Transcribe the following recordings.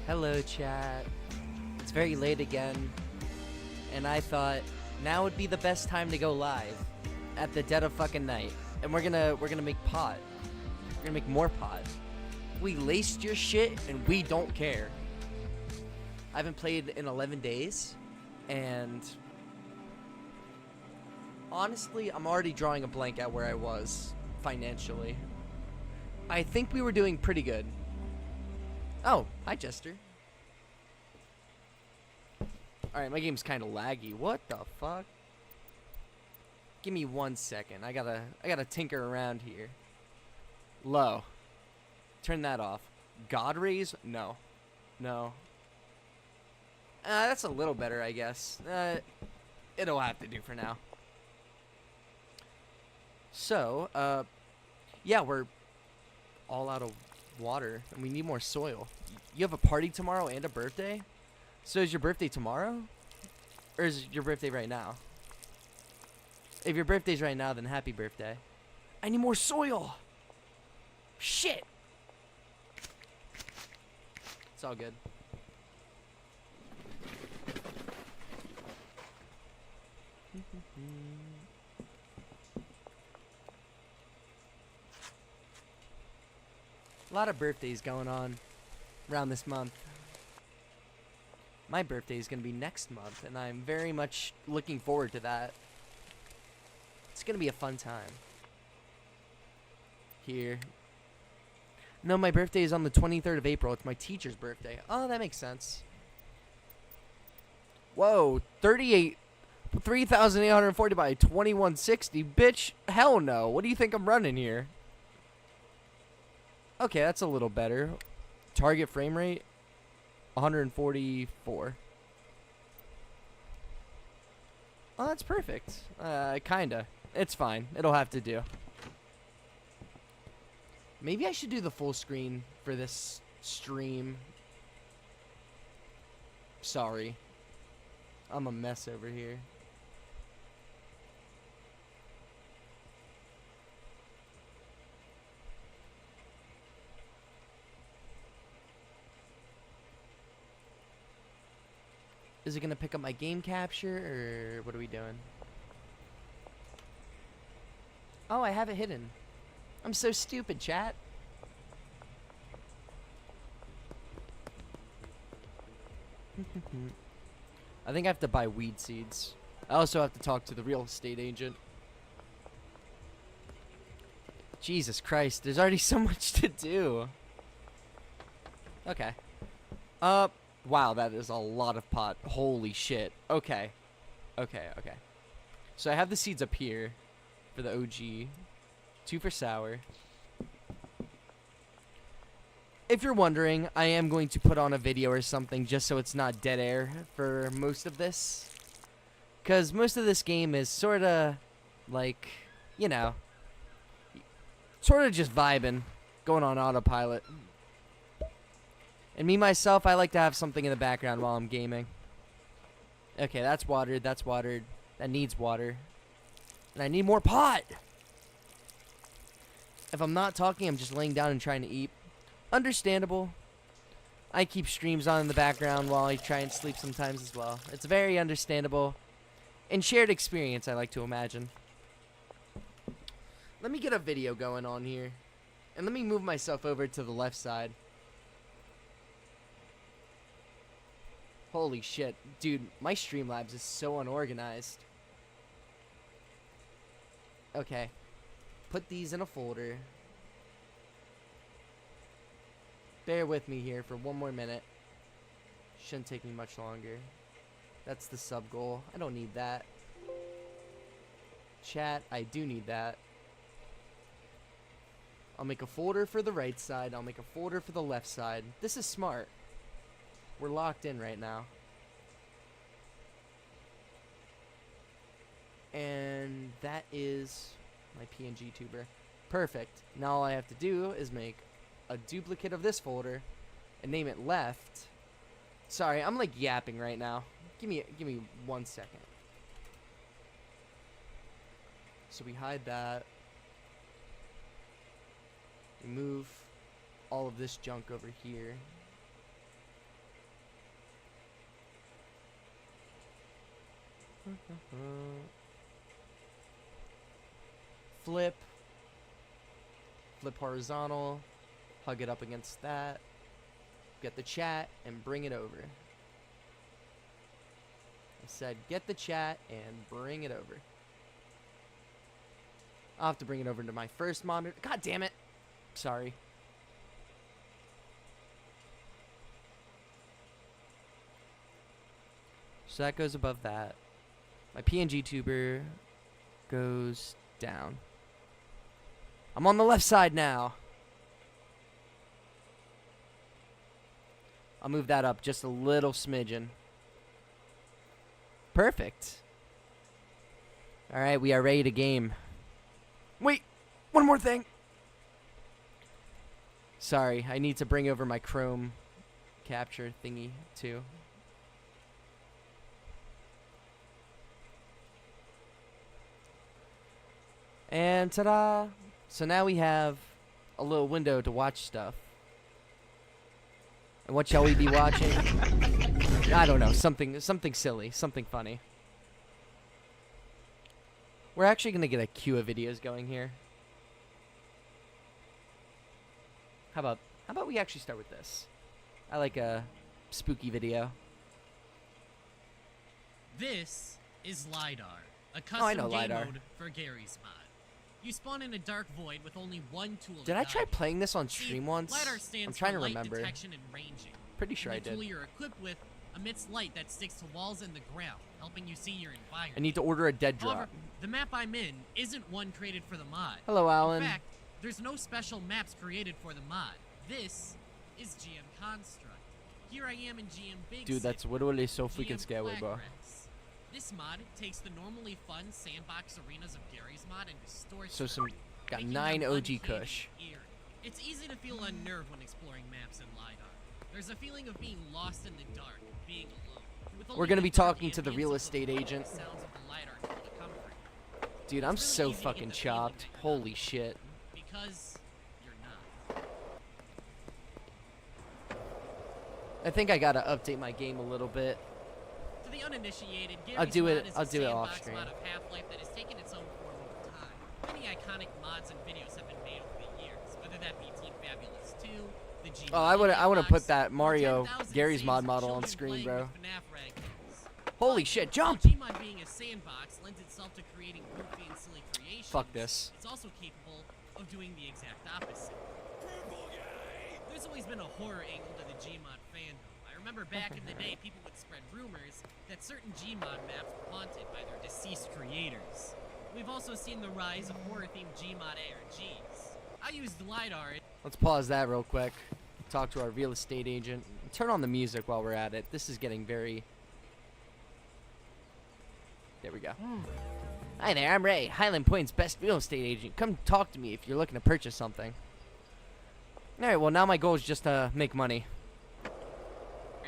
Hello, chat. It's very late again, and I thought now would be the best time to go live at the dead of fucking night. And we're gonna make pot. We're gonna make more pot. We laced your shit, and we don't care. I haven't played in 11 days, and honestly, I'm already drawing a blank at where I was financially. I think we were doing pretty good. Oh, hi, Jester. Alright, my game's kind of laggy. What the fuck? Give me 1 second. I gotta tinker around here. Low. Turn that off. God rays? No. No. That's a little better, I guess. It'll have to do for now. So, yeah, we're all out of water, and we need more soil. You have a party tomorrow and a birthday? So is your birthday tomorrow? Or is your birthday right now? If your birthday's right now, then happy birthday. I need more soil! Shit! It's all good. A lot of birthdays going on around this month. My birthday is going to be next month, and I'm very much looking forward to that. It's going to be a fun time. Here. No, my birthday is on the 23rd of April. It's my teacher's birthday. Oh, that makes sense. Whoa, 3,840 by 2160. Bitch, hell no. What do you think I'm running here? Okay, that's a little better. Target frame rate, 144. Oh, that's perfect. Kinda. It's fine. It'll have to do. Maybe I should do the full screen for this stream. Sorry. I'm a mess over here. Is it going to pick up my game capture, or what are we doing? Oh, I have it hidden. I'm so stupid, chat. I think I have to buy weed seeds. I also have to talk to the real estate agent. Jesus Christ, there's already so much to do. Okay. Wow, that is a lot of pot. Holy shit. Okay. Okay. So I have the seeds up here for the OG. 2 for sour. If you're wondering, I am going to put on a video or something just so it's not dead air for most of this. Because most of this game is sort of like, you know, sort of just vibing, going on autopilot. And me, myself, I like to have something in the background while I'm gaming. Okay, that's watered. That's watered. That needs water. And I need more pot! If I'm not talking, I'm just laying down and trying to eat. Understandable. I keep streams on in the background while I try and sleep sometimes as well. It's very understandable. And shared experience, I like to imagine. Let me get a video going on here. And let me move myself over to the left side. Holy shit. Dude, my Streamlabs is so unorganized. Okay. Put these in a folder. Bear with me here for 1 more minute. Shouldn't take me much longer. That's the sub goal. I don't need that. Chat, I do need that. I'll make a folder for the right side. I'll make a folder for the left side. This is smart. We're locked in right now. And that is my PNGTUBER. Perfect. Now all I have to do is make a duplicate of this folder and name it left. Sorry, I'm like yapping right now. Give me 1 second. So we hide that. We move all of this junk over here. Flip horizontal, hug it up against that, get the chat, and bring it over. I said get the chat and bring it over. I'll have to bring it over to my first monitor. God damn it. Sorry. So that goes above that. My PNGTUBER goes down. I'm on the left side now. I'll move that up just a little smidgen. Perfect. Alright, we are ready to game. Wait, one more thing. Sorry, I need to bring over my Chrome capture thingy too. And ta-da! So now we have a little window to watch stuff. And what shall we be watching? I don't know, something silly, something funny. We're actually gonna get a queue of videos going here. How about we actually start with this? I like a spooky video. This is LiDAR, a custom game LiDAR. mode for Gary's mod. You spawn in a dark void with only one tool. Did I try playing this on stream once? LiDAR stands I'm trying for to light remember. detection and ranging. Pretty sure I The did. tool you're equipped with emits light that sticks to walls and the ground, helping you see your environment. I need to order a dead However, drop. the map I'm in isn't one created for the mod. Hello, Alan. In fact, there's no special maps created for the mod. This is GM Construct. Here I am in GM Big Dude, that's City, literally so GM freaking scary, bro. Flagrax. This mod takes the normally fun sandbox arenas of Gary's mod and distorts So them, got making 9 them OG uncanny Kush. and eerie. It's easy to feel unnerved when exploring maps in LiDAR. There's a feeling of being lost in the dark, being alone. With We're only gonna the be dark talking to the ambience real of estate void agent. and sounds of the LiDAR to keep you comfort. Dude, I'm It's so really easy to get fucking the feeling chopped. that you're Holy not. shit. Because you're not. I think I gotta update my game a little bit. To the uninitiated, I'll Gary's do it- mod is I'll a do it off sandbox stream. mod of Half-Life that has taken its own form over time. Many iconic mods and videos have been made over the years, whether that be Team Fabulous 2, the G Oh, I wanna put that Mario 10,000 Gary's mod scenes of model on children screen, playing bro. with FNAF ragdolls. Holy But shit, while jump! Gmod being a sandbox lends itself to creating goofy and silly creations. Fuck this. It's also capable of doing the exact opposite. There's always been a horror angle to the Gmod fandom. I remember back in the day, people would spread rumors that certain Gmod maps were haunted by their deceased creators. We've also seen the rise of horror-themed Gmod ARGs. I used LiDAR. Let's pause that real quick. Talk to our real estate agent. Turn on the music while we're at it. This is getting very... There we go. Hi there, I'm Ray, Highland Point's best real estate agent. Come talk to me if you're looking to purchase something. Alright, well now my goal is just to make money.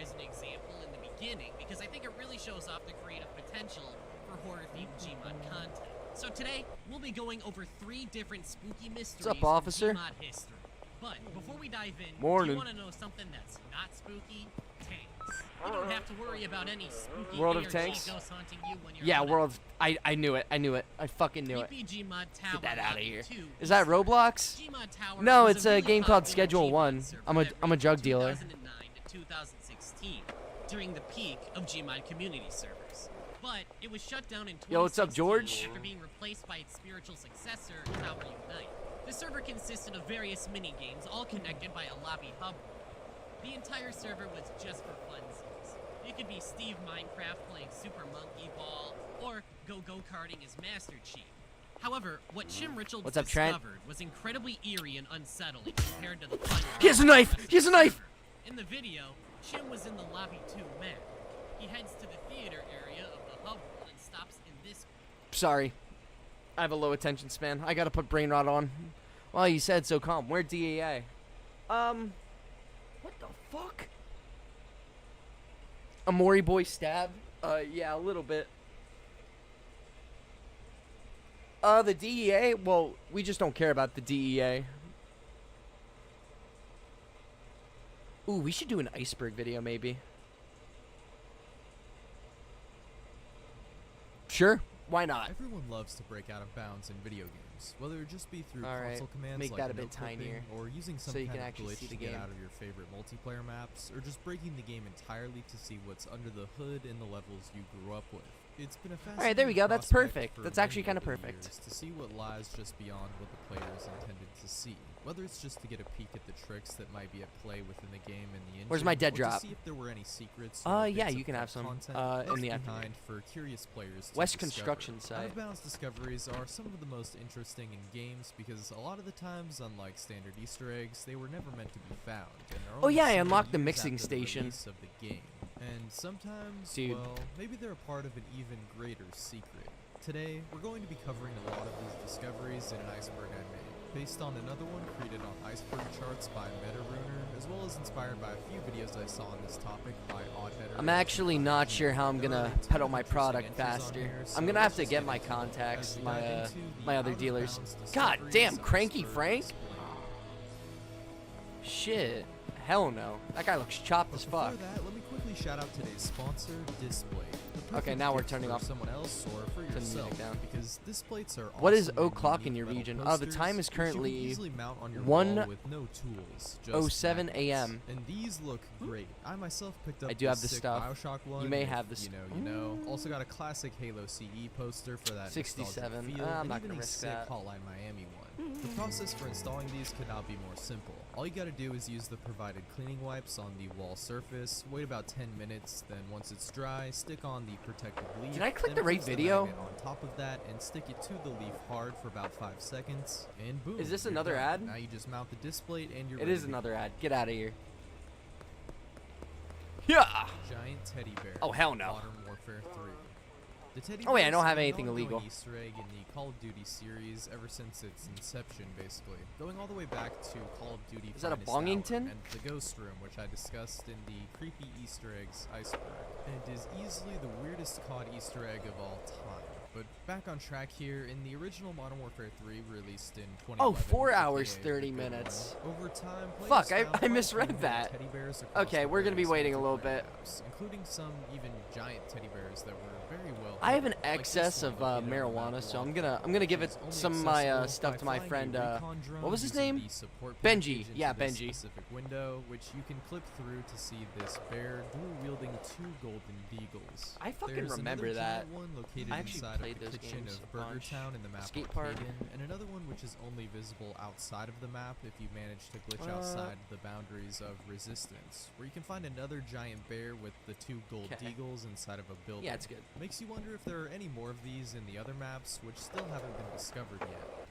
As an example in the beginning, because I think it really shows off the creative potential for horror-themed Gmod content. So today, we'll be going over 3 different spooky mysteries up, officer? from Gmod history. But before we dive in, do Morning. you want to know something that's not spooky? Tanks. You don't have to worry about any spooky World of ARG Tanks? ghosts haunting you when you're Yeah, out World... I knew it. I knew it. I fucking knew it. Creepy Gmod Tower Get that out of Lobby here. 2 Is that Roblox? Gmod Tower No, was it's a a really game called popular Schedule Gmod 1. server I'm a that drug ran from dealer. 2009 to 2016, during the peak of Gmod community servers. But it was shut down in 2016 Yo, what's up, George? after being replaced by its spiritual successor, Tower Unite. The server consisted of various mini-games, all connected by a lobby hub. The entire server was just for funsies. You could be Steve Minecraft playing Super Monkey Ball, or go go-karting as Master Chief. However, what Chim Richards What's up, Trent? discovered was incredibly eerie and unsettling compared to the fun. He has a knife! He has a knife! In the video, Chim was in the Lobby 2 map. He heads to the theater area of the hub world and stops in this. Sorry. I have a low attention span. I gotta put brain rot on. Well, you said so calm. Where DEA? What the fuck? A Mori boy stabbed? Yeah, a little bit. The DEA? Well, we just don't care about the DEA. Ooh, we should do an iceberg video, maybe. Sure. Why not? Everyone loves to break out of bounds in video games, whether it just be through Alright, console commands make like that a bit note clipping, tinier or using some so you kind can of actually glitch see to the get game. out of your favorite multiplayer maps, or just breaking the game entirely to see what's under the hood in the levels you grew up with. It's been a fascinating Alright, there we go. That's prospect perfect. for That's many actually kind of over the perfect. years to see what lies just beyond what the player is intended to see. Whether it's just to get a peek at the tricks that might be at play within the game and the engine, Where's my dead or drop? to see if there were any secrets or Yeah, bits you of can have fun some, content in the left afternoon. behind for curious players to West discover. Construction Out site. of bounds discoveries are some of the most interesting in games because a lot of the times, unlike standard Easter eggs, they were never meant to be found. And are Oh only yeah, I seen unlocked the years mixing after station. release of the game. And sometimes, Dude. well, maybe they're a part of an even greater secret. Today, we're going to be covering a lot of these discoveries in an iceberg I made, based on another one created on iceberg charts by MetaRuner, as well as inspired by a few videos I saw on this topic by Oddheader. I'm actually not sure how I'm There gonna are a ton peddle of my interesting product entries on faster. here, so I'm gonna let's have to just get get my into it. contacts, As we my dive into the my other out of dealers. bounds God damn, discoveries Cranky iceberg Frank. display. Shit. Hell no. That guy looks chopped as Before fuck. that, let me quickly shout out today's sponsor, Displate. The Okay, perfect now we're gift turning for off- someone else or for music yourself, down. because Displates are What is awesome and o'clock in unique your metal region? The posters time is which you can currently easily mount on your 1 wall with no tools, just 07 magnets. a.m.. And these look great. I myself picked up I do have the this sick stuff. BioShock one. You may with, have this- You know. Also got a classic Halo CE poster for that 67. nostalgic feel, I'm and not even gonna a risk sick that. Hotline Miami one. The process for installing these could not be more simple. All you gotta do is use the provided cleaning wipes on the wall surface, wait about 10 minutes, then once it's dry, stick on the protective leaf. Did I click then the right place video? magnet on top of that and stick it to the leaf hard for about 5 seconds, and boom. Is this you're another done. ad? Now you just mount the display and you're It ready is to another go. ad. Get out of here. Yeah. Giant teddy bear. Oh, hell no. Modern Warfare 3. The teddy Oh, wait, I bear don't has have been an anything ongoing illegal. Easter egg in the Call of Duty series ever since its inception, basically, going all the way back to Call of Duty. Is that a Finest Hour Bongington? And the Ghost Room, which I discussed in the Creepy Easter Eggs Iceberg, and it is easily the weirdest COD Easter egg of all time. But back on track here, in the original Modern Warfare 3 released in 2011. Oh, 4 hours, aka 30 the good minutes. one, over time, Fuck, players I found quite misread a few that. teddy bears across Okay, the we're gonna be various waiting a little multiplayer bit. maps, including some even giant teddy bears that were very well I have an hidden, like this excess one of located on the marijuana, map so wall, I'm gonna give which it is only some of my accessible stuff by to my flying a friend. recon drone What was his using name? the support Benji. package into Yeah, this Benji. specific window, which you can clip through to see this bear dual wielding 2 golden deagles. I fucking There's remember another that. giant one located I actually inside played of the those kitchen games of a Burger bunch. Town in the map Skate park. Arcadian, and another one which is only visible outside of the map if you manage to glitch outside the boundaries of Resistance, where you can find another giant bear with the 2 gold 'Kay. deagles inside of a building. Yeah, it's good. Makes you wonder if there are any more of these in the other maps, which still haven't been discovered yet.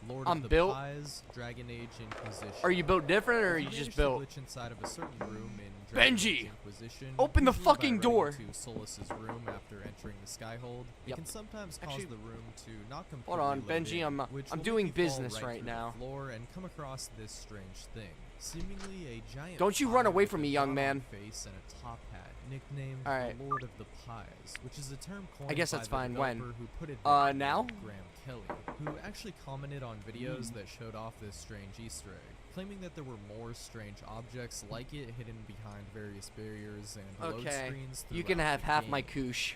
Lord I'm of the built- Pies, Dragon Age Inquisition. Are you built different, or are If you just manage to built? glitch inside of a certain room in Dragon Age Benji! Inquisition, Open the usually by fucking running door. into Solus's room after entering the Skyhold, it Yep. can sometimes cause Actually- the room to not completely Hold on, let Benji, in, I'm which I'm will doing make you fall business right through now. the floor and come across this strange thing, seemingly a giant. Don't you pie run away with from a me, young dot on man. Face and a top hat, nicknamed Alright. the Lord of the Pies, which is a term coined guess by that's the fine. When? developer who put it Uh, there, now? Graham Kelly, who actually commented on videos that showed off this strange Easter egg, claiming that there were more strange objects like it hidden behind various barriers and load Okay, screens. you can throughout have the half my game. koosh.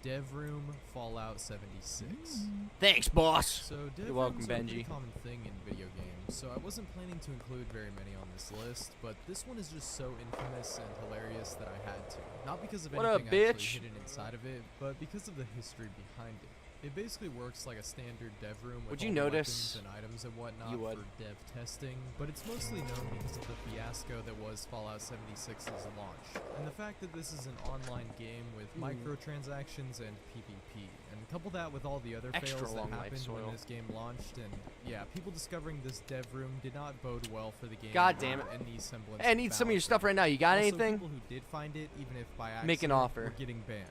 Dev Room Fallout 76. Thanks, boss. So dev You're welcome, rooms are a pretty Benji. common thing in video games, so I wasn't planning to include very many on this list, but this one is just so infamous and hilarious that I had to. Not because of What up, anything bitch? actually hidden inside of it, but because of the history behind it. It basically works like a standard dev room with Would you all the notice? weapons and items and whatnot You would. for dev testing, but it's mostly known because of the fiasco that was Fallout 76's launch, and the fact that this is an online game with microtransactions and PvP, and couple that with all the other Extra fails that long life happened soil. when this game launched, and yeah, people discovering this dev room did not bode well for the game. God or damn it. Any semblance Hey, I of need some of your balance. stuff right now. You got Also, anything? people who did find it, even if by accident, Make an offer. were getting banned.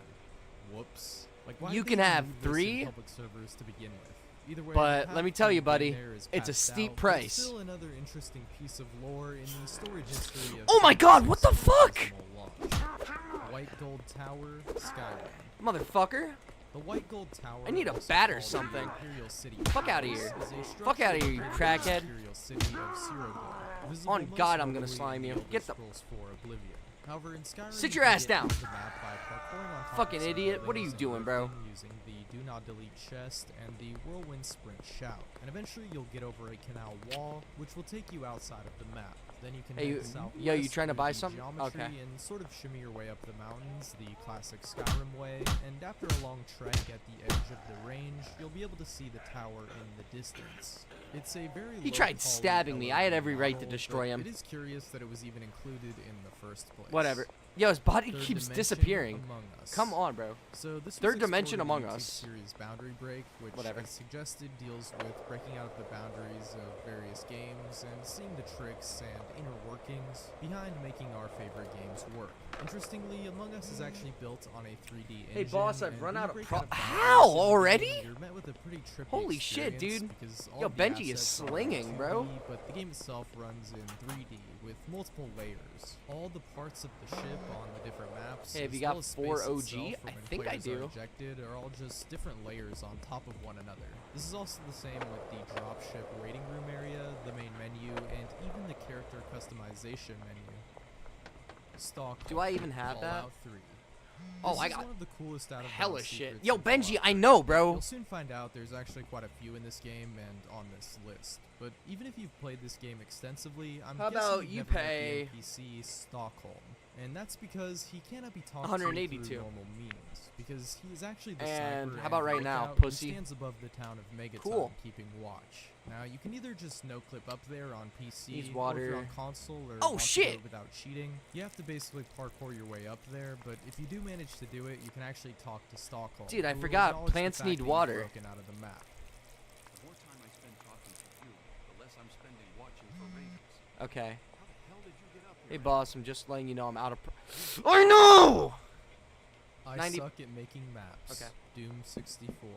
Whoops. Like, why You did can they have remove this in 3, public servers to begin with? Either way, but half let me the tell you, game buddy, there is it's a passed steep out, but price. it's still another interesting piece of lore in the story history of Oh my God, what the 76's fuck? dismal launch. White Gold Tower, Skyrim. Motherfucker. The White Gold Tower. I need a also bat or called the something. Imperial City Fuck outta Palace, here. is a Fuck outta structure here, you created by the crackhead. Imperial City of Cyrodiil, Visible On most God, I'm gonna notably slime in you. the Elder Get the Scrolls 4 Oblivion. However, in Skyrim, Sit you your can ass get down. into the map by parkouring on top Fucking of some idiot. What are you buildings and doing, bro? drifting using the Do Not Delete chest and the Whirlwind Sprint shout. And eventually you'll get over a canal wall, which will take you outside of the map. Then you can Hey, head you- southwest yo, you trying to through buy the something? geometry Okay. and sort of shimmy your way up the mountains, the classic Skyrim way. And after a long trek at the edge of the range, you'll be able to see the tower in the distance. It's a very He low tried poly stabbing me. I had every right to model, destroy but him. It is curious that it was even included in the first place. Whatever. Yo, his body Third keeps Dimension disappearing. Among Us. Come on, bro. So this Third was Dimension explored in Among the YouTube Us. series Boundary Break, which Whatever. as suggested deals with breaking out of the boundaries of various games and seeing the tricks and inner workings behind making our favorite games work. Interestingly, Among Us is actually built on a 3D engine. Hey, boss, I've and run when out you of break how boundaries in the already? game, You're met with a pretty trippy Holy shit, experience dude. because all Yo, of the Benji is assets are slinging, 2D, bro. But the game itself runs in 3D with multiple layers. All the parts of the ship on the different maps, Hey, have as you got well as 4 space OG? itself from I when think I players are do. ejected, are all just different layers on top of one another. This is also the same with the dropship waiting room area, the main menu, and even the character customization menu. Stock. Do I even have that? Fallout 3. Oh, This I is got one of the coolest out of hella bounds shit. secrets Yo, in Benji, Fallout I 3. know, bro. You'll soon find out there's actually quite a few in this game and on this list. But even if you've played this game extensively, I'm How guessing about you've you never met pay the NPC Stockholm. And that's because he cannot be talked to 182. through normal means. Because he is actually the And sniper how about and right now, lookout who pussy? stands above the town of Megaton Cool. keeping watch. Now, you can either just no-clip up there on PC, Needs or if water. you're on console, or Oh, want to shit! do it without cheating. You have to basically parkour your way up there, but if you do manage to do it, you can actually talk to Stockholm. Dude, I who will forgot, acknowledge the plants fact need that you've water. broken out of the map. The more time I spend talking to you, the less I'm spending watching for ravens. Okay. How the hell did you get up Hey, here? boss, I'm just letting you know I'm out of. I know! I 90 suck at making maps. Okay. Doom 64.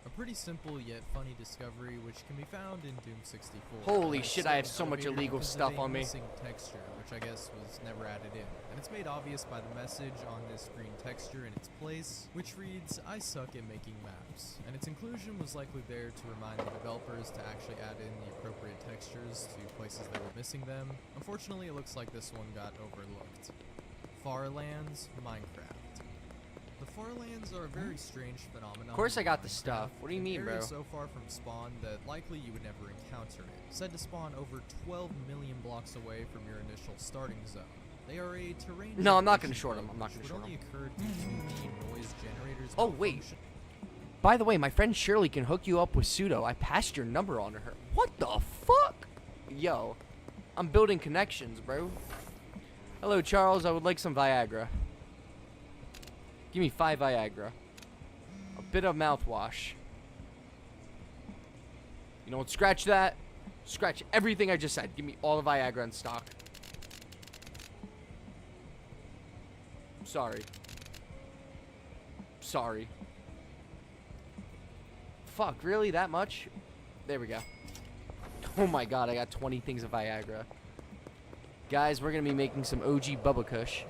A pretty simple yet funny discovery which can be found in Doom 64. Holy It's shit, I have an so much elevator illegal because of stuff a on me. missing texture, which I guess was never added in. And it's made obvious by the message on this green texture in its place, which reads, I suck at making maps. And its inclusion was likely there to remind the developers to actually add in the appropriate textures to places that were missing them. Unfortunately, it looks like this one got overlooked. Farlands, Minecraft. The Farlands are a very strange phenomenon. Of course I got the in stuff. Minecraft, What do you an mean, area bro? so far from spawn that likely you would never encounter it. Said to spawn over 12 million blocks away from your initial starting zone. They are a terrain. No, I'm not gonna generation short 'em. bug I'm not which gonna would short only occur due to the noise generators. Oh, wait. malfunction. By the way, my friend Shirley can hook you up with pseudo. I passed your number on to her. What the fuck? Yo, I'm building connections, bro. Hello, Charles. I would like some Viagra. Give me 5 Viagra. A bit of mouthwash. You know what? Scratch that. Scratch everything I just said. Give me all the Viagra in stock. Sorry. Sorry. Fuck, really? That much? There we go. Oh my god, I got 20 things of Viagra. Guys, we're gonna be making some OG Bubba Kush.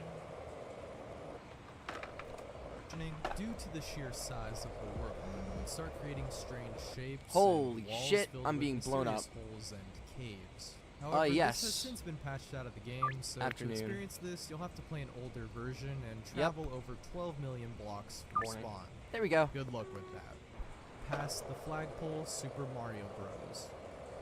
Due to the sheer size of the world, you would start creating strange shapes. and Holy walls shit, filled I'm with being blown mysterious up. Holes and caves. However, yes. this has since been patched out of the game, so Afternoon. to experience this, you'll have to play an older version and Yep. travel over 12 million blocks from Morning. spawn. There we go. Good luck with that. Past the flagpole, Super Mario Bros.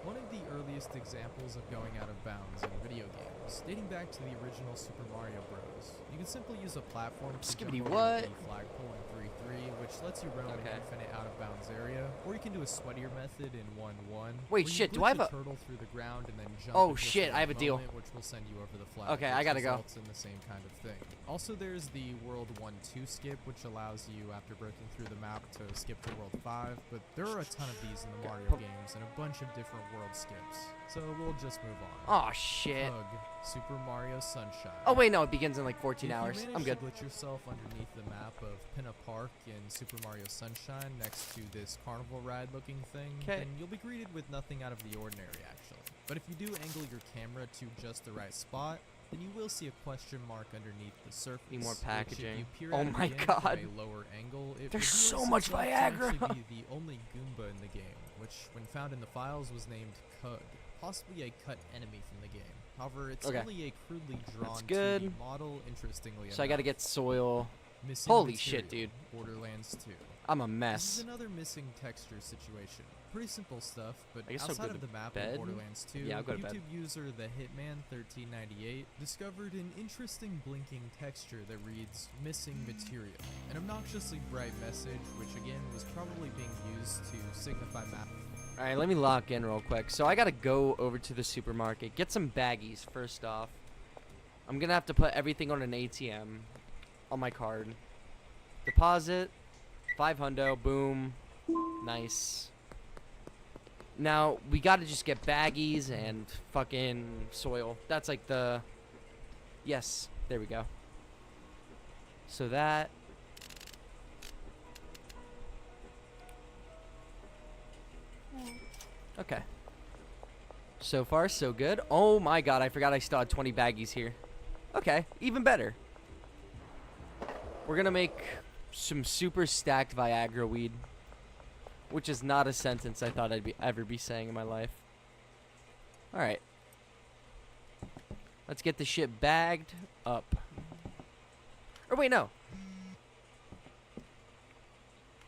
One of the earliest examples of going out of bounds in video games, dating back to the original Super Mario Bros. You can simply use a platform to Skibbity jump over what? the flagpole in 3-3, which lets you roam Okay. an infinite out of bounds area, or you can do a sweatier method in 1-1. Wait, where you shit, do glitch I have a- turtle through the ground and then jump Oh, at just shit, the I have a right deal. moment, which will send you over the flag. Okay, I which gotta go. results in the same kind of thing. Also, there's the World 1-2 skip, which allows you, after breaking through the map, to skip to World 5. But there are a ton of these in the Mario games, and a bunch of different world skips. So we'll just move on. Oh shit. Hug, Super Mario Sunshine. Oh wait, no, it begins in like 14 If hours. you I'm manage good. to glitch yourself underneath the map of Pinna Park in Super Mario Sunshine next to this carnival ride looking thing, 'Kay. then you'll be greeted with nothing out of the ordinary actually. But if you do angle your camera to just the right spot, then you will see a question mark underneath the surface. Need more which, if packaging. you peer Oh at it my again God. From a lower angle, it There's so reveals much itself to Viagra. actually be the only Goomba in the game, which when found in the files was named Cud, possibly a cut enemy from the game. However, it's Okay. only a crudely drawn good. 2D model, interestingly So I gotta enough. get soil. Missing Holy shit, material, dude. Borderlands 2. I'm a This is mess. another missing texture situation. Pretty simple stuff, but I guess I'll outside go of to the map bed. in Borderlands 2, Yeah, I'll go to YouTube bed. user the Hitman1398 discovered an interesting blinking texture that reads missing material, an obnoxiously bright message which again was probably being used to signify map. Alright, let me lock in real quick. So I gotta go over to the supermarket, get some baggies first off. I'm gonna have to put everything on an ATM on my card. Deposit, 500, boom, nice. Now, we gotta just get baggies and fucking soil. That's like the... Yes, there we go. So that... Okay. So far, so good. Oh my god, I forgot I still had 20 baggies here. Okay, even better. We're gonna make some super stacked Viagra weed. Which is not a sentence I thought I'd ever be saying in my life. Alright. Let's get the shit bagged up. Or wait, no.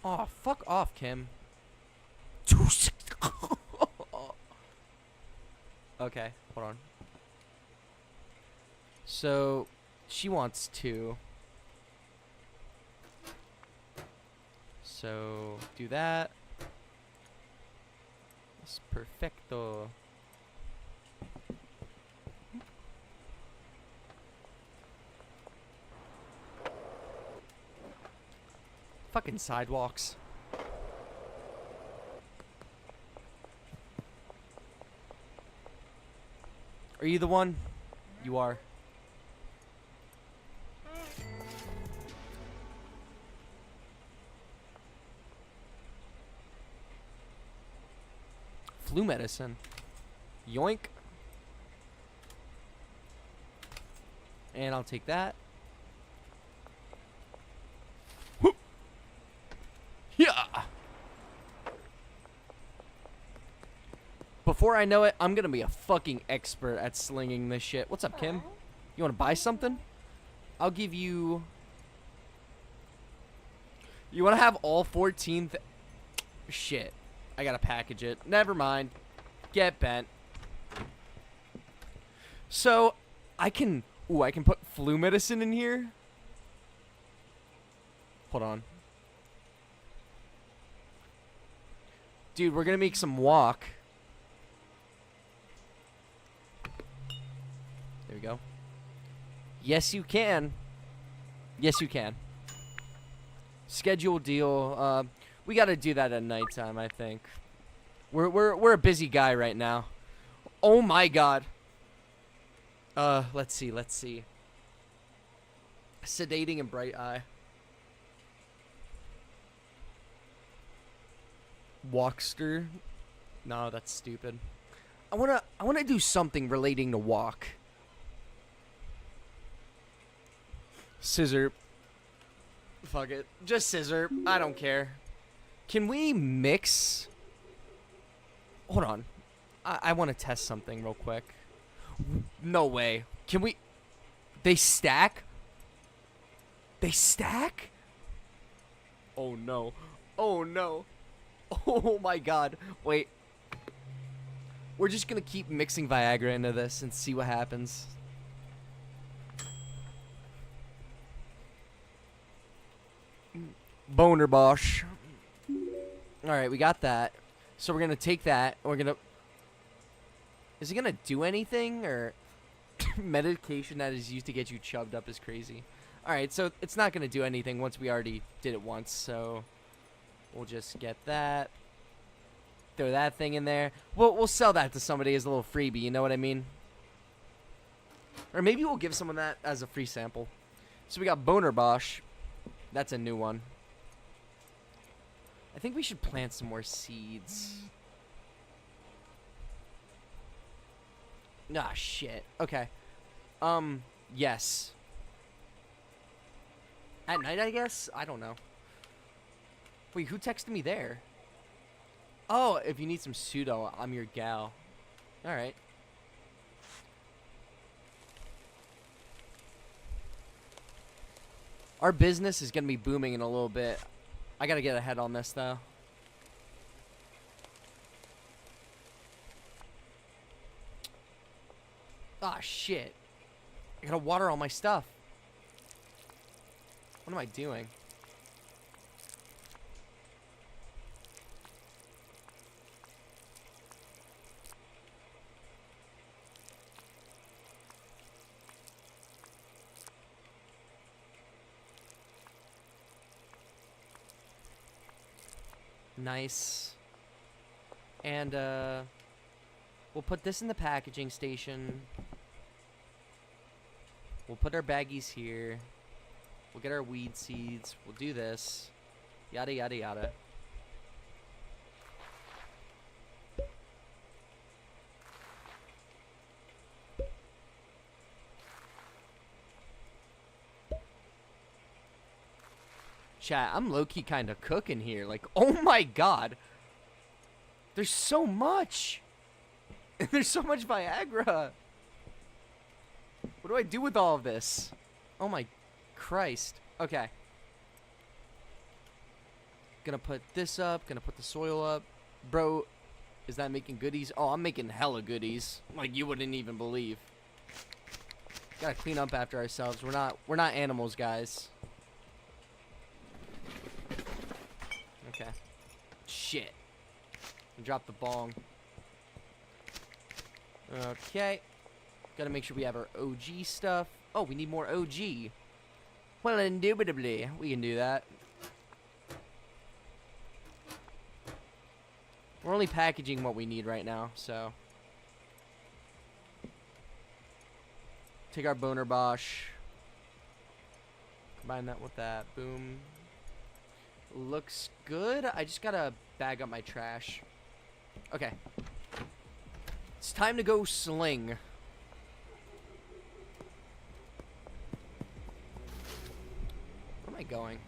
Aw, fuck off, Kim. Okay, hold on. So, she wants 2. So, do that. That's perfecto. Fucking sidewalks. Are you the one? You are. Flu medicine. Yoink. And I'll take that. Whoop. Yeah. Before I know it, I'm gonna be a fucking expert at slinging this shit. What's up, Kim? You wanna buy something? I'll give you... You wanna have all 14th... Shit. I gotta package it. Never mind. Get bent. So, I can... Ooh, I can put flu medicine in here? Hold on. Dude, we're gonna make some walk. There we go. Yes, you can. Yes, you can. Schedule deal. We gotta do that at nighttime, I think. We're a busy guy right now. Oh my god. Let's see. Sedating and bright eye. Walkster. No, that's stupid. I wanna do something relating to walk. Scissor. Fuck it. Just scissor. I don't care. Can we mix? Hold on. I want to test something real quick. No way. Can we? They stack? They stack? Oh no. Oh no. Oh my god. Wait. We're just gonna keep mixing Viagra into this and see what happens. Boner Bosch. Alright, we got that. So we're gonna take that. We're gonna... Is it gonna do anything? Or... Medication that is used to get you chubbed up is crazy. Alright, so it's not gonna do anything once we already did it once. So... We'll just get that. Throw that thing in there. We'll sell that to somebody as a little freebie, you know what I mean? Or maybe we'll give someone that as a free sample. So we got Boner Bosch. That's a new one. I think we should plant some more seeds. Ah, shit. Okay. Yes. At night, I guess? I don't know. Wait, who texted me there? Oh, if you need some pseudo, I'm your gal. Alright. Our business is going to be booming in a little bit. I got to get ahead on this, though. Ah, shit. I got to water all my stuff. What am I doing? Nice. And, we'll put this in the packaging station. We'll put our baggies here. We'll get our weed seeds. We'll do this. Yada, yada, yada. Chat, I'm low-key kind of cooking here. Like, oh my god. There's so much. There's so much Viagra. What do I do with all of this? Oh my Christ. Okay. Gonna put this up. Gonna put the soil up. Bro, is that making goodies? Oh, I'm making hella goodies. Like you wouldn't even believe. Gotta clean up after ourselves. We're not animals, guys. Okay. Shit. Drop the bong. Okay. Gotta make sure we have our OG stuff. Oh, we need more OG. Well, indubitably, we can do that. We're only packaging what we need right now, so. Take our boner Bosch. Combine that with that. Boom. Looks good. I just gotta bag up my trash. Okay. It's time to go sling. Where am I going?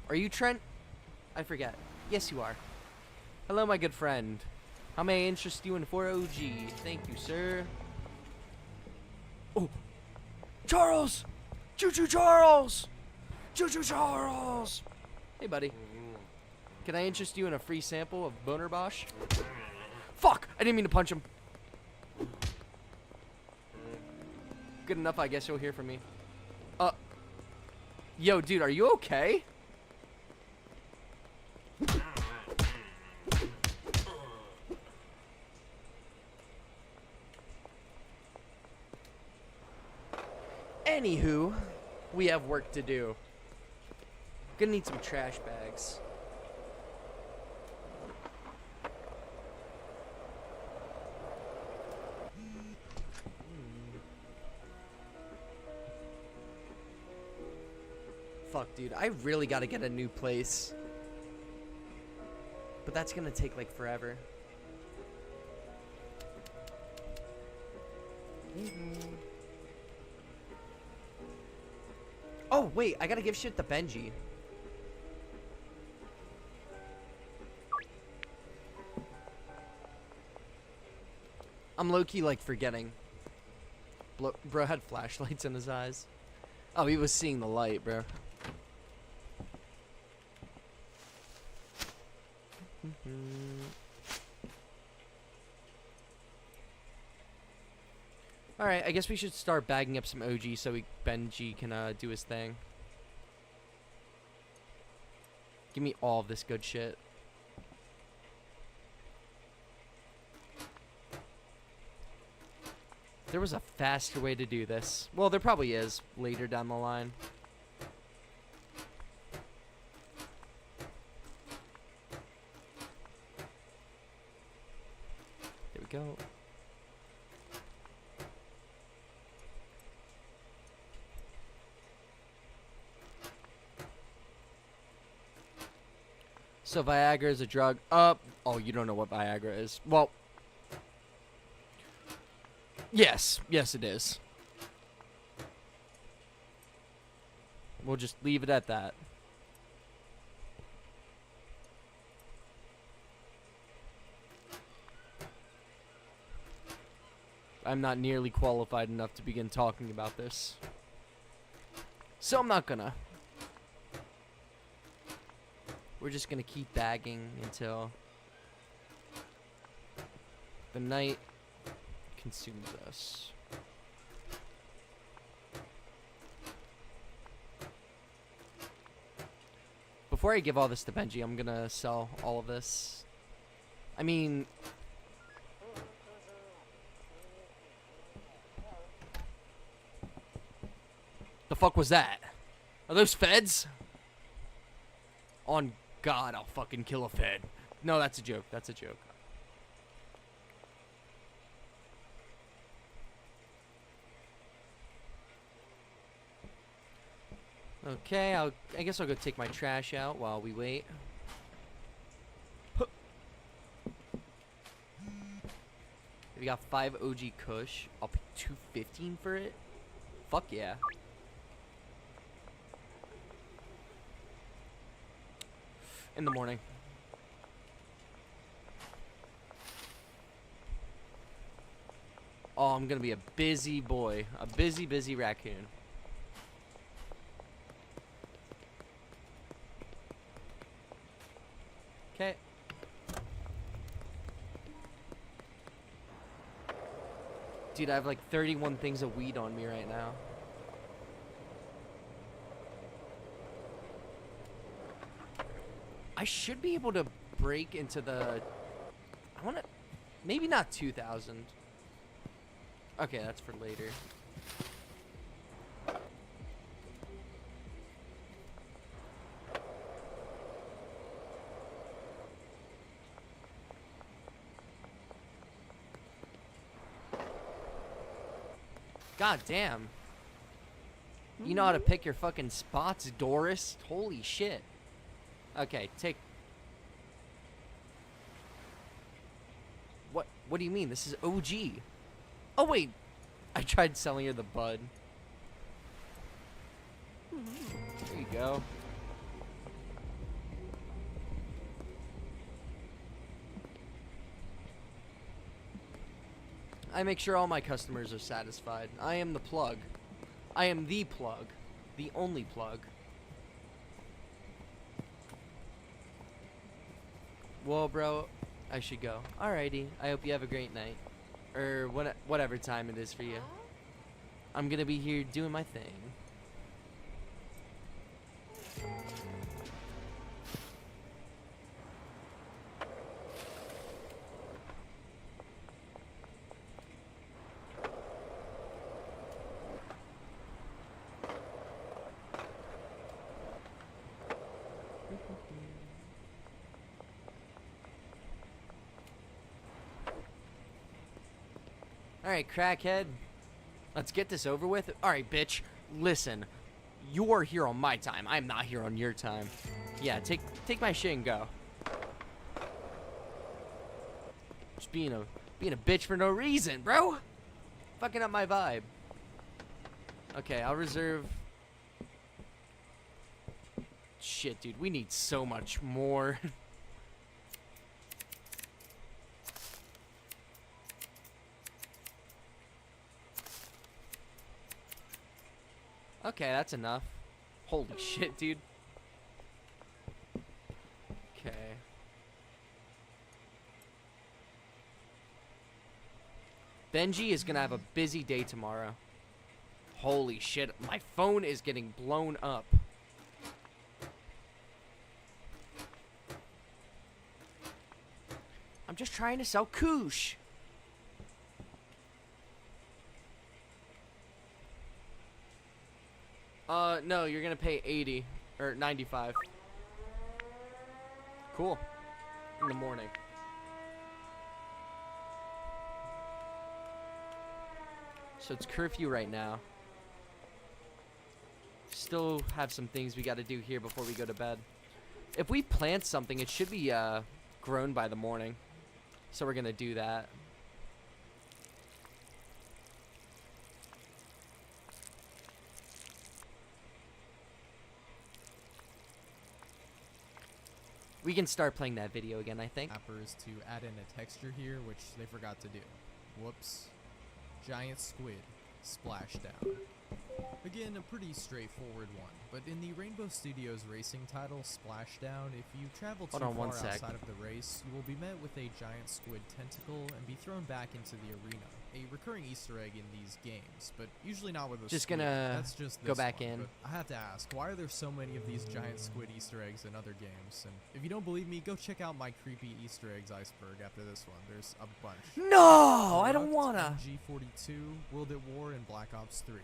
Are you Trent? I forget. Yes, you are. Hello, my good friend. How may I interest you in 4OG? Thank you, sir. Oh! Charles! Choo-choo Charles! Choo-choo Charles! Hey, buddy. Can I interest you in a free sample of Boner Bosch? Fuck! I didn't mean to punch him. Good enough, I guess you'll hear from me. Yo, dude, are you okay? Anywho, we have work to do. Gonna need some trash bags. Fuck, dude, I really gotta get a new place. But that's gonna take like forever. Oh, wait, I gotta give shit to Benji. I'm low-key, like, forgetting. Bro had flashlights in his eyes. Oh, he was seeing the light, bro. Alright, I guess we should start bagging up some OG so Benji can do his thing. Give me all of this good shit. There was a faster way to do this. Well, there probably is later down the line. There we go. So Viagra is a drug. Oh, you don't know what Viagra is. Well, yes, it is. We'll just leave it at that. I'm not nearly qualified enough to begin talking about this. So I'm not gonna. We're just gonna keep bagging until the night consumes us. Before I give all this to Benji, I'm gonna sell all of this. I mean, the fuck was that? Are those feds? On God, I'll fucking kill a fed. No, that's a joke. That's a joke. Okay, I guess I'll go take my trash out while we wait. We got 5 OG Kush. I'll pay $2.15 for it. Fuck yeah. In the morning. Oh, I'm gonna be a busy boy. A busy raccoon. Okay. Dude, I have like 31 things of weed on me right now. I should be able to break into the... I want to... Maybe not 2,000. Okay, that's for later. God damn. You know how to pick your fucking spots, Doris? Holy shit. Okay, take... What do you mean? This is OG. Oh, wait. I tried selling her the bud. There you go. I make sure all my customers are satisfied. I am the plug. I am the plug. The only plug. Well, bro, I should go. Alrighty. I hope you have a great night. Or whatever time it is for you. I'm gonna be here doing my thing. Alright, crackhead. Let's get this over with. Alright, bitch. Listen. You're here on my time. I'm not here on your time. Yeah, take my shit and go. Just being a bitch for no reason, bro. Fucking up my vibe. Okay, I'll reserve. Shit, dude. We need so much more. Okay, that's enough. Holy shit, dude. Okay. Benji is gonna have a busy day tomorrow. Holy shit, my phone is getting blown up. I'm just trying to sell Koosh. No, you're gonna pay 80 or 95. Cool. In the morning. So it's curfew right now. Still have some things we gotta do here before we go to bed. If we plant something, it should be grown by the morning. So we're gonna do that. We can start playing that video again, I think. Mappers to add in a texture here, which they forgot to do. Whoops. Giant squid. Splashdown. Again, a pretty straightforward one, but in the Rainbow Studios racing title, Splashdown, if you travel too far outside of the race, you will be met with a giant squid tentacle and be thrown back into the arena. A recurring Easter egg in these games, but usually not with a Just squid. gonna That's just go this back one, in. but I have to ask, why are there so many of these giant squid Easter eggs in other games? And if you don't believe me, go check out my creepy Easter eggs iceberg after this one. There's a bunch. No, I don't Corrupt, wanna. PNGTUBER, World at War, and Black Ops 3.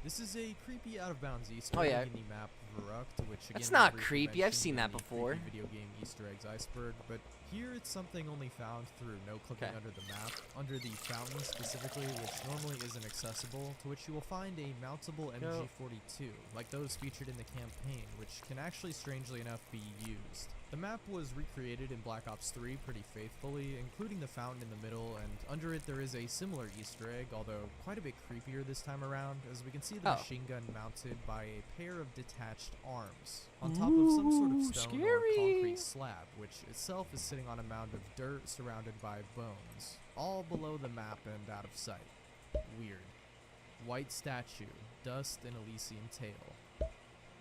This is a creepy out-of-bounds Easter Oh, egg yeah. in the map Verrucht, which again That's not is briefly creepy, I've mentioned seen in that the before. creepy video game Easter eggs iceberg, but here it's something only found through no-clicking Okay. under the map, under the fountain specifically, which normally isn't accessible, to which you will find a mountable MG42, like those featured in the campaign, which can actually strangely enough be used. The map was recreated in Black Ops 3 pretty faithfully, including the fountain in the middle, and under it there is a similar Easter egg, although quite a bit creepier this time around, as we can see the machine gun mounted by a pair of detached arms, on top of some sort of Ooh, stone scary. or concrete slab, which itself is sitting on a mound of dirt surrounded by bones, all below the map and out of sight. Weird. White statue, dust and Elysian tail.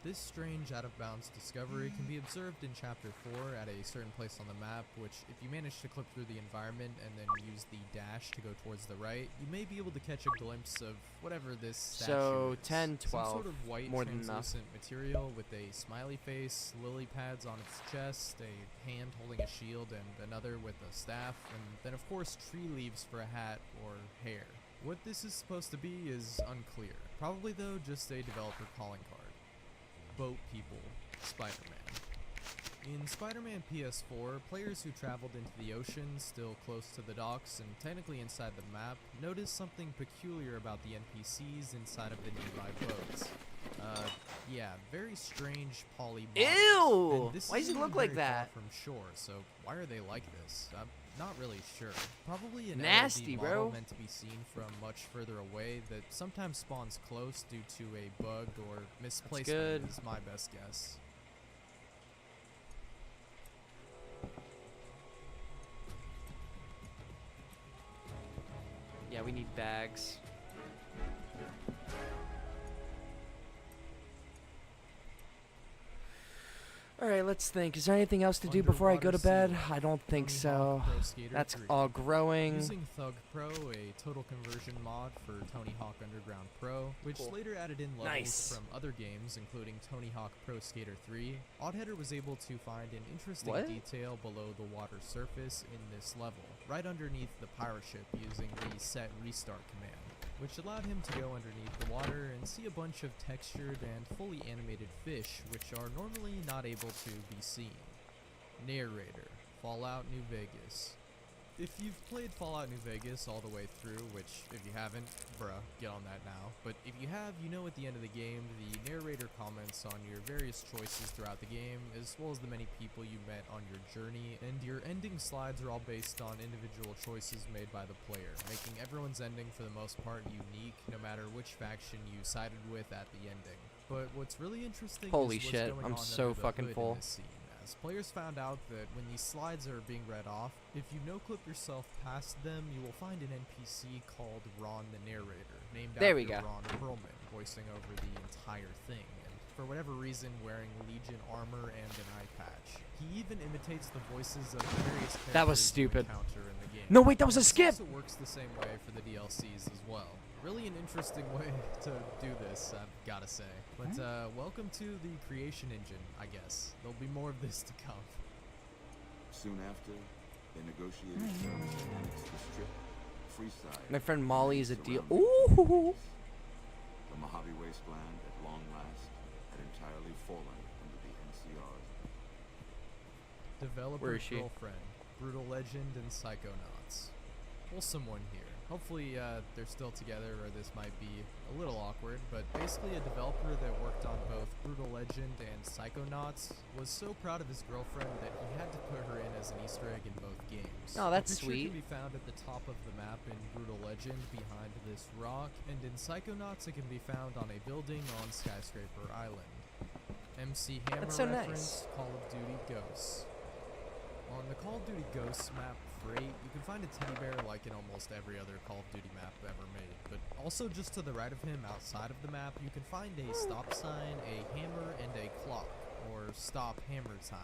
This strange out-of-bounds discovery can be observed in Chapter 4 at a certain place on the map, which if you manage to clip through the environment and then use the dash to go towards the right, you may be able to catch a glimpse of whatever this statue So, is. 10, 12, Some sort of white more than enough. translucent material with a smiley face, lily pads on its chest, a hand holding a shield, and another with a staff, and then of course tree leaves for a hat or hair. What this is supposed to be is unclear. Probably though just a developer calling card. Boat People, Spider-Man. In Spider-Man PS4, players who traveled into the ocean, still close to the docks and technically inside the map, noticed something peculiar about the NPCs inside of the nearby boats. Yeah, very strange poly models. Ew! And this Why does isn't it look even like very far that? from shore, so why are they like this? I'm not really sure. Probably an Nasty, LOD model bro. meant to be seen from much further away that sometimes spawns close due to a bug or misplacement good. is my best guess. Yeah, we need bags. Alright, let's think. Is there anything else to do before I go to Underwater bed? sea I don't think Tony so. Hawk Pro Skater That's 3. all growing. Using Thug Pro, a total conversion mod for Tony Hawk Underground Pro, which Cool. later added in levels Nice. from other games, including Tony Hawk Pro Skater 3, Oddheader was able to find an interesting What? detail below the water surface in this level, right underneath the pirate ship using the set restart command, which allowed him to go underneath the water and see a bunch of textured and fully animated fish, which are normally not able to be seen. Narrator, Fallout New Vegas. If you've played Fallout New Vegas all the way through, which if you haven't, bruh, get on that now. But if you have, you know at the end of the game, the narrator comments on your various choices throughout the game, as well as the many people you met on your journey, and your ending slides are all based on individual choices made by the player, making everyone's ending for the most part unique, no matter which faction you sided with at the ending. But what's really interesting Holy is what's shit, going I'm on so under the fucking hood in full. this scene. As players found out that when these slides are being read off, if you no-clip yourself past them, you will find an NPC called Ron the Narrator, named There after we go. Ron Perlman, voicing over the entire thing, and for whatever reason wearing Legion armor and an eye patch. He even imitates the voices of the various characters That was you stupid. encounter in the game. No, wait, that was a This skip! also works the same way for the DLCs as well. Really an interesting way to do this, I've gotta say. But welcome to the creation engine, I guess. There'll be more of this to come. Soon after, they negotiated terms to annex the strip, Freeside. My friend Molly is a deal. surrounding Ooh! The Mojave Wasteland, at long last, had entirely fallen under the NCR's. Developer Where is she? Girlfriend, Brutal Legend, and Psychonauts. Wholesome one here. Hopefully they're still together, or this might be a little awkward, but basically a developer that worked on both Brutal Legend and Psychonauts was so proud of his girlfriend that he had to put her in as an Easter egg in both games. Oh, that's the picture sweet. can be found at the top of the map in Brutal Legend behind this rock, and in Psychonauts it can be found on a building on Skyscraper Island. MC Hammer That's so reference, nice. Call of Duty Ghosts. On the Call of Duty Ghosts map for 8, you can find a teddy bear like in almost every other Call of Duty map ever made, but also just to the right of him outside of the map, you can find a stop sign, a hammer, and a clock, or stop hammer time,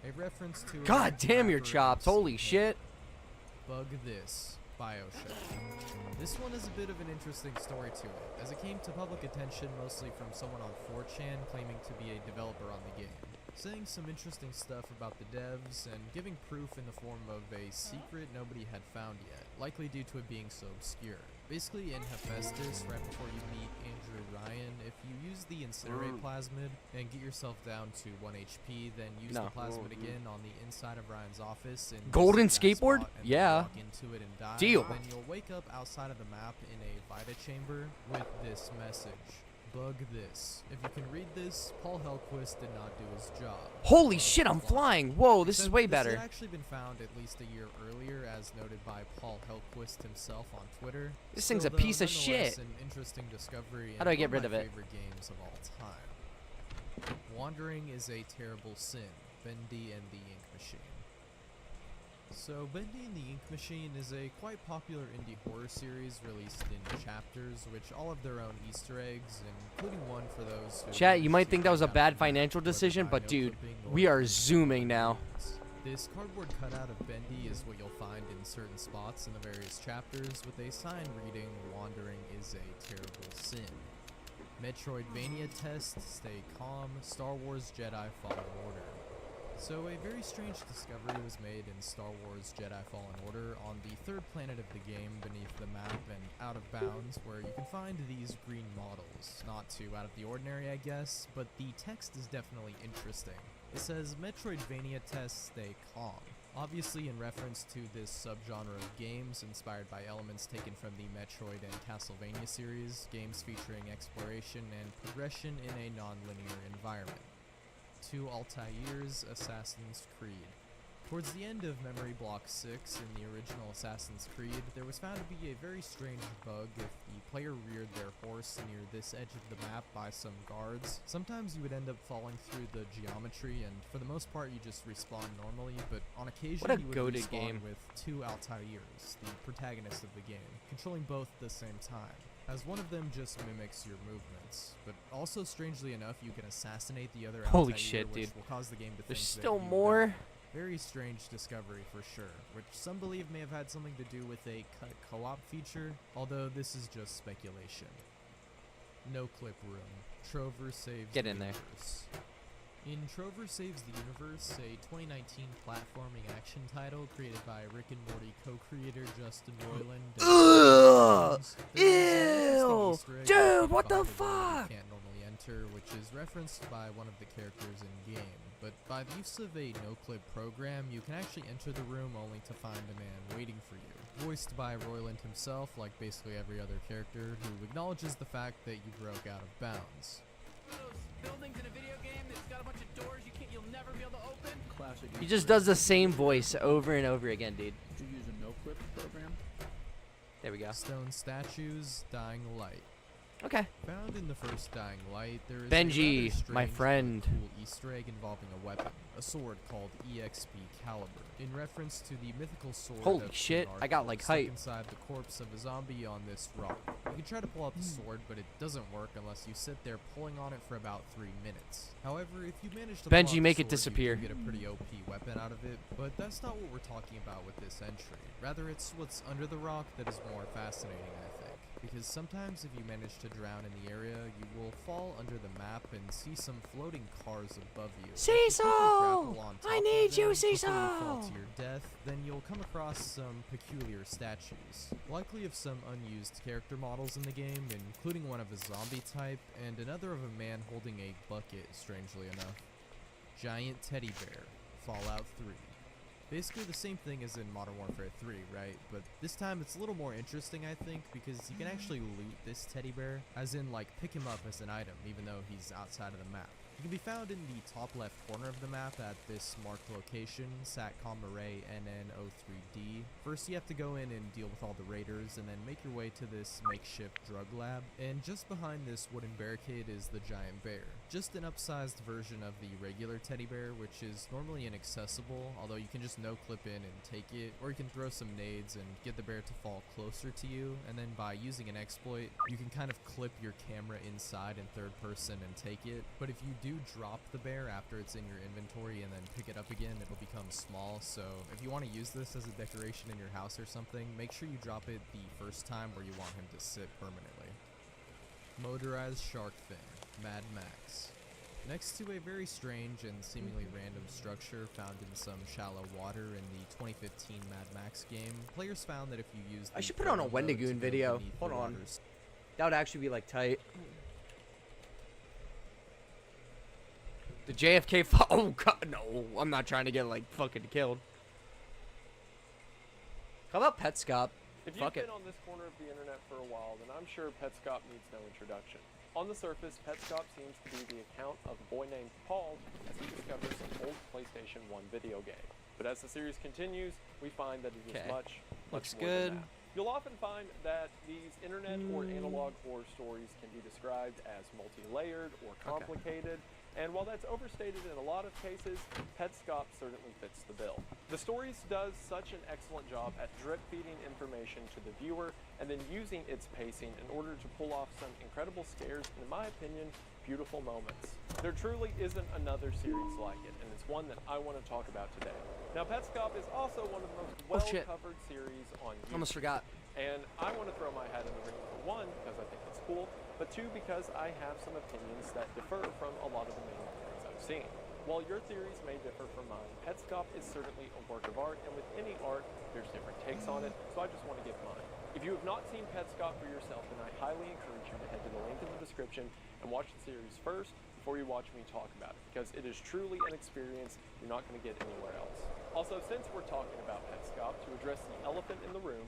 a reference to God damn your rapper chops, MC holy Hammer. shit. Bug this, Bioshock. This one has a bit of an interesting story to it, as it came to public attention mostly from someone on 4chan claiming to be a developer on the game, saying some interesting stuff about the devs and giving proof in the form of a secret nobody had found yet, likely due to it being so obscure. Basically, in Hephaestus, right before you meet Andrew Ryan, if you use the Incinerate Plasmid and get yourself down to 1 HP, then use the Plasmid again on the inside of Ryan's office and Golden visit that skateboard? spot and Yeah. walk into it and die. Deal. Then you'll wake up outside of the map in a Vita chamber with this message. Bug this. If you can read this, Paul Hellquist did not do his job. Holy shit, I'm flying. Whoa, this is way This better. had actually been found at least a year earlier, as noted by Paul Hellquist himself on Twitter. This thing's a Still, piece though, of nonetheless, shit. An interesting discovery. How do I and get one rid my of it? favorite games of all time. Wandering is a terrible sin. Bendy and the Ink Machine. So, Bendy and the Ink Machine is a quite popular indie horror series released in chapters, which all have their own Easter eggs, including one for those who Chat, you managed might to think that was a find out bad the map, financial whether decision, by but no dude, clipping or we are through zooming now. means. This cardboard cutout of Bendy is what you'll find in certain spots in the various chapters, with a sign reading, "Wandering is a terrible sin." Metroidvania test, stay calm, Star Wars Jedi Fallen Order. So a very strange discovery was made in Star Wars Jedi Fallen Order on the third planet of the game beneath the map and out of bounds, where you can find these green models. Not too out of the ordinary, I guess, but the text is definitely interesting. It says, Metroidvania test, stay calm. Obviously in reference to this subgenre of games inspired by elements taken from the Metroid and Castlevania series, games featuring exploration and progression in a non-linear environment. To Altair's Assassin's Creed. Towards the end of Memory Block 6 in the original Assassin's Creed, there was found to be a very strange bug if the player reared their horse near this edge of the map by some guards. Sometimes you would end up falling through the geometry, and for the most part you just respawn normally, but on occasion What a you would goated respawn game. with two Altairs, the protagonists of the game, controlling both at the same time, as one of them just mimics your movements. But also, strangely enough, you can assassinate the other Holy Altair, shit, which dude. will cause the game to There's think still that you more. died. Very strange discovery for sure, which some believe may have had something to do with a cut co-op feature, although this is just speculation. No Clip Room. Trover Saves Get the in there. Universe. In Trover Saves the Universe, a 2019 platforming action title created by Rick and Morty co-creator Justin Roiland. Ugh! There is an Ew! interesting Easter egg Dude, hidden what the behind a door you fuck? can't normally enter, which is referenced by one of the characters in game. But by the use of a no-clip program, you can actually enter the room only to find a man waiting for you. Voiced by Roiland himself, like basically every other character, who acknowledges the fact that you broke out of bounds. Those buildings in a video game that's got a bunch of doors you'll never be able to open. Classic. He just does the same voice over and over again, dude. Did you use a no-clip program? There we go. Stone statues, Dying Light. Okay. Found in the first Dying Light, there is Benji, a rather my strange friend. but cool Easter egg involving a weapon, a sword called EXP Caliber, in reference to the mythical sword Holy of shit, King I got, Arthur, like, stuck hype. inside the corpse of a zombie on this rock. You can try to pull out the sword, but it doesn't work unless you sit there pulling on it for about 3 minutes. However, if you manage to pull Benji, out make the it sword, disappear. you do get a pretty OP weapon out of it, but that's not what we're talking about with this entry. Rather, it's what's under the rock that is more fascinating, I think. Because sometimes if you manage to drown in the area, you will fall under the map and see some floating cars above you. If you quickly Cecil! grapple on top I of need you, them before Cecil! fall to your death, then you'll come across some peculiar statues. Likely of some unused character models in the game, including one of a zombie type, and another of a man holding a bucket, strangely enough. Giant Teddy Bear, Fallout 3. Basically the same thing as in Modern Warfare 3, right? But this time it's a little more interesting, I think, because you can actually loot this teddy bear, as in like pick him up as an item, even though he's outside of the map. He can be found in the top left corner of the map at this marked location, SATCOM Array NN03D. First you have to go in and deal with all the raiders, and then make your way to this makeshift drug lab. And just behind this wooden barricade is the giant bear. Just an upsized version of the regular teddy bear, which is normally inaccessible, although you can just no-clip in and take it, or you can throw some nades and get the bear to fall closer to you, and then by using an exploit, you can kind of clip your camera inside in third person and take it. But if you do drop the bear after it's in your inventory and then pick it up again, it'll become small, so if you want to use this as a decoration in your house or something, make sure you drop it the first time where you want him to sit permanently. Motorized shark fin, Mad Max. Next to a very strange and seemingly random structure found in some shallow water in the 2015 Mad Max game, players found that if you use I should put on a Wendigoon video. Hold on. That would actually be like tight. The JFK oh god, no, I'm not trying to get like fucking killed. How about Petscop? If you've Fuck it. been on this corner of the internet for a while, then I'm sure Petscop needs no introduction. On the surface, Petscop seems to be the account of a boy named Paul as he discovers an old PlayStation 1 video game. But as the series continues, we find that it is much Looks more good. than that. You'll often find that these internet or analog horror stories can be described as multi-layered or complicated. And while that's overstated in a lot of cases, Petscop certainly fits the bill. The stories does such an excellent job at drip-feeding information to the viewer and then using its pacing in order to pull off some incredible scares and, in my opinion, beautiful moments. There truly isn't another series like it, and it's one that I want to talk about today. Now, Petscop is also one of the most well-covered series on YouTube. Almost forgot. And I want to throw my hat in the ring for one, because I think it's cool, but two, because I have some opinions that differ from a lot of the main things I've seen. While your theories may differ from mine, Petscop is certainly a work of art, and with any art, there's different takes on it, so I just want to give mine. If you have not seen Petscop for yourself, then I highly encourage you to head to the link in the description and watch the series first before you watch me talk about it, because it is truly an experience you're not going to get anywhere else. Also, since we're talking about Petscop, to address the elephant in the room,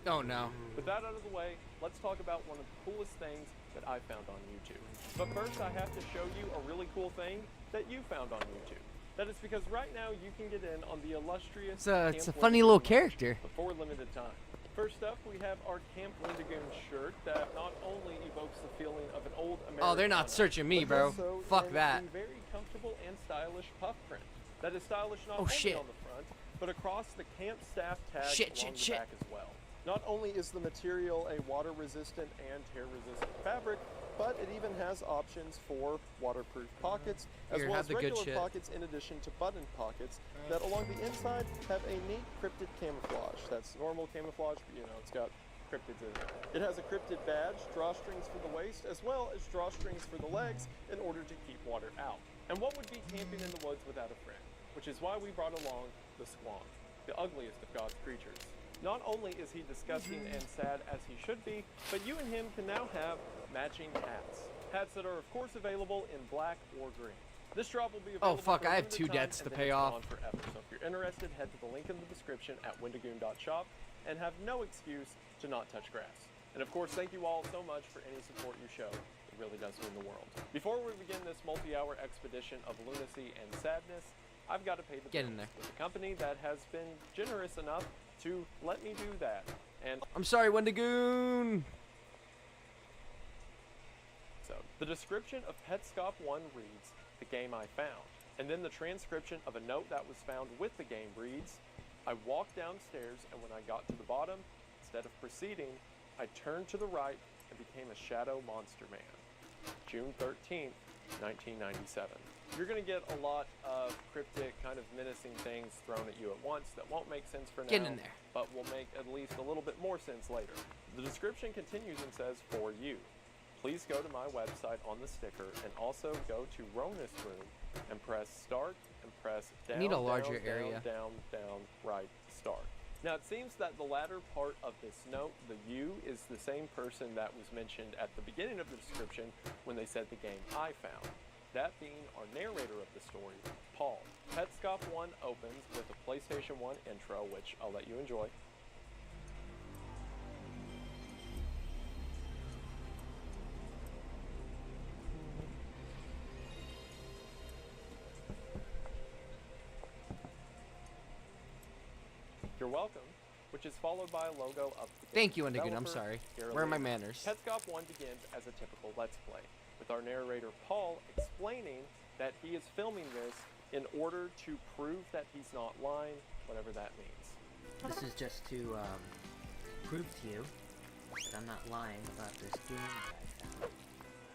Oh no. with that out of the way, let's talk about one of the coolest things that I found on YouTube. But first, I have to show you a really cool thing that you found on YouTube. That is because right now you can get in on the illustrious It's a Camp funny little Wendigoon character. for limited time. First up, we have our Camp Wendigoon shirt that not only evokes the feeling of an old American. Oh, they're not searching me, bro. Fuck that. A very comfortable and stylish puff print. That is stylish not Oh, only shit. on the front, but across the camp staff tag Shit, along shit, the back as well. Not only is the material a water-resistant and tear-resistant fabric, but it even has options for waterproof pockets, as Here, well have as the good regular shit. pockets in addition to button pockets that along the inside have a neat cryptid camouflage. That's normal camouflage, but you know, it's got cryptids in it. It has a cryptid badge, drawstrings for the waist, as well as drawstrings for the legs in order to keep water out. And what would be camping in the woods without a friend? Which is why we brought along the Squonk, the ugliest of God's creatures. Not only is he disgusting and sad as he should be, but you and him can now have matching hats. Hats that are of course available in black or green. This drop will be available fuck, for a I have limited 2 time, debts and to then pay it's off. gone forever. So if you're interested, head to the link in the description at wendigoon.shop and have no excuse to not touch grass. And of course, thank you all so much for any support you show. It really does mean the world. Before we begin this multi-hour expedition of lunacy and sadness, I've got to pay the Get in bills there. with a company that has been generous enough to let me do that. And I'm sorry, Wendigoon. so, the description of Petscop 1 reads, "The game I found." And then the transcription of a note that was found with the game reads, "I walked downstairs, and when I got to the bottom, instead of proceeding, I turned to the right and became a shadow monster man. June 13th, 1997. You're going to get a lot of cryptic, kind of menacing things thrown at you at once that won't make sense for now, Get in there. but will make at least a little bit more sense later. The description continues and says, "For you. Please go to my website on the sticker and also go to Ronus Room and press start and press down, need a larger down, area. down, down, right, start." Now it seems that the latter part of this note, the you, is the same person that was mentioned at the beginning of the description when they said the game I found. that being our narrator of the story, Paul. Petscop 1 opens with a PlayStation 1 intro, which I'll let you enjoy. You're welcome, which is followed by a logo of the Thank you, game's Indigoon. I'm developer, sorry. Gary Where are my Lee. manners? Petscop 1 begins as a typical Let's Play, with our narrator Paul explaining that he is filming this in order to prove that he's not lying, whatever that means. This is just to prove to you that I'm not lying about this game that I found.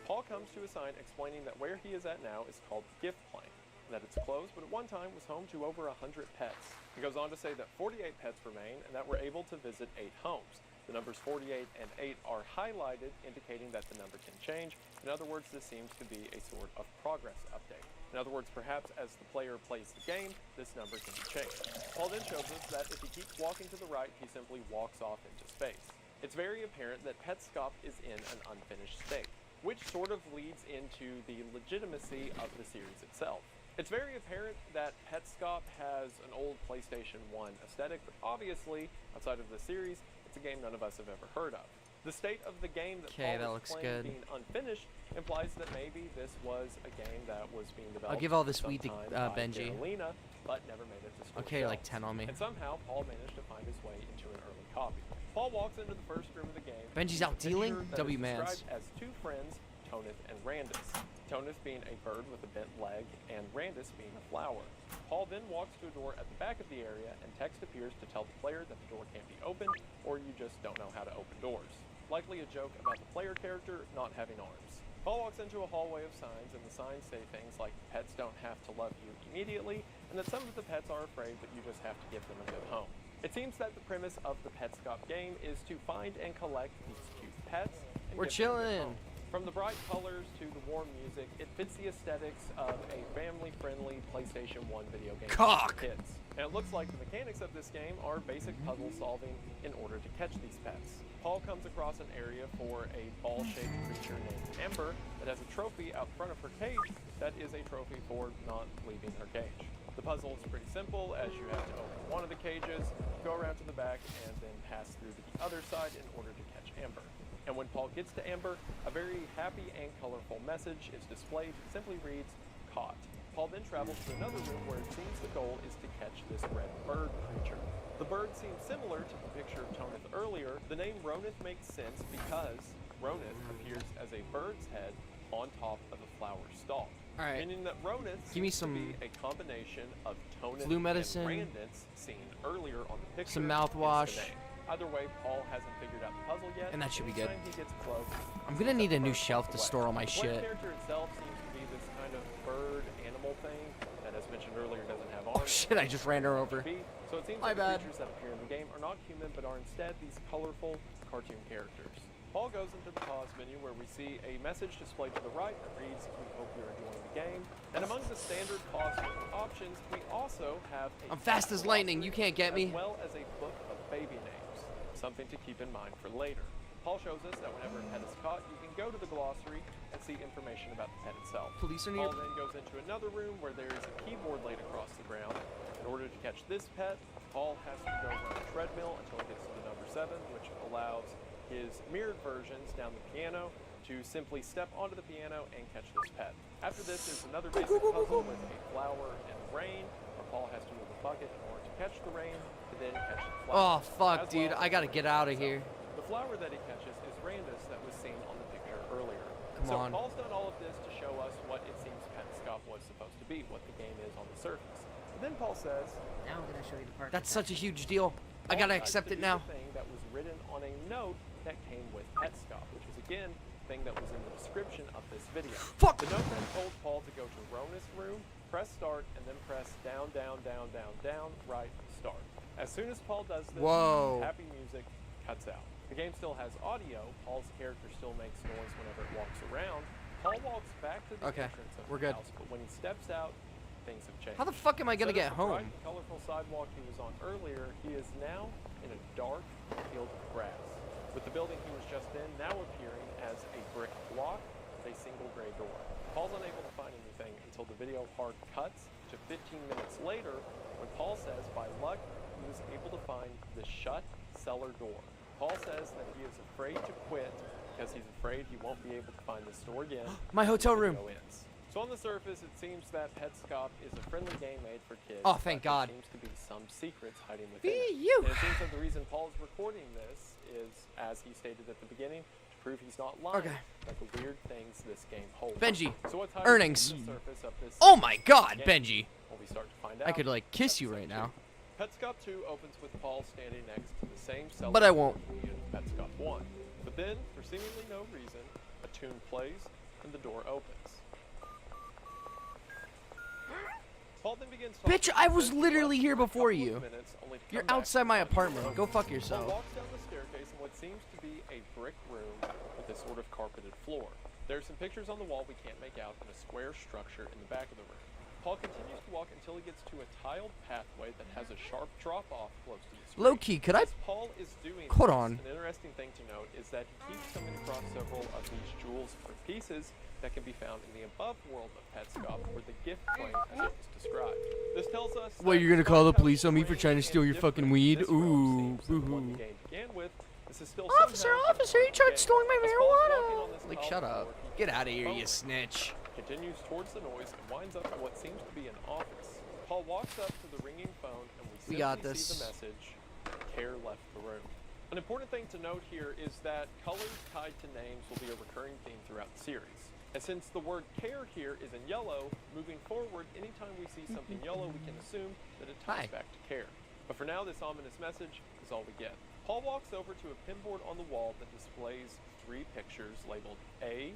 Paul comes to a sign explaining that where he is at now is called Gift Plane, and that it's closed, but at one time was home to over 100 pets. He goes on to say that 48 pets remain and that we're able to visit 8 homes. The numbers 48 and 8 are highlighted, indicating that the number can change. In other words, this seems to be a sort of progress update. In other words, perhaps as the player plays the game, this number can be changed. Paul then shows us that if he keeps walking to the right, he simply walks off into space. It's very apparent that Petscop is in an unfinished state, which sort of leads into the legitimacy of the series itself. It's very apparent that Petscop has an old PlayStation 1 aesthetic, but obviously, outside of the series, it's a game none of us have ever heard of. The state of the game that Okay, that Paul is looks playing good. being unfinished implies that maybe this was a game that was being developed I'll give all this weed to sometime by Benji. Carolina, but never made it to store Okay, like shelves. 10 on me. And somehow, Paul managed to find his way into an early copy. Paul walks into the first room of the game. Benji's out sees a dealing? picture that W is mans. described as 2 friends, Tonith and Randus. Tonith being a bird with a bent leg, and Randus being a flower. Paul then walks to a door at the back of the area, and text appears to tell the player that the door can't be opened, or you just don't know how to open doors. Likely a joke about the player character not having arms. Paul walks into a hallway of signs, and the signs say things like pets don't have to love you immediately, and that some of the pets are afraid, but you just have to give them a good home. It seems that the premise of the Petscop game is to find and collect these cute pets and We're give them a good chilling. home. From the bright colors to the warm music, it fits the aesthetics of a family-friendly PlayStation 1 video game Cock. for kids. And it looks like the mechanics of this game are basic puzzle solving in order to catch these pets. Paul comes across an area for a ball-shaped creature named Ember that has a trophy out front of her cage that is a trophy for not leaving her cage. The puzzle is pretty simple, as you have to open one of the cages, go around to the back, and then pass through to the other side in order to catch Ember. And when Paul gets to Ember, a very happy and colorful message is displayed. It simply reads, "Caught." Paul then travels to another room where it seems the goal is to catch this red bird creature. The bird seems similar to the picture of Tonith earlier. The name Ronith makes sense because Ronith appears as a bird's head on top of a flower stalk. Alright. Meaning that Ronith Give me seems to some be a combination of Tonith flu medicine, and Randance seen earlier on the picture. some hence mouthwash. the name. Either way, Paul hasn't figured out the puzzle yet. And that should be good. Anytime he gets close, I'm gonna need a new shelf to store all my the player shit. character itself seems to be this kind of bird animal thing that, as mentioned earlier, doesn't have Oh arms. shit, I just ran her over. So it seems My like bad. the creatures that appear in the game are not human, but are instead these colorful cartoon characters. Paul goes into the pause menu where we see a message displayed to the right that reads, "We hope you're enjoying the game." And among the standard pause menu options, we also have a I'm fast as lightning, you can't get me. as well as a book of baby names, something to keep in mind for later. Paul shows us that whenever a pet is caught, you can go to the glossary and see information about the pet itself. Police are near. Paul then goes into another room where there is a keyboard laid across the ground. In order to catch this pet, Paul has to go run a treadmill until he gets to the number 7, which allows his mirrored versions down the piano to simply step onto the piano and catch this pet. After this, there's another basic puzzle with a flower and rain, where Paul has to move a bucket in order to catch the rain, to then catch the flower. Oh fuck, As dude, well I gotta as get the out of itself. here. The flower that he catches is Randus that was seen on the picture earlier. Come So on. Paul's done all of this to show us what it seems Petscop was supposed to be, what the game is on the surface. And then Paul says, Now I'm gonna show you the part. That's such a huge deal. I Paul gotta decides accept to it do now. the thing that was written on a note that came with Petscop, which was again the thing that was in the description of this video. Fuck! The note then told Paul to go to Rona's room, press start, and then press down, down, down, down, down, right, start. As soon as Paul does this, Whoa. happy music cuts out. The game still has audio. Paul's character still makes noise whenever it walks around. Paul walks back to the Okay, entrance of we're the good. house, but when he steps out, things have changed. How the fuck am I gonna Instead get of the bright home? and colorful sidewalk he was on earlier, he is now in a dark field of grass, with the building he was just in now appearing as a brick block with a single gray door. Paul's unable to find any until the video hard cuts to 15 minutes later when Paul says by luck he was able to find the shut cellar door. Paul says that he is afraid to quit because he's afraid he won't be able to find this door again. My hotel when the room. video ends. So on the surface, it seems that Petscop is a friendly game made for kids. Oh, thank but God. There seems to be some secrets hiding within it. You. And it seems that the reason Paul is recording this is, as he stated at the beginning, to prove he's not lying about the weird things this game holds. Benji, So what's hiding earnings. beneath the surface of this Oh my God, game? Benji. Well, we start to find out. I could like kiss you Episode right now. 2. Petscop 2 opens with Paul standing next to the same cellar But I door won't. we did in Petscop 1. But then, for seemingly no reason, a tune plays and the door opens. Paul then begins Bitch, talking I to was Petscop literally here for a before couple of you. minutes, only to You're come back outside to my find the apartment. door Go fuck open. yourself. Paul walks down the staircase in what seems to be a brick room with a sort of carpeted floor. There are some pictures on the wall we can't make out and a square structure in the back of the room. Paul continues to walk until he gets to a tiled pathway that has a sharp drop-off close to the screen. Low key, could I? As Paul is doing Hold this, on. an interesting thing to note is that he keeps coming across several of these jewels or pieces that can be found in the above world of Petscop or the gift claim as it was described. This tells us What, that you're gonna call the despite how police on me for strange trying to steal and your fucking different weed? this realm Ooh, seems than the one boo-hoo. the game began with, this is still Officer, somehow officer, you different tried game. stealing my As Paul's walking on marijuana. this Like, tiled shut floor, up. he Get keeps out of here, phone you snitch. continues towards the noise and winds up at what seems to be an office. Paul walks up to the ringing phone and we got simply see this. the message, Care left the room. An important thing to note here is that colors tied to names will be a recurring theme throughout the series. And since the word care here is in yellow, moving forward, anytime we see something yellow, we can assume that it ties Hi. back to care. But for now, this ominous message is all we get. Paul walks over to a pinboard on the wall that displays 3 pictures labeled A,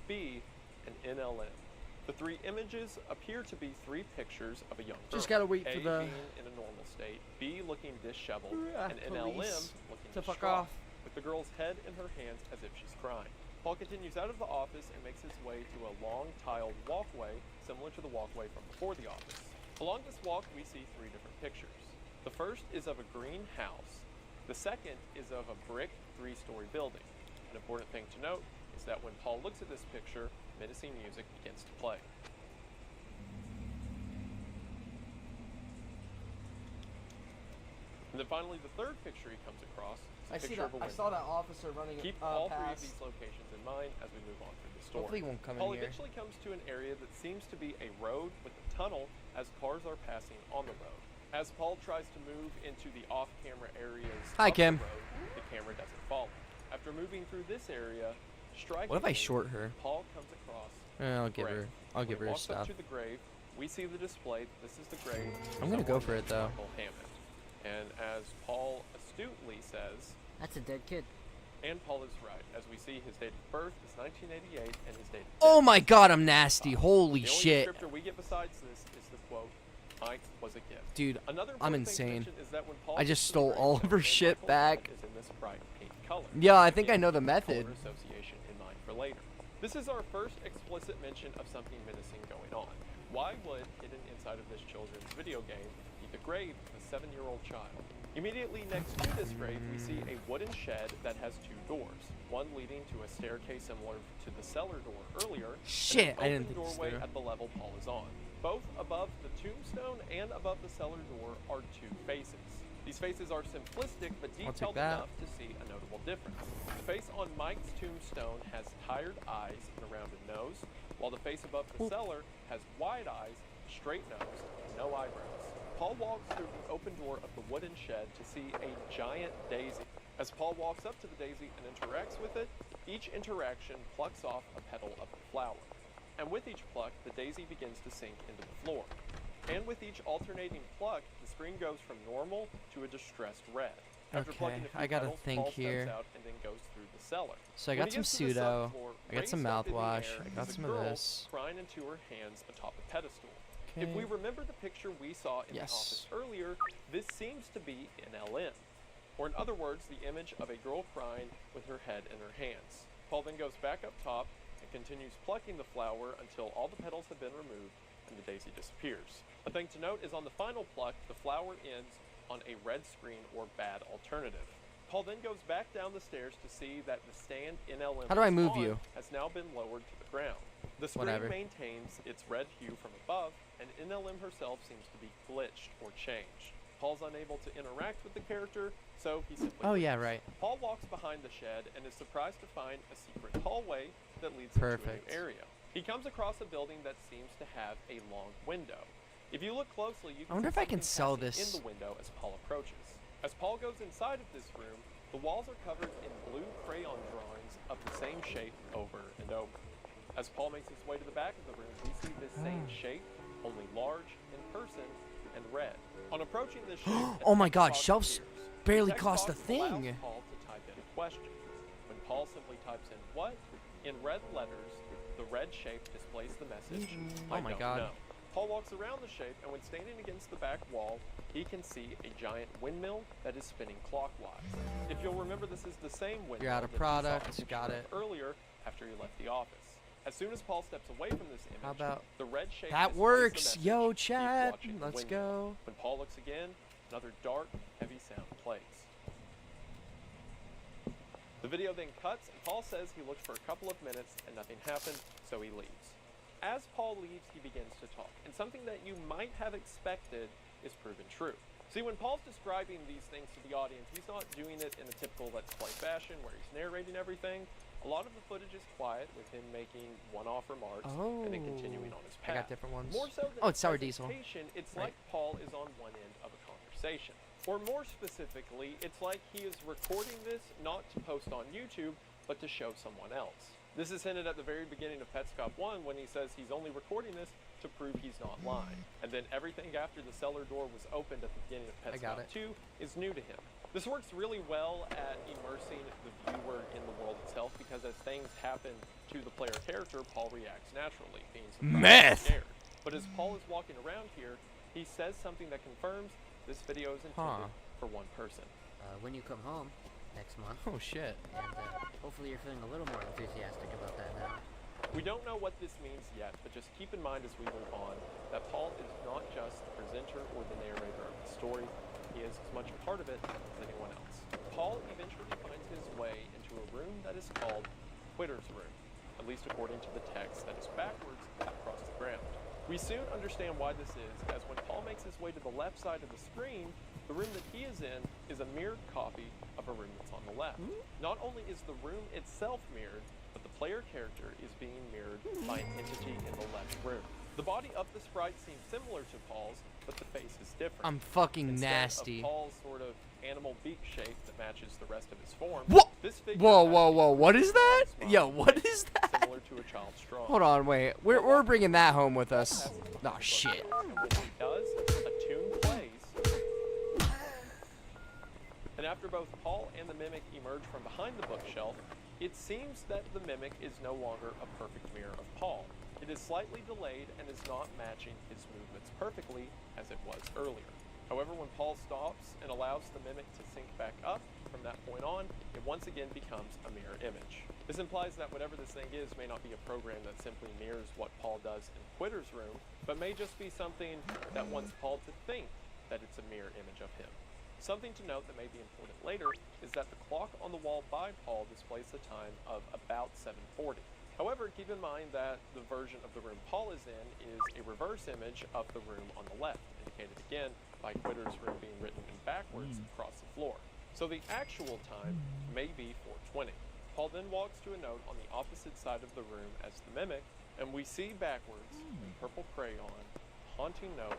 B, and NLM. The 3 images appear to be 3 pictures of a young girl. Just gotta wait A for the being in a normal state, B looking disheveled, Ah, and NLM police looking to fuck distraught, off. with the girl's head in her hands as if she's crying. Paul continues out of the office and makes his way to a long tiled walkway similar to the walkway from before the office. Along this walk, we see 3 different pictures. The first is of a green house. The second is of a brick 3-story building. An important thing to note is that when Paul looks at this picture, menacing music begins to play. And then finally, the third picture he comes across is a I see picture that. of a I window. saw that officer running Keep all 3 of past. these locations in mind as we move on through the story. Hopefully he won't come Paul in here. eventually comes to an area that seems to be a road with a tunnel as cars are passing on the road. As Paul tries to move into the off-camera areas Hi, of Kim. the road, the camera doesn't follow. After moving through this area, strikingly, What if I short her? Paul comes across I'll give grave. her. I'll When give he her walks stuff. up to the grave, we see the display that this is the grave. of I'm gonna go someone for it, named though. Michael Hammond. And as Paul astutely says, That's a dead kid. and Paul is right, as we see his date of birth is 1988 and his date of death. Oh my God, I'm nasty. Holy The only shit. descriptor we get besides this is the quote, Mike was a gift. Dude, Another I'm important thing to insane. mention is that when Paul I gets just to the stole grave, all of her Michael shit Hammond back. is in this bright pink color. Yeah, I think I Again, know the color method. association in mind for later. This is our first explicit mention of something menacing going on. Why would hidden inside of this children's video game be the grave of a 7-year-old child? Immediately next to this grave, we see a wooden shed that has 2 doors, one leading to a staircase similar to the cellar door earlier, Shit, and I an didn't open think this doorway through. at the level Paul is on. Both above the tombstone and above the cellar door are 2 faces. These faces are simplistic but I'll take detailed that. enough to see a notable difference. The face on Mike's tombstone has tired eyes and a rounded nose, while the face above the cellar has wide eyes, straight nose, and no eyebrows. Paul walks through the open door of the wooden shed to see a giant daisy. As Paul walks up to the daisy and interacts with it, each interaction plucks off a petal of the flower. And with each pluck, the daisy begins to sink into the floor. And with each alternating pluck, the screen goes from normal to a distressed red. After Okay, plucking a few I gotta petals, think Paul here. steps out and then goes through the cellar. So I When got he some gets to the pseudo. subfloor, I got some raised up in the mouthwash. air I is got a some of girl this. crying into her hands atop a pedestal. If Okay. we remember the picture we saw in the Yes. office earlier, this seems to be NLM. Or in other words, the image of a girl crying with her head in her hands. Paul then goes back up top and continues plucking the flower until all the petals have been removed and the daisy disappears. A thing to note is on the final pluck, the flower ends on a red screen or bad alternative. Paul then goes back down the stairs to see that the stand NLM How do I was move on you? has now been lowered to the ground. The screen Whatever. maintains its red hue from above, and NLM herself seems to be glitched or changed. Paul's unable to interact with the character, so he simply Oh, yeah, leaves. right. Paul walks behind the shed and is surprised to find a secret hallway that leads Perfect. into a new area. He comes across a building that seems to have a long window. If you look closely, you can I wonder see if I can something sell passing this. in the window as Paul approaches. As Paul goes inside of this room, the walls are covered in blue crayon drawings of the same shape over and over. As Paul makes his way to the back of the room, we see this same shape, only large, in person, and red. On approaching this shape, a Oh my text God, box shelves appears. barely The text cost a box allows thing. Paul to type in a question. When Paul simply types in "what" in red letters, the red shape displays the message, "I Oh my don't God. know." Paul walks around the shape, and when standing against the back wall, he can see a giant windmill that is spinning clockwise. If you'll remember, this is the same windmill You're out of that you saw a product, picture got of it. earlier after he left the office. As soon as Paul steps away from this image, How about the red shape that displays the works? message, Yo, "Keep chat, watching the let's windmill." go. When Paul looks again, another dark, heavy sound plays. The video then cuts, and Paul says he looked for a couple of minutes and nothing happened, so he leaves. As Paul leaves, he begins to talk, and something that you might have expected is proven true. See, when Paul's describing these things to the audience, he's not doing it in a typical Let's Play fashion where he's narrating everything. A lot of the footage is quiet, with him making one-off remarks and then continuing on his I path. got different ones. More so than Oh, it's sour diesel. presentation, it's Right. like Paul is on one end of a conversation. Or more specifically, it's like he is recording this not to post on YouTube, but to show someone else. This is hinted at the very beginning of Petscop 1 when he says he's only recording this to prove he's not lying. And then everything after the cellar door was opened at the beginning of I got Petscop it. 2 is new to him. This works really well at immersing the viewer in the world itself, because as things happen to the player character, Paul reacts naturally, being surprised and Meth! scared. But as Paul is walking around here, he says something that confirms this video is intended for one person. When you come home next month, Oh shit. and hopefully you're feeling a little more enthusiastic about that now. We don't know what this means yet, but just keep in mind as we move on that Paul is not just the presenter or the narrator of the story. He is as much a part of it as anyone else. Paul eventually finds his way into a room that is called Quitter's Room, at least according to the text that is backwards across the ground. We soon understand why this is, as when Paul makes his way to the left side of the screen, the room that he is in is a mirrored copy of a room that's on the left. Not only is the room itself mirrored, but the player character is being mirrored by an entity in the left room. The body of the sprite seems similar to Paul's, but the face is different. I'm fucking Instead nasty. of Paul's sort of animal beak shape that matches the rest of his form, What? this figure Whoa, has whoa, a whoa! What is that? smile Yo, what is that? similar to a child's straw. Hold on, wait. We're bringing that home with us. Oh shit. And when he does, a tune plays. And after both Paul and the mimic emerge from behind the bookshelf, it seems that the mimic is no longer a perfect mirror of Paul. It is slightly delayed and is not matching his movements perfectly as it was earlier. However, when Paul stops and allows the mimic to sync back up, from that point on, it once again becomes a mirror image. This implies that whatever this thing is may not be a program that simply mirrors what Paul does in Quitter's Room, but may just be something that wants Paul to think that it's a mirror image of him. Something to note that may be important later is that the clock on the wall by Paul displays the time of about 7:40. However, keep in mind that the version of the room Paul is in is a reverse image of the room on the left, indicated again by Quitter's Room being written in backwards across the floor. So the actual time may be 4:20. Paul then walks to a note on the opposite side of the room as the mimic, and we see backwards in purple crayon, haunting note,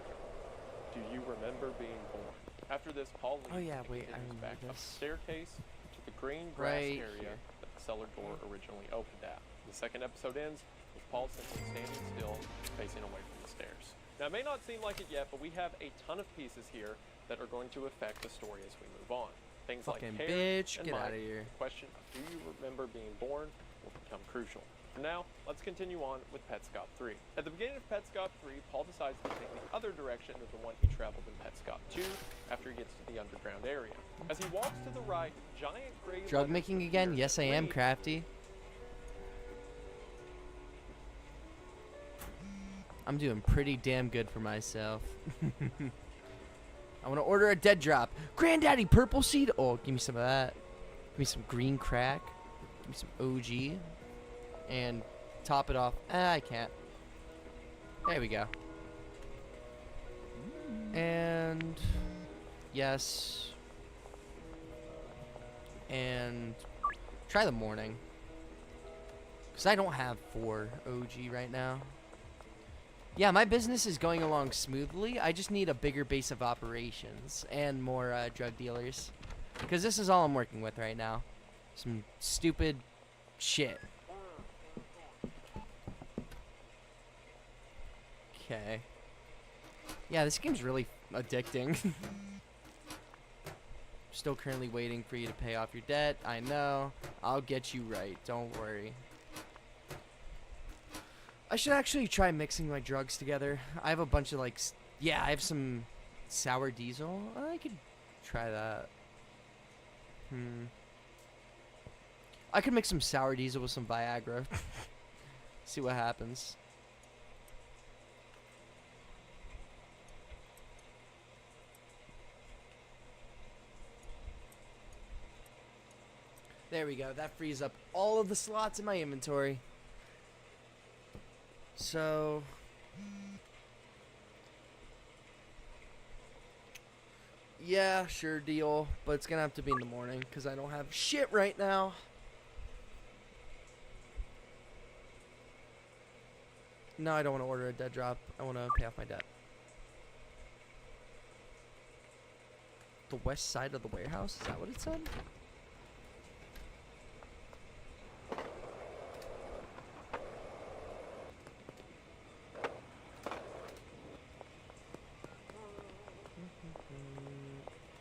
"Do you remember being born?" After this, Paul leaves Oh, yeah, and wait, I continues remember back up the this. staircase to the green grass Right area here. that the cellar door originally opened at. The second episode ends with Paul simply standing still, facing away from the stairs. Now, it may not seem like it yet, but we have a ton of pieces here that are going to affect the story as we move on. Things Fucking like hair bitch, and get mic. outta here. The question of do you remember being born will become crucial. For now, let's continue on with Petscop 3. At the beginning of Petscop 3, Paul decides to take the other direction of the one he traveled in Petscop 2 after he gets to the underground area. As he walks to the right, giant gray Drug letters making appear again? that Yes, I am, read, Crafty. I'm doing pretty damn good for myself. I want to order a dead drop. Granddaddy Purple Seed. Oh, give me some of that. Give me some green crack. Give me some OG. And top it off. I can't. There we go. And yes. And try the morning. Because I don't have 4 OG right now. Yeah, my business is going along smoothly. I just need a bigger base of operations and more drug dealers. Because this is all I'm working with right now. Some stupid shit. Okay. Yeah, this game's really addicting. Still currently waiting for you to pay off your debt. I know. I'll get you right. Don't worry. I should actually try mixing my drugs together. I have a bunch of like, yeah, I have some sour diesel. I could try that. I could mix some sour diesel with some Viagra. See what happens. There we go. That frees up all of the slots in my inventory. So, yeah, sure, deal. But it's gonna have to be in the morning because I don't have shit right now. No, I don't want to order a dead drop. I want to pay off my debt. The west side of the warehouse? Is that what it said?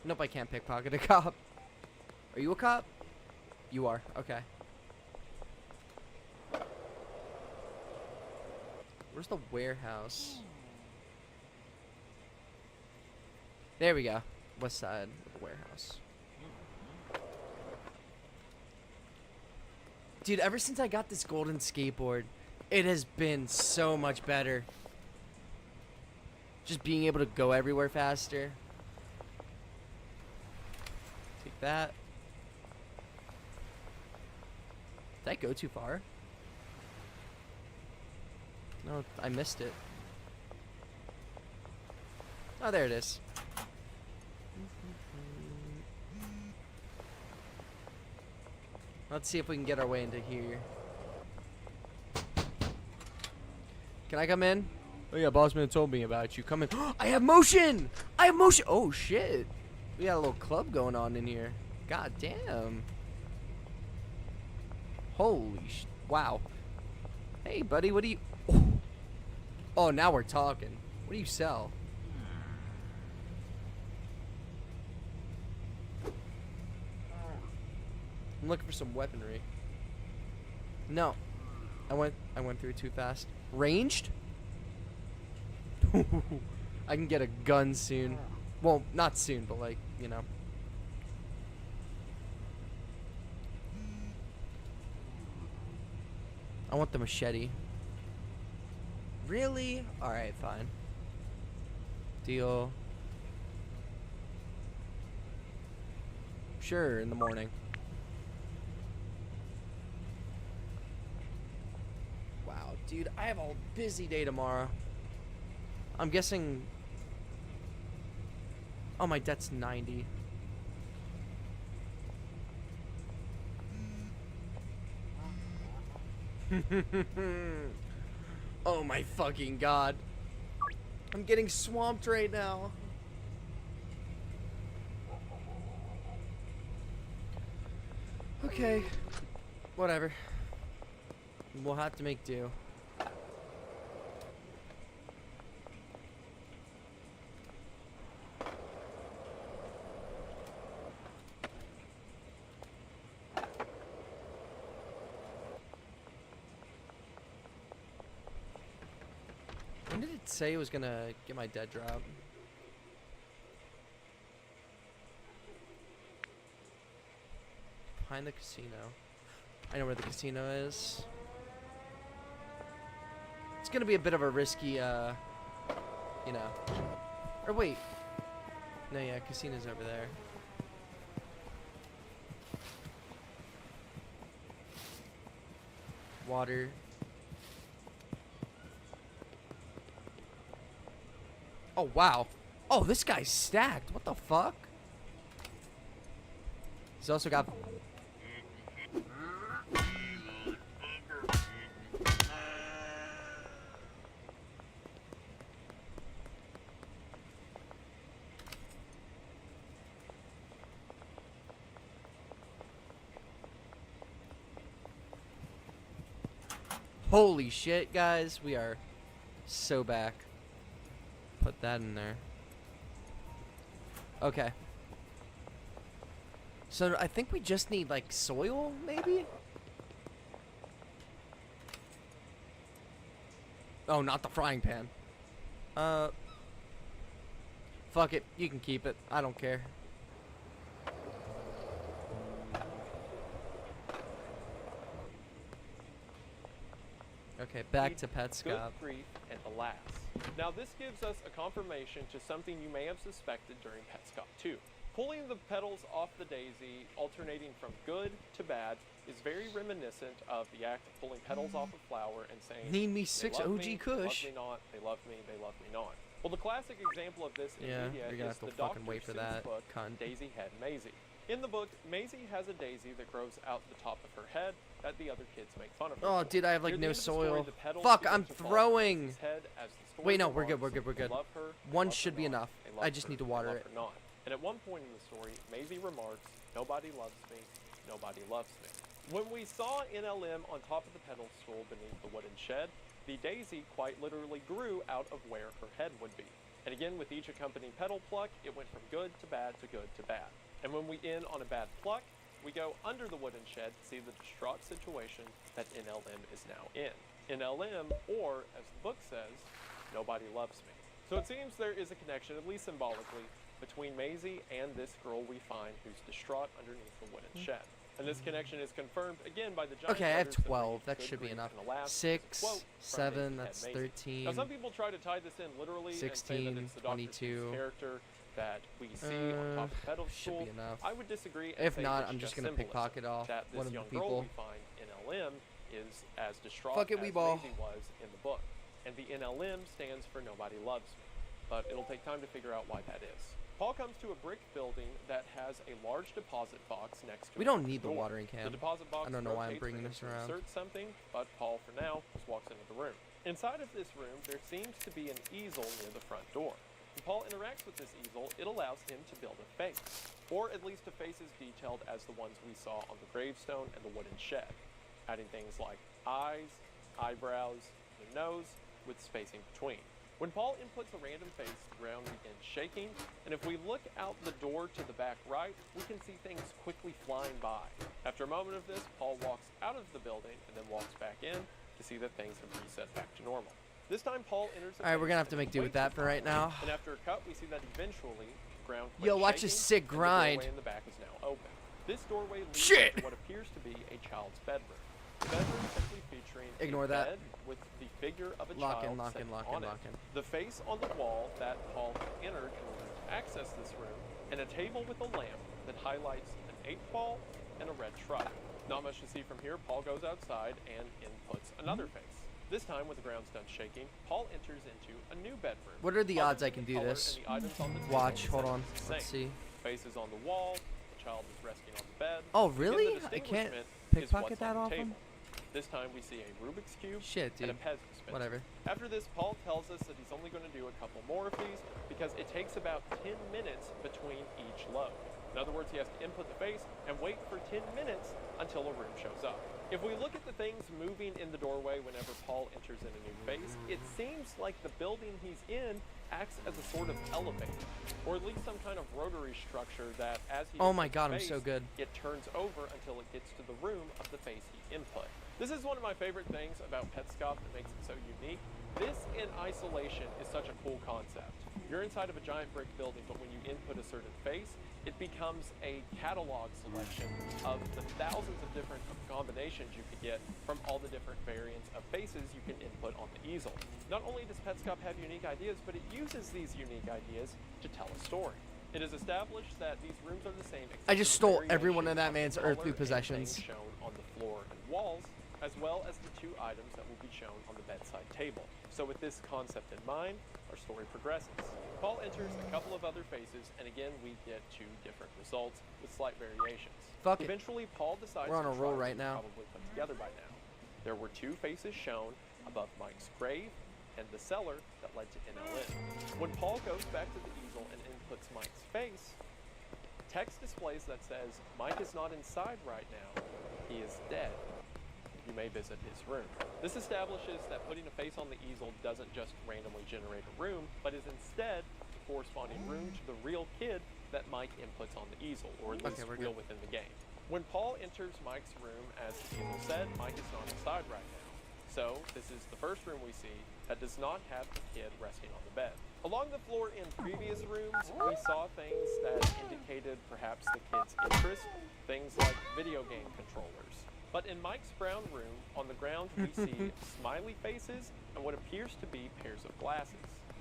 Nope, I can't pickpocket a cop. Are you a cop? You are. Okay. Where's the warehouse? There we go. West side of the warehouse. Dude, ever since I got this golden skateboard, it has been so much better. Just being able to go everywhere faster. Take that. Did I go too far? No, I missed it. Oh, there it is. Let's see if we can get our way into here. Can I come in? Oh yeah, Bossman told me about you. Come in. I have motion! I have motion! Oh shit. We got a little club going on in here. God damn. Holy sh... Wow. Hey buddy, what do you... Oh, now we're talking. What do you sell? I'm looking for some weaponry. No. I went through too fast. Ranged? I can get a gun soon. Well, not soon, but like, you know. I want the machete. Really? Alright, fine. Deal. Sure, in the morning. Wow, dude, I have a busy day tomorrow. I'm guessing... Oh, my debt's 90. Oh my fucking god. I'm getting swamped right now. Okay. Whatever. We'll have to make do. When did it say it was gonna get my dead drop? Behind the casino. I know where the casino is. It's gonna be a bit of a risky, you know. Or wait. No, yeah, casino's over there. Water. Oh, wow. Oh, this guy's stacked. What the fuck? He's also got... Holy shit, guys. We are so back. Put that in there. Okay. So I think we just need, like, soil, maybe? Oh, not the frying pan. Fuck it. You can keep it. I don't care. Okay, back to Petscop. Good grief, and alas. Now this gives us a confirmation to something you may have suspected during Petscop 2. Pulling the petals off the daisy, alternating from good to bad, is very reminiscent of the act of pulling petals off a flower and saying, Need me "They 6 love OG me, Kush." They love me not, they love me, they love me not. Well, the classic example of this in Yeah, media you're gonna is have to the fucking Dr. wait for Seuss that, book, cunt. Daisy Head Maisie. In the book, Maisie has a daisy that grows out the top of her head that the other kids make fun of her Oh, for. dude, I have, like, Near the no end of the story, soil. the petals Fuck, begin I'm to fall throwing. from Maisie's head as the story Wait, no, goes we're good, on, we're good, we're they good. love her, they One love should her be not, enough. they love I just her, need to they water love it. her not. And at one point in the story, Maisie remarks, "Nobody loves me, nobody loves me." When we saw NLM on top of the pedal stool beneath the wooden shed, the daisy quite literally grew out of where her head would be. And again, with each accompanying pedal pluck, it went from good to bad to good to bad. And when we end on a bad pluck, we go under the wooden shed to see the distraught situation that NLM is now in. NLM, or as the book says, nobody loves me. So it seems there is a connection, at least symbolically, between Maisie and this girl we find who's distraught underneath the wooden shed. And this connection is confirmed again by the giant Okay, I have letters that 12. read, That "Good should be grief enough. and alas," 6, quote from 7, Maisie that's Head Maisie. 13. Now some people try to tie this in literally and say that 16, it's the Dr. 22. Seuss character that we see on top of the pedal should stool. be enough. I would disagree. And If say not, it's I'm just just gonna pickpocket symbolism, off that this one of the young girl people. we find in LM is as distraught Fuck it, as Weeball. Maisie was in the book. And the NLM stands for Nobody Loves Me. But it'll take time to figure out why that is. Paul comes to a brick building that has a large deposit box next to We it. don't need the door. watering The can. deposit box I don't know why I'm rotates bringing for this him to around. insert something, but Paul, for now, just walks into the room. Inside of this room, there seems to be an easel near the front door. When Paul interacts with this easel, it allows him to build a face, or at least a face as detailed as the ones we saw on the gravestone and the wooden shed, adding things like eyes, eyebrows, and a nose, with spacing between. When Paul inputs a random face, the ground begins shaking, and if we look out the door to the back right, we can see things quickly flying by. After a moment of this, Paul walks out of the building and then walks back in to see that things have reset back to normal. This time, Paul enters the Alright, we're face gonna have to and make do with waits that for for right Paul. now. And after a cut, we see that eventually the ground quits Yo, watch shaking, this sick and the grind. doorway in the back is now open. This doorway leads Shit! to what appears to be a child's bedroom. The bedroom simply featuring Ignore a that. bed with the figure of a Lock child in, lock set in, lock on in, it. lock in. The face on the wall that Paul entered in order to access this room, and a table with a lamp that highlights an 8-ball and a red truck. Not much to see from here. Paul goes outside and inputs another face. This time, with the ground's done shaking, Paul enters into a new bedroom. What are the Other odds I than can the do color this? and the items on the table, Watch, the hold setup on. is the Let's same. see. Faces on the wall. The child is resting on the bed. Oh, Again, really? the I can't distinguishment is pickpocket what's that on the off table. him? This time we see a Rubik's Cube Shit, and a dude. Pez dispenser. Whatever. After this, Paul tells us that he's only going to do a couple more of these because it takes about 10 minutes between each load. In other words, he has to input the face and wait for 10 minutes until a room shows up. If we look at the things moving in the doorway whenever Paul enters in a new phase, it seems like the building he's in acts as a sort of elevator, or at least some kind of rotary structure that, as he Oh my inputs god, I'm face, so good. it turns over until it gets to the room of the face he input. This is one of my favorite things about Petscop that makes it so unique. This in isolation is such a cool concept. You're inside of a giant brick building, but when you input a certain face, it becomes a catalog selection of the thousands of different combinations you could get from all the different variants of faces you can input on the easel. Not only does Petscop have unique ideas, but it uses these unique ideas to tell a story. It is established that these rooms are the same. I just except for stole every one of variations that man's the color earthly and possessions. things shown on the floor and walls as well as the 2 items that will be shown on the bedside table. So with this concept in mind, our story progresses. Paul enters a couple of other faces, and again we get 2 different results with slight variations. Fuck it. Eventually, Paul decides We're on to a roll try right what now. he's probably put together by now. There were 2 faces shown above Mike's grave and the cellar that led to NLN. When Paul goes back to the easel and inputs Mike's face, text displays that says, Mike is not inside right now, he is dead. You may visit his room. This establishes that putting a face on the easel doesn't just randomly generate a room, but is instead the corresponding room to the real kid that Mike inputs on the easel, or at least real within the game. When Paul enters Mike's room, as the easel said, Mike is not inside right now. So, this is the first room we see that does not have the kid resting on the bed. Along the floor in previous rooms, we saw things that indicated perhaps the kid's interest, things like video game controllers. But in Mike's brown room, on the ground we see smiley faces and what appears to be pairs of glasses.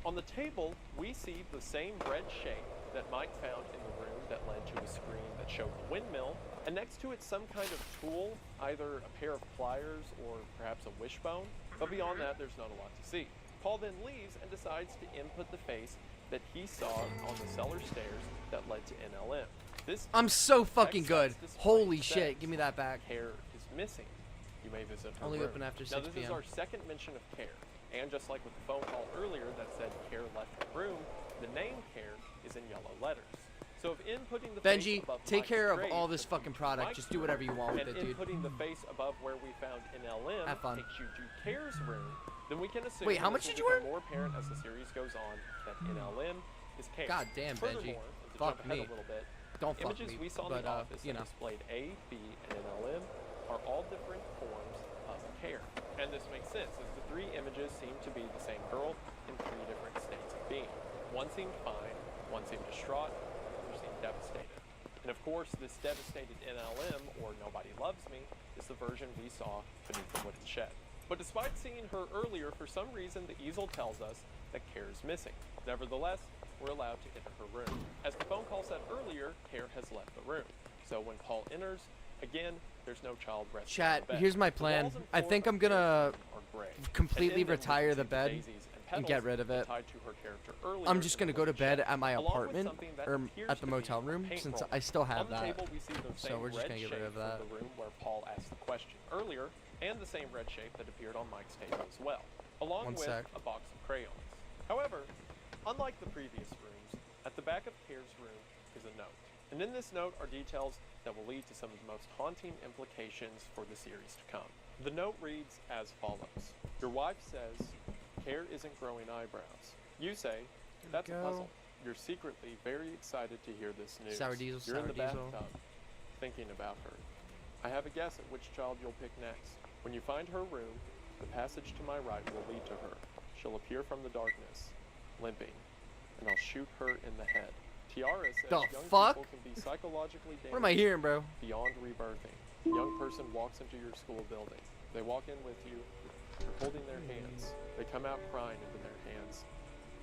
On the table, we see the same red shape that Mike found in the room that led to a screen that showed the windmill, and next to it some kind of tool, either a pair of pliers or perhaps a wishbone, but beyond that there's not a lot to see. Paul then leaves and decides to input the face that he saw on the cellar stairs that led to NLM. This I'm so fucking good. text display Holy says, shit, give me that back. Care is missing. You may visit her Only room. open after 6 Now this is p.m. our second mention of Care, and just like with the phone call earlier that said Care left the room, the name Care is in yellow letters. So if inputting the Benji, face above take Mike's care of grave all this took you fucking to product. Mike's Just do whatever you want with and it, dude. inputting the face above where we found NLM Have fun. takes you to Care's room, then we can assume Wait, how that much it did will you become more apparent as the series goes on that NLM is Care. God damn, Benji. Furthermore, and to Fuck jump ahead me. a little bit, Don't fuck images me. we saw in But, the office you that know. displayed A, B, and NLM are all different forms of Care. And this makes sense, as the 3 images seem to be the same girl in 3 different states of being. One seemed fine, one seemed distraught, the other seemed devastated. And of course, this devastated NLM, or Nobody Loves Me, is the version we saw beneath the wooden shed. But despite seeing her earlier, for some reason the easel tells us that Care is missing. Nevertheless, we're allowed to enter her room. As the phone call said earlier, Care has left the room. So when Paul enters, again, there's no child resting Chat, on the bed. here's my The plan. walls and I floor think of I'm gonna Care's room are gray. completely And in them, we can retire see the bed daisies and petals get rid of it. tied to her character earlier I'm just in gonna the go to wooden bed shed, at my along with apartment something that or appears at the to be motel a room paint since roller. I still have On the that. table, we see the So same we're just red gonna get rid shape of that. from the room where Paul asked the question earlier, and the same red shape that appeared on Mike's table as well, along One with sec. a box of crayons. However, unlike the previous rooms, at the back of Care's room is a note. And in this note are details that will lead to some of the most haunting implications for the series to come. The note reads as follows. Your wife says, Care isn't growing eyebrows. You say, that's a go. puzzle. You're secretly very excited to hear this news. Sour diesel, You're in sour the diesel. bathtub, thinking about her. I have a guess at which child you'll pick next. When you find her room, the passage to my right will lead to her. She'll appear from the darkness, limping, and I'll shoot her in the head. Tiara says The young fuck? people can be psychologically damaged What am I hearing, bro? beyond rebirthing. A young person walks into your school building. They walk in with you. You're holding their hands. They come out crying into their hands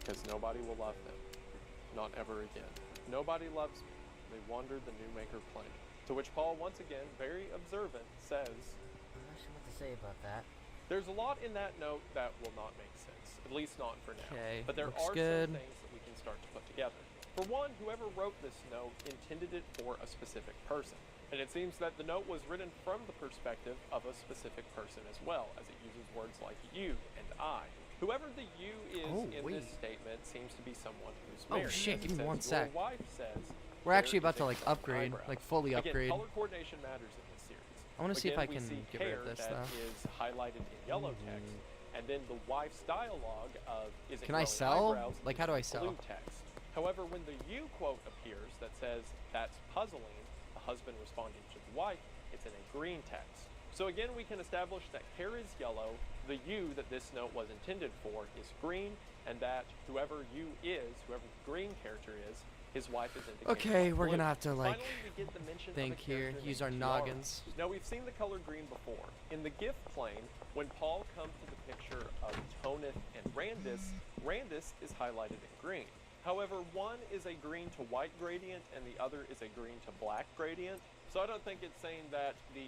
because nobody will love them. Not ever again. Nobody loves me. They wander the new maker plane. To which Paul, once again, very observant, says, I'm not sure what to say about that. there's a lot in that note that will not make sense, at least not for now. 'Kay, But there looks are good. some things that we can start to put together. For one, whoever wrote this note intended it for a specific person. And it seems that the note was written from the perspective of a specific person as well, as it uses words like you and I. Whoever the you is Oh, in wait. this statement seems to be someone who's Oh, married. shit, It give me says, one "Your sec. wife says We're there actually about is to a like black upgrade, eyebrow." like fully Again, upgrade. color coordination matters in this series. I want to see if I Again, we can see get rid of Care this that though. is highlighted in yellow text, and then the wife's dialogue of is it Can I growing sell? eyebrows Like, is how do I blue sell? text. However, when the you quote appears that says that's puzzling, the husband responding to the wife, it's in a green text. So again, we can establish that Care is yellow, the you that this note was intended for is green, and that whoever you is, whoever the green character is, his wife is indicated Okay, by we're blue. gonna have to like Finally, we get the mention of a think here, character use named our Tiara. noggins. Now, we've seen the color green before. In the gift plane, when Paul comes to the picture of Tonith and Randus, Randus is highlighted in green. However, one is a green to white gradient and the other is a green to black gradient. So I don't think it's saying that the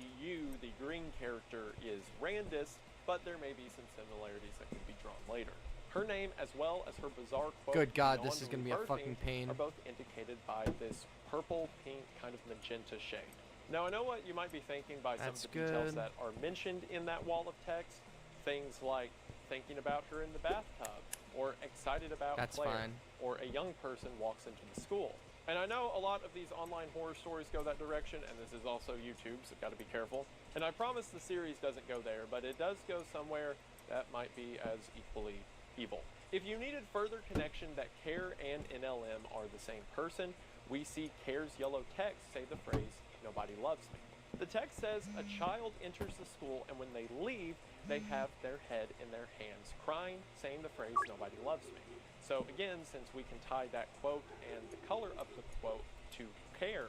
green character, is Randis, but there may be some similarities that can be drawn later. Her name, as well as her bizarre quote, Good God, this "Beyond is gonna be a rebirthing," fucking pain. are both indicated by this purple, pink, kind of magenta shade. Now I know what you might be thinking by some of That's the details good. that are mentioned in that wall of text. Things like thinking about her in the bathtub, or excited about That's Claire, fine. or a young person walks into the school. And I know a lot of these online horror stories go that direction, and this is also YouTube, so gotta be careful. And I promise the series doesn't go there, but it does go somewhere that might be as equally evil. If you needed further connection that Care and NLM are the same person, we see Care's yellow text say the phrase, "Nobody loves me." The text says a child enters the school, and when they leave, they have their head in their hands, crying, saying the phrase, "Nobody loves me." So again, since we can tie that quote and the color of the quote to Care,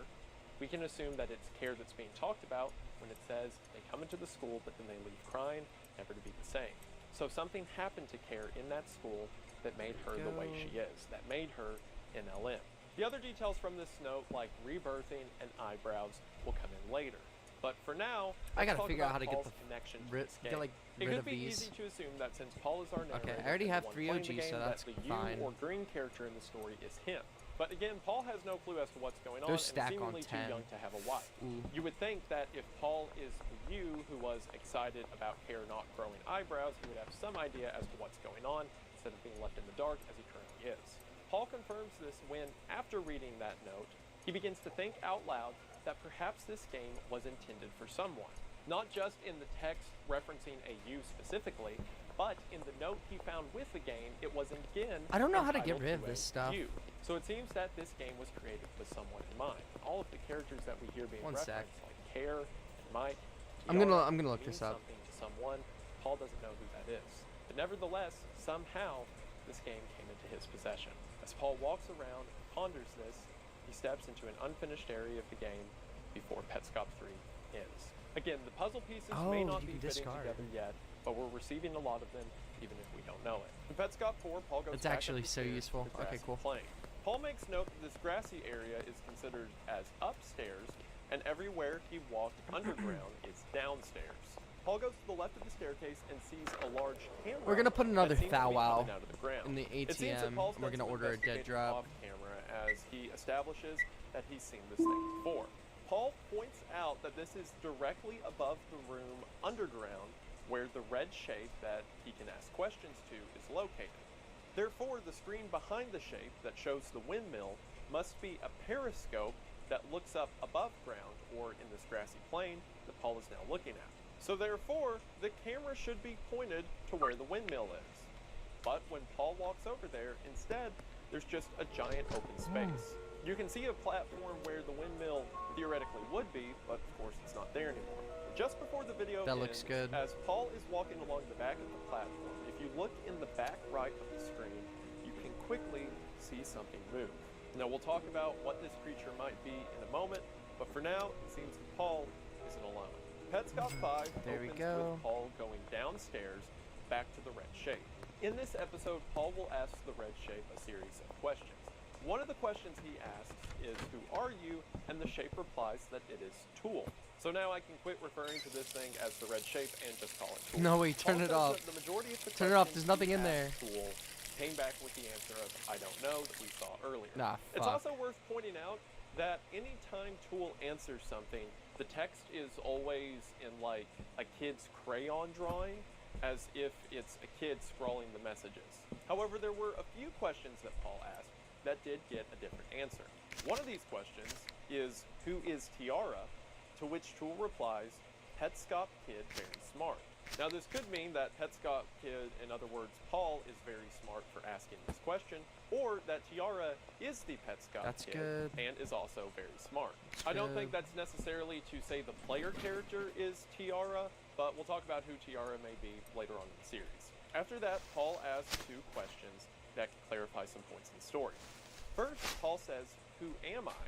we can assume that it's Care that's being talked about when it says they come into the school, but then they leave crying, never to be the same. So something happened to Care in that school that made her the way she is, that made her NLM. The other details from this note, like rebirthing and eyebrows, will come in later. But for now, I let's gotta talk figure out about how to get Paul's the connection to rid- this get, game. like, It rid could of be these. easy to assume that since Paul is our narrator, I already and have the one 3 playing the OG, so game, that's that the fine. you or green character in the story is him. But again, Paul has no clue as to what's going on, Those and is stack on seemingly 10. too young to have a wife. Ooh. You would think that if Paul is the you who was excited about Care not growing eyebrows, he would have some idea as to what's going on, instead of being left in the dark as he currently is. Paul confirms this when, after reading that note, he begins to think out loud that perhaps this game was intended for someone. Not just in the text referencing a you specifically, but in the note he found with the game, it was again I don't know how to get entitled rid of to this a stuff. you. So it seems that this game was created with someone in mind. All of the characters that we hear being One sec. referenced, like Care and Mike, I'm Tiara, gonna look mean this up. something to someone. Paul doesn't know who that is. But nevertheless, somehow, this game came into his possession. As Paul walks around and ponders this, he steps into an unfinished area of the game before Petscop 3 ends. Again, the puzzle pieces may Oh, not you be can fitting discard. together yet, but we're receiving a lot of them, even if we don't know it. In Petscop 4, Paul goes That's back up actually the so stairs to useful. the Okay, grassy cool. plain. Paul makes note that this grassy area is considered as upstairs, and everywhere he walked underground is downstairs. Paul goes to the left of the staircase and sees a large camera. We're gonna put another that seems to be Thou-Wow coming out of the ground. in the It seems that ATM, Paul's and we're done gonna some order a dead investigating drop. off camera as he establishes that he's seen this thing before. Paul points out that this is directly above the room underground where the red shape that he can ask questions to is located. Therefore, the screen behind the shape that shows the windmill must be a periscope that looks up above ground, or in this grassy plain that Paul is now looking at. So therefore, the camera should be pointed to where the windmill is. But when Paul walks over there, instead, there's just a giant open space. You can see a platform where the windmill theoretically would be, but of course it's not there anymore. Just before the video That ends, looks good. as Paul is walking along the back of the platform, if you look in the back right of the screen, you can quickly see something move. Now we'll talk about what this creature might be in a moment, but for now, it seems that Paul isn't alone. Petscop 5 There we opens go. with Paul going downstairs back to the red shape. In this episode, Paul will ask the red shape a series of questions. One of the questions he asks is, "Who are you?" and the shape replies that it is Tool. So now I can quit referring to this thing as the red shape and just call it Tool. No, wait, turn Paul it says off. that the majority of the Turn it off, questions there's nothing he in there. asked Tool came back with the answer of "I don't know" that we saw earlier. Nah, It's fuck. also worth pointing out that anytime Tool answers something, the text is always in like a kid's crayon drawing, as if it's a kid scrawling the messages. However, there were a few questions that Paul asked that did get a different answer. One of these questions is, "Who is Tiara?" To which Tool replies, "Petscop Kid, very smart." Now this could mean that Petscop Kid, in other words Paul, is very smart for asking this question, or that Tiara is the Petscop That's Kid good. and is also very smart. I don't think good. that's necessarily to say the player character is Tiara, but we'll talk about who Tiara may be later on in the series. After that, Paul asks 2 questions that can clarify some points in the story. First, Paul says, "Who am I?"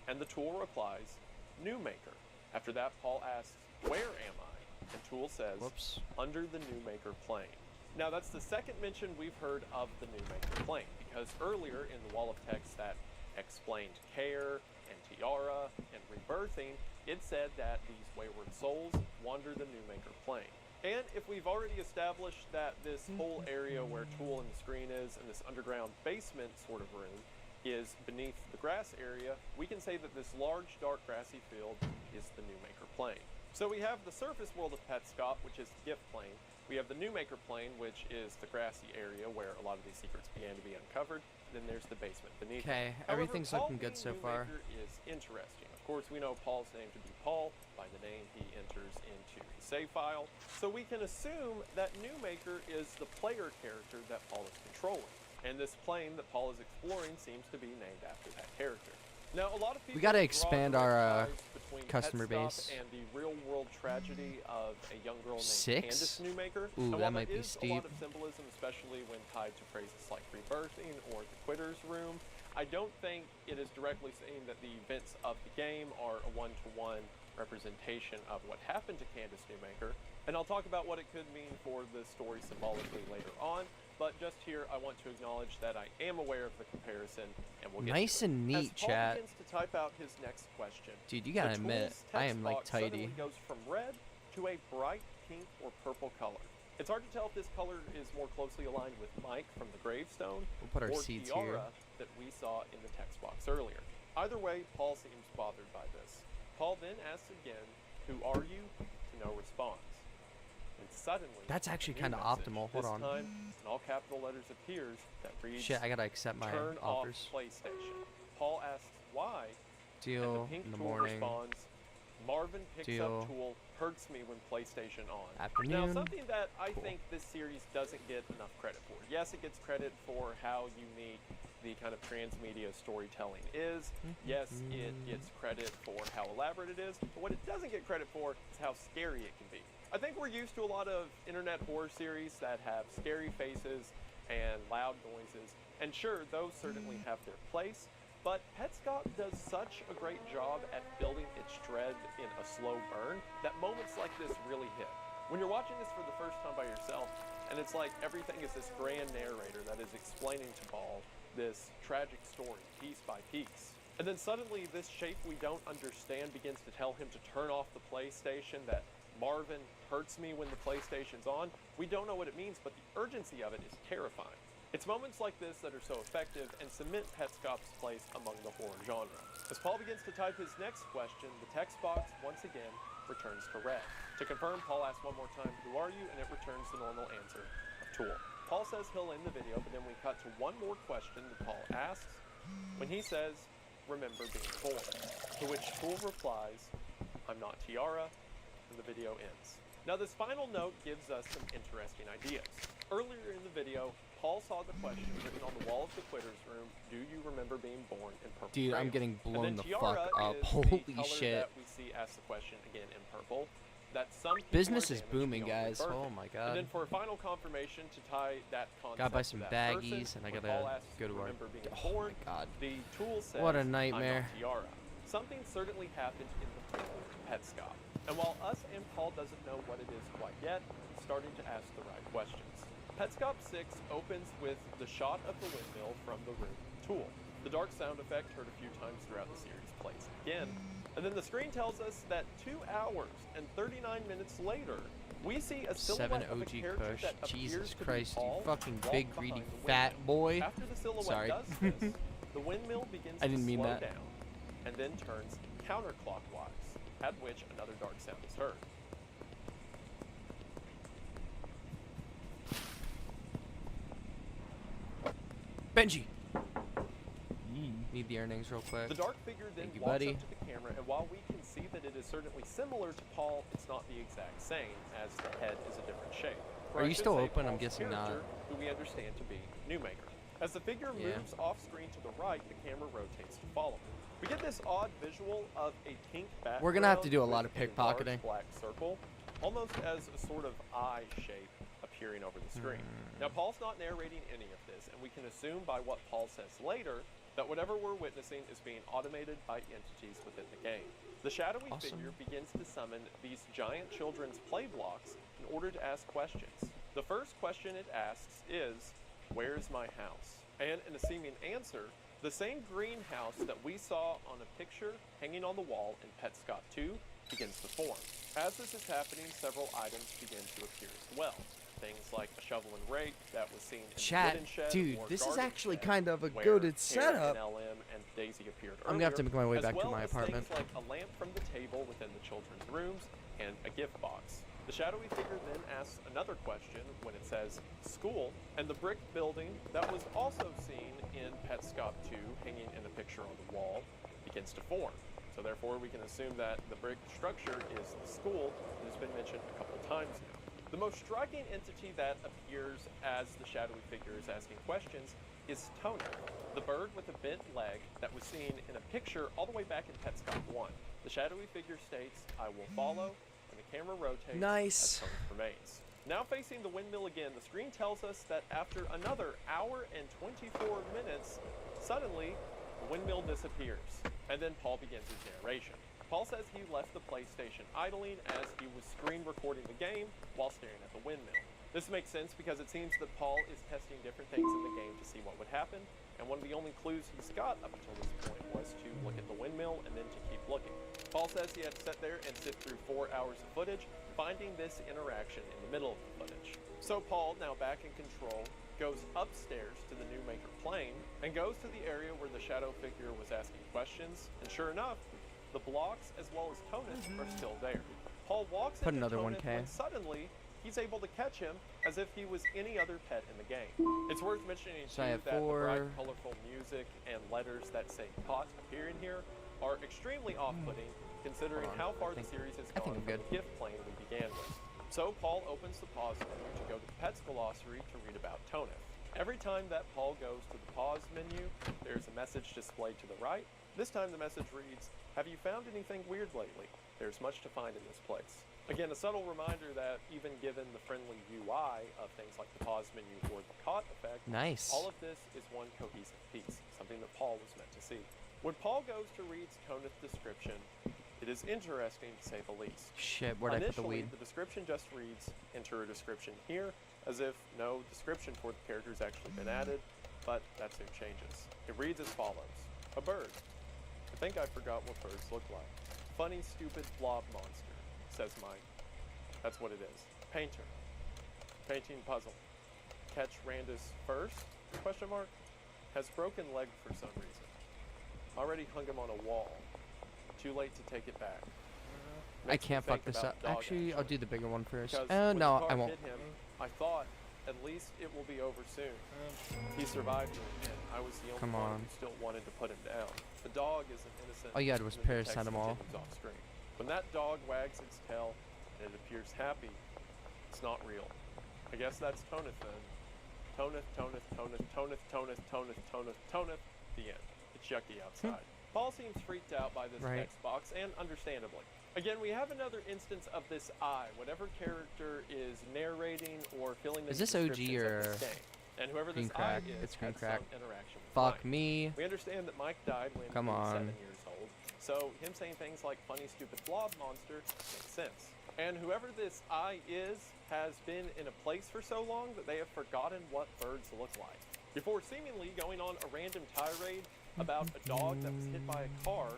And the Tool replies, "New Maker." After that, Paul asks, "Where am I?" And Tool says, Whoops. "Under the New Maker plane." Now that's the second mention we've heard of the New Maker plane, because earlier in the wall of text that explained Care and Tiara and rebirthing, It said that these wayward souls wander the New Maker plane. And if we've already established that this whole area where Tool and the screen is, and this underground basement sort of room, is beneath the grass area, we can say that this large, dark, grassy field is the New Maker plane. So we have the surface world of Petscop, which is the gift plane. We have the New Maker plane, which is the grassy area where a lot of these secrets began to be uncovered. Then there's the basement beneath. Okay, However, everything's Paul looking good being so New far. Maker is interesting. Of course, we know Paul's name to be Paul by the name he enters into his save file. So we can assume that New Maker is the player character that Paul is controlling. And this plane that Paul is exploring seems to be named after that character. Now, a lot of people gotta draw expand direct our, ties between customer Petscop base. and the real-world tragedy of a young girl named 6? Candace New Maker. Ooh, and that while might there be is a steep. lot of symbolism, especially when tied to phrases like rebirthing or the Quitter's Room, I don't think it is directly saying that the events of the game are a one-to-one representation of what happened to Candace New Maker. And I'll talk about what it could mean for the story symbolically later on. But just here, I want to acknowledge that I am aware of the comparison, and we'll get Nice to it. and neat, As Paul chat. begins to type out his next question, Dude, you gotta the admit, tool's I text am like box suddenly tidy. goes from red to a bright pink or purple color. It's hard to tell if this color is more closely aligned with Mike from the gravestone We'll put our or seeds Tiara here. that we saw in the text box earlier. Either way, Paul seems bothered by this. Paul then asks again, "Who are you?" to no response. And suddenly, That's actually a new kinda message, optimal. Hold this on. time, in all capital letters appears that reads, Shit, I gotta accept my "Turn offers. off PlayStation." Paul asks why, and Deal the pink in the tool morning. responds, "Marvin picks Deal. up tool, hurts me when PlayStation on." Now, Afternoon. something that I Cool. think this series doesn't get enough credit for. Yes, it gets credit for how unique the kind of transmedia storytelling is. Yes, it gets credit for how elaborate it is. But what it doesn't get credit for is how scary it can be. I think we're used to a lot of internet horror series that have scary faces and loud noises. And sure, those certainly have their place. But Petscop does such a great job at building its dread in a slow burn that moments like this really hit. When you're watching this for the first time by yourself, and it's like everything is this grand narrator that is explaining to Paul this tragic story piece by piece. And then suddenly this shape we don't understand begins to tell him to turn off the PlayStation, that Marvin hurts me when the PlayStation's on. We don't know what it means, but the urgency of it is terrifying. It's moments like this that are so effective and cement Petscop's place among the horror genre. As Paul begins to type his next question, the text box once again returns to red. To confirm, Paul asks one more time, "Who are you?" and it returns the normal answer of Tool. Paul says he'll end the video, but then we cut to one more question that Paul asks when he says, "Remember being born?" To which Tool replies, "I'm not Tiara," and the video ends. Now this final note gives us some interesting ideas. Earlier in the video, Paul saw the question written on the wall of the Quitter's Room, "Do you remember being born in purple?" Dude, I'm crayon?" getting And blown then the Tiara fuck up. is Holy the color shit. that we see ask the question again in purple. That some people Business are is damaged booming, beyond guys. rebirthing. Oh my And then god. for a final confirmation to tie that concept Gotta buy to some that baggies, person, and I when gotta Paul asks, go to our. "Remember being Oh my born?" god. The Tool says, What a "I'm not nightmare." Tiara." Something certainly happened in the pool of Petscop. And while us and Paul doesn't know what it is quite yet, he's starting to ask the right questions. Petscop 6 opens with the shot of the windmill from the room Tool. The dark sound effect heard a few times throughout the series plays again. And then the screen tells us that 2 hours and 39 minutes later, we see a silhouette 7 of a OG character Kush. that appears Jesus to be Christ, you Paul fucking walk big behind greedy the fat windmill. boy. After the silhouette Sorry. does this, the windmill begins I didn't to mean slow that. down and then turns counterclockwise, at which another dark sound is heard. Benji! Need the earnings real quick. The dark figure then Thank you, walks buddy. up to the camera, and while we can see that it is certainly similar to Paul, it's not the exact same, as the head is a different shape. Or Are I you should still say open? I'm Paul's guessing not. character, who we understand to be New Maker. As the figure Yeah. moves off screen to the right, the camera rotates to follow him. We get this odd visual of a pink background. We're gonna have to do a lot with of a large pickpocketing. black circle, almost as a sort of eye shape appearing over the screen. Now, Paul's not narrating any of this, and we can assume by what Paul says later that whatever we're witnessing is being automated by entities within the game. The shadowy Awesome. figure begins to summon these giant children's play blocks in order to ask questions. The first question it asks is, "Where's my house?" And in a seeming answer, The same greenhouse that we saw on a picture hanging on the wall in Pet Scott 2 begins to form. As this is happening, several items begin to appear as well. Things like a shovel and rake that was seen in the wooden shed, Dude, or this is garden actually shed, kind of a where goated Karen setup. and LM and Daisy appeared I'm gonna have to earlier, make my way as back to well my as apartment. Things like a lamp from the table within the children's rooms and a gift box. The shadowy figure then asks another question when it says school, and the brick building that was also seen in Pet Scott 2 hanging in a picture on the wall begins to form. So therefore we can assume that the brick structure is the school that has been mentioned a couple times now. The most striking entity that appears as the shadowy figure is asking questions is Tony, the bird with a bent leg that was seen in a picture all the way back in Pet Scott 1. The shadowy figure states, "I will follow," and the camera rotates Nice. as Tony remains. Now facing the windmill again, the screen tells us that after another hour and 24 minutes, suddenly the windmill disappears, and then Paul begins his narration. Paul says he left the PlayStation idling as he was screen recording the game while staring at the windmill. This makes sense because it seems that Paul is testing different things in the game to see what would happen, and one of the only clues he's got up until this point was to look at the windmill and then to keep looking. Paul says he had to sit there and sit through 4 hours of footage, finding this interaction in the middle of the footage. So Paul, now back in control, goes upstairs to the new Maker plane and goes to the area where the shadow figure was asking questions, and sure enough, the blocks as well as Tonus are still there. Paul walks Put into another Tonus 1K. when suddenly he's able to catch him as if he was any other pet in the game. It's worth mentioning So I too have that the bright, 4. colorful music and letters that say "caught" appear in here are extremely off-putting considering Hold on, how far I the think- series has I think gone I'm from good. the gift plane we began with. So Paul opens the pause menu to go to the Pets Glossary to read about Tonus. Every time that Paul goes to the pause menu, there's a message displayed to the right. This time the message reads, "Have you found anything weird lately? There's much to find in this place." Again, a subtle reminder that even given the friendly UI of things like the pause menu or the caught effect, Nice. all of this is one cohesive piece, something that Paul was meant to see. When Paul goes to read Tonus' description, it is interesting to say the least. Shit, where'd I put the Initially, weed? the description just reads, "Enter a description here," as if no description for the character has actually been added, but that soon changes. It reads as follows. A bird. I think I forgot what birds look like. Funny, stupid blob monster, says Mike. That's what it is. Painter. Painting puzzle. Catch Randus first? Question mark. Has broken leg for some reason. Already hung him on a wall. Too late to take it back. I Makes me can't fuck think this about up. dog Actually, I'll action. do the bigger one first. Because when No, the I car won't. hit him, I thought, at least it will be over soon. He survived it, and I was the only Come one on. who still wanted to put him down. The dog is an innocent. All you had was and then the text paracetamol. continues off screen. When that dog wags its tail and it appears happy, it's not real. I guess that's Tonus then. Tonus, Tonus, Tonus, Tonus, Tonus, Tonus, Tonus, Tonus. The end. It's yucky outside. Paul seems freaked out by this Right. text box, and understandably. Again, we have another instance of this eye, whatever character is narrating or filling the Is this OG descriptions of this or game. And whoever Screen this crack? eye is It's screen had crack. some interaction with Fuck Mike. me. We understand that Mike died when Come he was on. 7 years old, so him saying things like funny, stupid blob monster makes sense. And whoever this eye is has been in a place for so long that they have forgotten what birds look like. Before seemingly going on a random tirade about a dog that was hit by a car,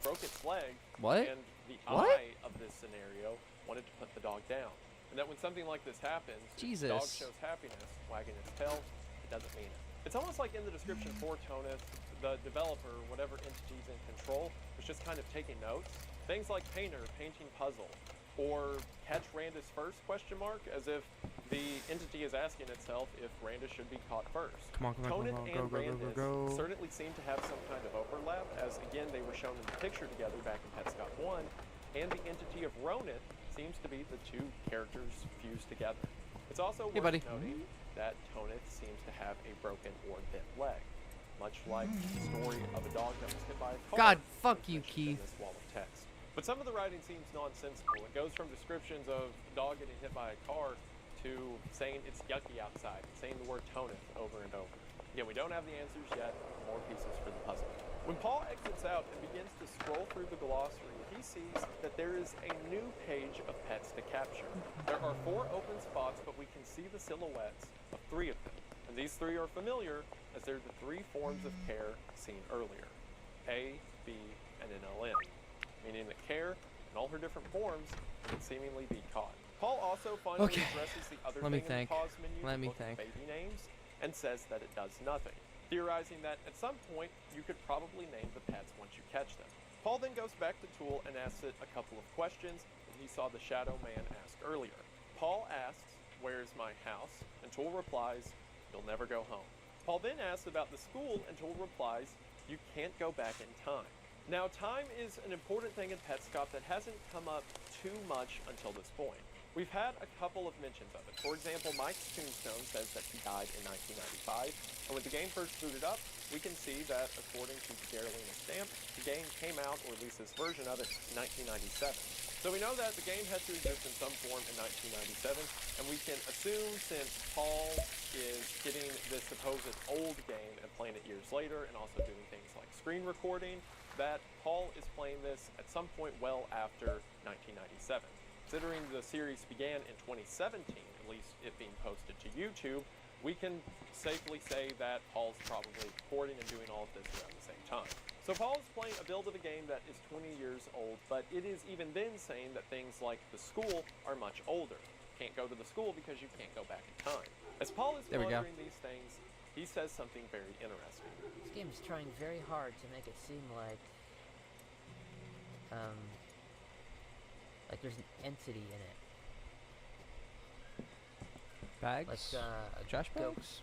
broke its leg, What? and the What? eye of this scenario wanted to put the dog down. And that when something like this happens, if the dog Jesus. shows happiness, wagging its tail, it doesn't mean it. It's almost like in the description for Tonus, the developer, whatever entity's in control, was just kind of taking notes. Things like painter, painting puzzle, or catch Randus first, question mark, as if the entity is asking itself if Randus should be caught first. Come on, come on, Tonus come on. and Go, go, go, Randus go, go. certainly seem to have some kind of overlap, as again they were shown in the picture together back in Pet Scott 1, and the entity of Ronit seems to be the two characters fused together. It's also Hey, worth buddy. noting that Tonus seems to have a broken or bent leg, much like the story of a dog that was hit by a car. God, fuck that's you, mentioned in Keith. this wall of text. But some of the writing seems nonsensical. It goes from descriptions of a dog getting hit by a car to saying it's yucky outside, saying the word Tonus over and over. Again, we don't have the answers yet. More pieces for the puzzle. When Paul exits out and begins to scroll through the glossary, he sees that there is a new page of pets to capture. There are 4 open spots, but we can see the silhouettes of 3 of them. And these three are familiar as they're the three forms of care seen earlier. A, B, and an LM, meaning that care in all her different forms can seemingly be caught. Paul also finally Okay. addresses the other Let me thing in think. the pause menu, Let me look at think. baby names, and says that it does nothing, theorizing that at some point you could probably name the pets once you catch them. Paul then goes back to Tool and asks it a couple of questions that he saw the Shadow Man ask earlier. Paul asks, "Where's my house?" and Tool replies, "You'll never go home." Paul then asks about the school, and Tool replies, "You can't go back in time." Now, time is an important thing in Petscop that hasn't come up too much until this point. We've had a couple of mentions of it. For example, Mike's tombstone says that he died in 1995, and when the game first booted up, we can see that according to Garolina Stamp, the game came out, or at least this version of it, in 1997. So we know that the game has to exist in some form in 1997, and we can assume since Paul is getting this supposed old game and playing it years later, and also doing things like screen recording, that Paul is playing this at some point well after 1997. Considering the series began in 2017, at least it being posted to YouTube, we can safely say that Paul's probably recording and doing all of this around the same time. So Paul is playing a build of a game that is 20 years old, but it is even then saying that things like the school are much older. Can't go to the school because you can't go back in time. As Paul is pondering these things, he says something very interesting. This game is trying very hard to make it seem like there's an entity in it. Bags? Like Trash bags? ghost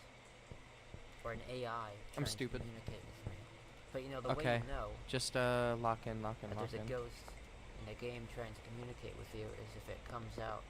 or an AI I'm trying to stupid. communicate with me. But you know, the way Okay. you know Just lock in. that there's a ghost in the game trying to communicate with you is if it comes out.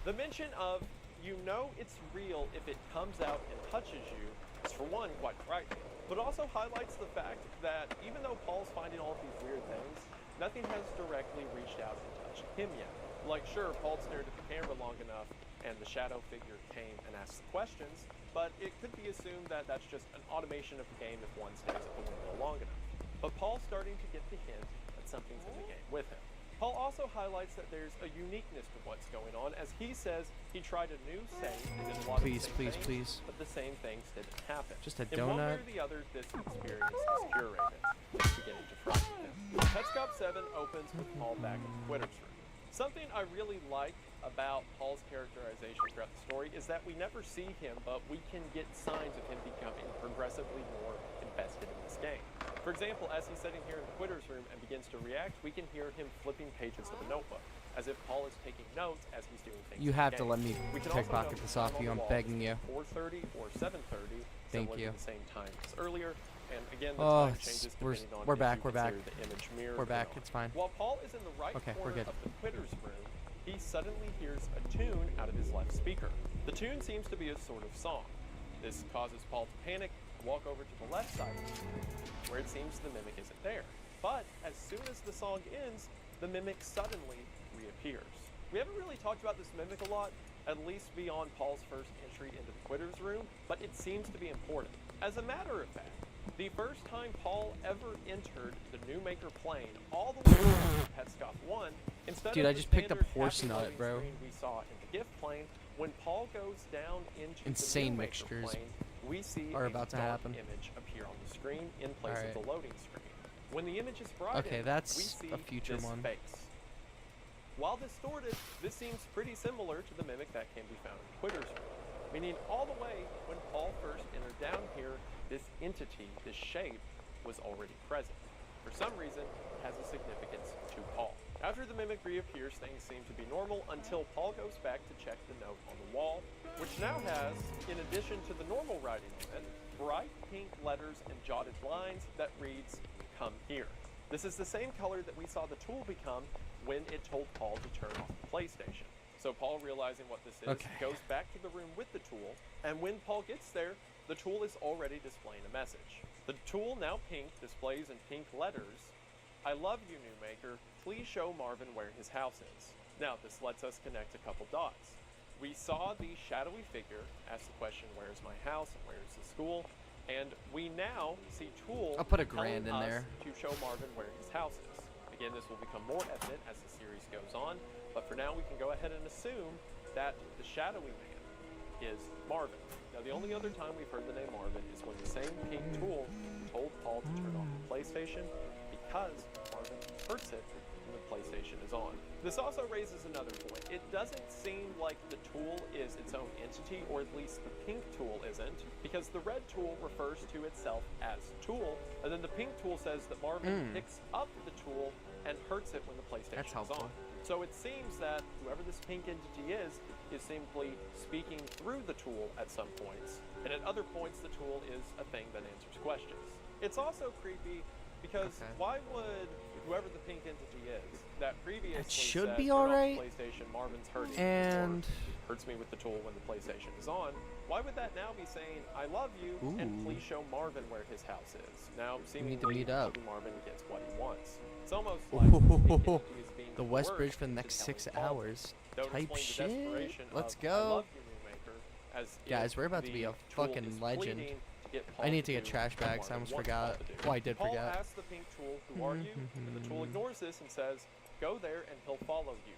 The mention of, you know it's real if it comes out and touches you, is for one quite frightening, but also highlights the fact that even though Paul's finding all of these weird things, nothing has directly reached out and touched him yet. Like, sure, Paul stared at the camera long enough and the shadow figure came and asked the questions, but it could be assumed that that's just an automation of the game if one stays at the window long enough. But Paul's starting to get the hint that something's in the game with him. Paul also highlights that there's a uniqueness to what's going on, as he says he tried a new save and did a lot of the same things, but the same things didn't happen. Just a In one way donut. or the other, this experience is curated. It's beginning to frighten him. Petscop 7 opens with Paul back in Twitter's room. Something I really like about Paul's characterization throughout the story is that we never see him, but we can get signs of him becoming progressively more invested in this game. For example, as he's sitting here in Twitter's room and begins to react, we can hear him flipping pages of a notebook, as if Paul is taking notes as he's doing things. You in the have to game. let me We can also pickpocket note this the off time you. on the I'm wall begging you. 4:30 or 7:30, Thank similar you. to the same time as earlier. And again, the Oh, time changes we're depending on we're if back. you We're back. consider the image mirror We're or back. not. It's fine. While Paul is in the right Okay, we're corner good. of the Twitter's room, he suddenly hears a tune out of his left speaker. The tune seems to be a sort of song. This causes Paul to panic and walk over to the left side of the room, where it seems the mimic isn't there. But as soon as the song ends, the mimic suddenly reappears. We haven't really talked about this mimic a lot, at least beyond Paul's first entry into the Twitter's room, but it seems to be important. As a matter of fact, the first time Paul ever entered the New Maker plane, all the way to Petscop 1, instead Dude, of I the just picked up standard horse happy nut, loading bro. screen we saw in the gift plane, when Paul goes down into Insane the New Maker mixtures plane, we see are a about to dark happen. image appear on the screen in place Alright. of the loading screen. When the image is brightened, Okay, that's we see a future this one. face. While distorted, this seems pretty similar to the mimic that can be found in Twitter's room, meaning all the way when Paul first entered down here, this entity, this shape, was already present. For some reason, it has a significance to Paul. After the mimic reappears, things seem to be normal until Paul goes back to check the note on the wall, which now has, in addition to the normal writing on it, bright pink letters and jotted lines that reads, "Come here." This is the same color that we saw the tool become when it told Paul to turn off the PlayStation. So Paul, realizing what this is, Okay. goes back to the room with the tool, and when Paul gets there, the tool is already displaying a message. The tool, now pink, displays in pink letters, "I love you, New Maker. Please show Marvin where his house is." Now, this lets us connect a couple dots. We saw the shadowy figure ask the question, "Where's my house and where's the school?" And we now see Tool I'll put a telling grand in us there. to show Marvin where his house is. Again, this will become more evident as the series goes on, but for now we can go ahead and assume that the shadowy man is Marvin. Now, the only other time we've heard the name Marvin is when the same pink tool told Paul to turn off the PlayStation because Marvin hurts it when the PlayStation is on. This also raises another point. It doesn't seem like the tool is its own entity, or at least the pink tool isn't, because the red tool refers to itself as tool, and then the pink tool says that Marvin picks up the tool and hurts it when the PlayStation is on. So it seems that whoever this pink entity is simply speaking through the tool at some points, and at other points the tool is a thing that answers questions. It's also creepy because why would whoever the pink entity is that previously It should said, be "Turn off alright. the PlayStation, Marvin's hurting And or hurts me with the tool when the PlayStation is on," why would that now be saying, "I love you, and please show Marvin where his house is"? Now, seemingly, need to meet up. Marvin gets what he wants. It's almost like the pink entity is being the West Bridge coerced for the into next telling 6 Paul hours. Don't Type explain the shit. desperation Let's of, go. "I love you, Moonmaker," as Guys, if we're about to be the a tool fucking is legend. pleading to get Paul I need to get do trash what bags. I Marvin almost wants forgot. Paul to do. Well, I did Paul forget. asks the pink tool, "Who are you?" and the tool ignores this and says, "Go there and he'll follow you.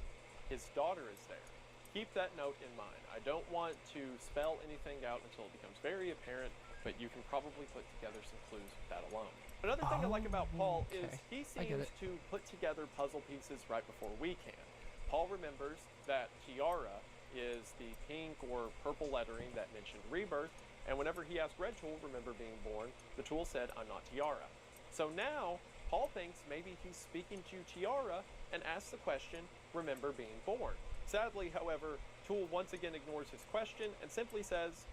His daughter is there. Keep that note in mind. I don't want to spell anything out until it becomes very apparent, but you can probably put together some clues with that alone." Another thing I like about Paul is he seems to put together puzzle pieces right before we can. Paul remembers that Tiara is the pink or purple lettering that mentioned rebirth, and whenever he asked Red Tool, "Remember being born?" the tool said, "I'm not Tiara." So now Paul thinks maybe he's speaking to Tiara and asks the question, "Remember being born?" Sadly, however, Tool once again ignores his question and simply says,